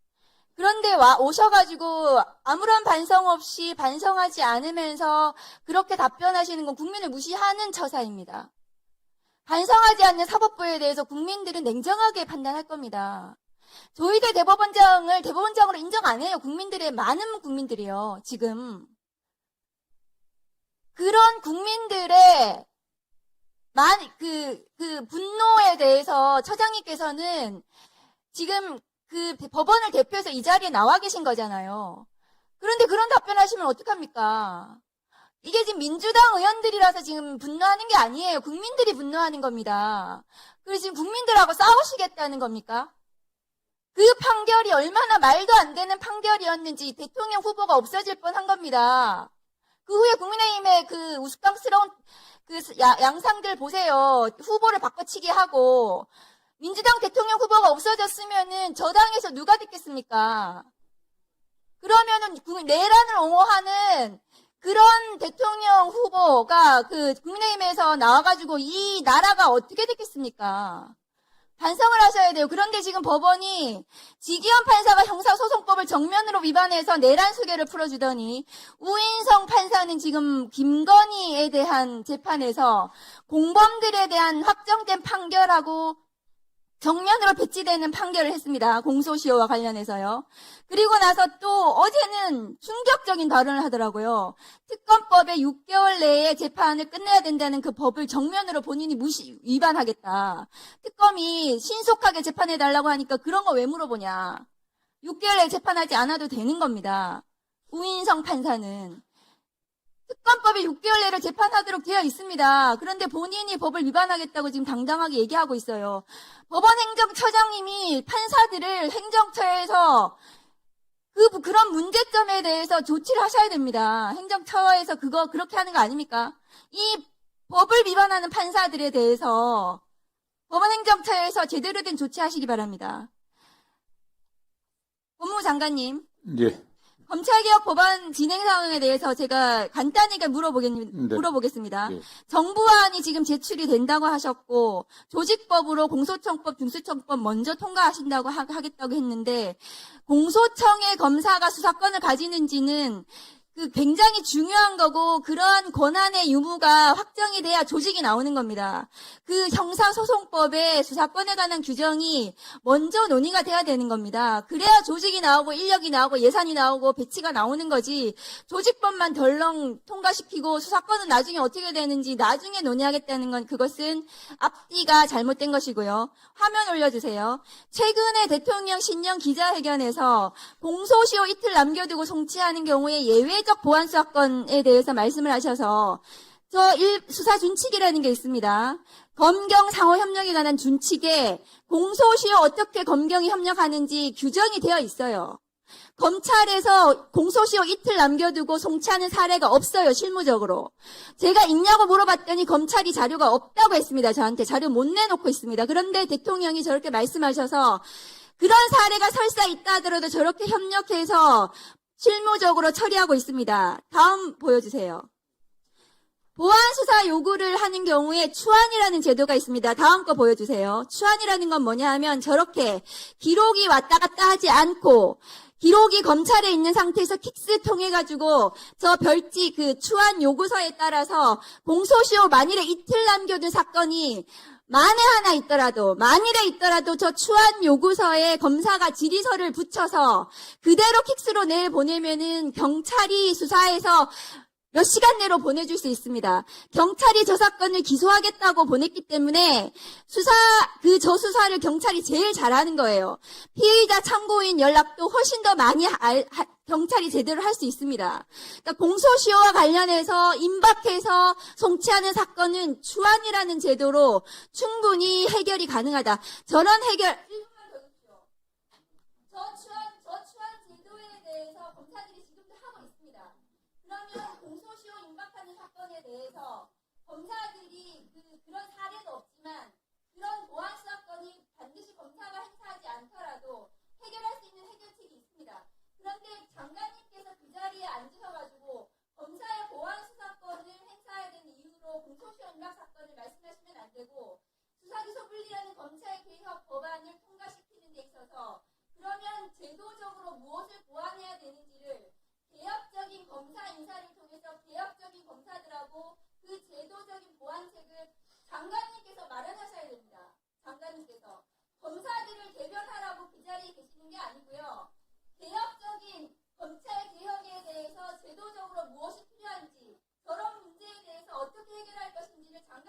그런데 오셔가지고 아무런 반성 없이 반성하지 않으면서 그렇게 답변하시는 건 국민을 무시하는 처사입니다. 반성하지 않는 사법부에 대해서 국민들은 냉정하게 판단할 겁니다. 조희대 대법원장으로 인정 안 해요. 많은 국민들이요, 지금. 그런 국민들의 분노에 대해서 처장님께서는 지금 그 법원을 대표해서 이 자리에 나와 계신 거잖아요. 그런데 그런 답변하시면 어떡합니까? 이게 지금 민주당 의원들이라서 지금 분노하는 게 아니에요. 국민들이 분노하는 겁니다. 그래서 지금 국민들하고 싸우시겠다는 겁니까? 그 판결이 얼마나 말도 안 되는 판결이었는지 대통령 후보가 없어질 뻔한 겁니다. 그 후에 국민의힘의 그 우스꽝스러운 그 양상들 보세요. 후보를 바꿔치기 하고 민주당 대통령 후보가 없어졌으면은 저 당에서 누가 됐겠습니까? 그러면은 내란을 옹호하는 그런 대통령 후보가 그 국민의힘에서 나와가지고 이 나라가 어떻게 됐겠습니까? 반성을 하셔야 돼요. 그런데 지금 법원이 지기현 판사가 형사소송법을 정면으로 위반해서 내란 수계를 풀어주더니 우인성 판사는 지금 김건희에 대한 재판에서 공범들에 대한 확정된 판결하고 정면으로 배치되는 판결을 했습니다. 공소시효와 관련해서요. 그리고 나서 또 어제는 충격적인 발언을 하더라고요. 특검법에 6개월 내에 재판을 끝내야 된다는 그 법을 정면으로 본인이 위반하겠다. 특검이 신속하게 재판해달라고 하니까 그런 거 왜 물어보냐. 6개월 내에 재판하지 않아도 되는 겁니다. 우인성 판사는. 특검법에 6개월 내로 재판하도록 되어 있습니다. 그런데 본인이 법을 위반하겠다고 지금 당당하게 얘기하고 있어요. 법원행정처장님이 판사들을 행정처에서 그런 문제점에 대해서 조치를 하셔야 됩니다. 행정처에서 그렇게 하는 거 아닙니까? 이 법을 위반하는 판사들에 대해서 법원행정처에서 제대로 된 조치하시기 바랍니다. 법무부 장관님. 예. 검찰개혁 법안 진행 상황에 대해서 제가 간단하게 물어보겠습니다. 네. 정부안이 지금 제출이 된다고 하셨고 조직법으로 공소청법, 중수청법 먼저 통과하신다고 하겠다고 했는데 공소청의 검사가 수사권을 가지는지는 굉장히 중요한 거고 그러한 권한의 유무가 확정이 돼야 조직이 나오는 겁니다. 그 형사소송법에 수사권에 관한 규정이 먼저 논의가 돼야 되는 겁니다. 그래야 조직이 나오고 인력이 나오고 예산이 나오고 배치가 나오는 거지 조직법만 덜렁 통과시키고 수사권은 나중에 어떻게 되는지 나중에 논의하겠다는 건 그것은 앞뒤가 잘못된 것이고요. 화면 올려주세요. 최근에 대통령 신년 기자회견에서 공소시효 이틀 남겨두고 송치하는 경우에 예외적 보안 수사권에 대해서 말씀을 하셔서 수사 준칙이라는 게 있습니다. 검경 상호 협력에 관한 준칙에 공소시효 어떻게 검경이 협력하는지 규정이 되어 있어요. 검찰에서 공소시효 이틀 남겨두고 송치하는 사례가 없어요. 실무적으로. 제가 있냐고 물어봤더니 검찰이 자료가 없다고 했습니다. 저한테 자료 못 내놓고 있습니다. 그런데 대통령이 저렇게 말씀하셔서 그런 사례가 설사 있다 하더라도 저렇게 협력해서 실무적으로 처리하고 있습니다. 다음 보여주세요. 보안수사 요구를 하는 경우에 추안이라는 제도가 있습니다. 다음 거 보여주세요. 추안이라는 건 뭐냐 하면 저렇게 기록이 왔다 갔다 하지 않고 기록이 검찰에 있는 상태에서 킥스 통해가지고 저 별지 추안 요구서에 따라서 공소시효 만일에 이틀 남겨둔 사건이 만일에 있더라도 저 추안 요구서에 검사가 질의서를 붙여서 그대로 킥스로 내보내면은 경찰이 수사해서 몇 시간 내로 보내줄 수 있습니다. 경찰이 저 사건을 기소하겠다고 보냈기 때문에 저 수사를 경찰이 제일 잘하는 거예요. 피의자 참고인 연락도 훨씬 더 많이 경찰이 제대로 할 수 있습니다. 그러니까 공소시효와 관련해서 임박해서 송치하는 사건은 추안이라는 제도로 충분히 해결이 가능하다. 저런 해결, 저 추안 제도에 대해서 검사들이 지금도 하고 있습니다. 그러면 공소시효 임박하는 사건에 대해서 검사들이 그런 사례도 없지만 그런 보안 수사권이 반드시 검사가 행사하지 않더라도 해결할 수 있는 해결책이 있습니다. 그런데 장관님께서 그 자리에 앉으셔가지고 검사의 보안 수사권을 행사해야 되는 이유로 공소시효 임박 사건을 말씀하시면 안 되고 수사기소 분리라는 검찰 개혁 법안을 통과시키는 데 있어서 그러면 제도적으로 무엇을 보완해야 되는지를 개혁적인 검사 인사를 통해서 개혁적인 검사들하고 그 제도적인 보완책을 장관님께서 마련하셔야 됩니다. 장관님께서 검사들을 대변하라고 그 자리에 계시는 게 아니고요. 개혁적인 검찰 개혁에 대해서 제도적으로 무엇이 필요한지 저런 문제에 대해서 어떻게 해결할 것인지를 장관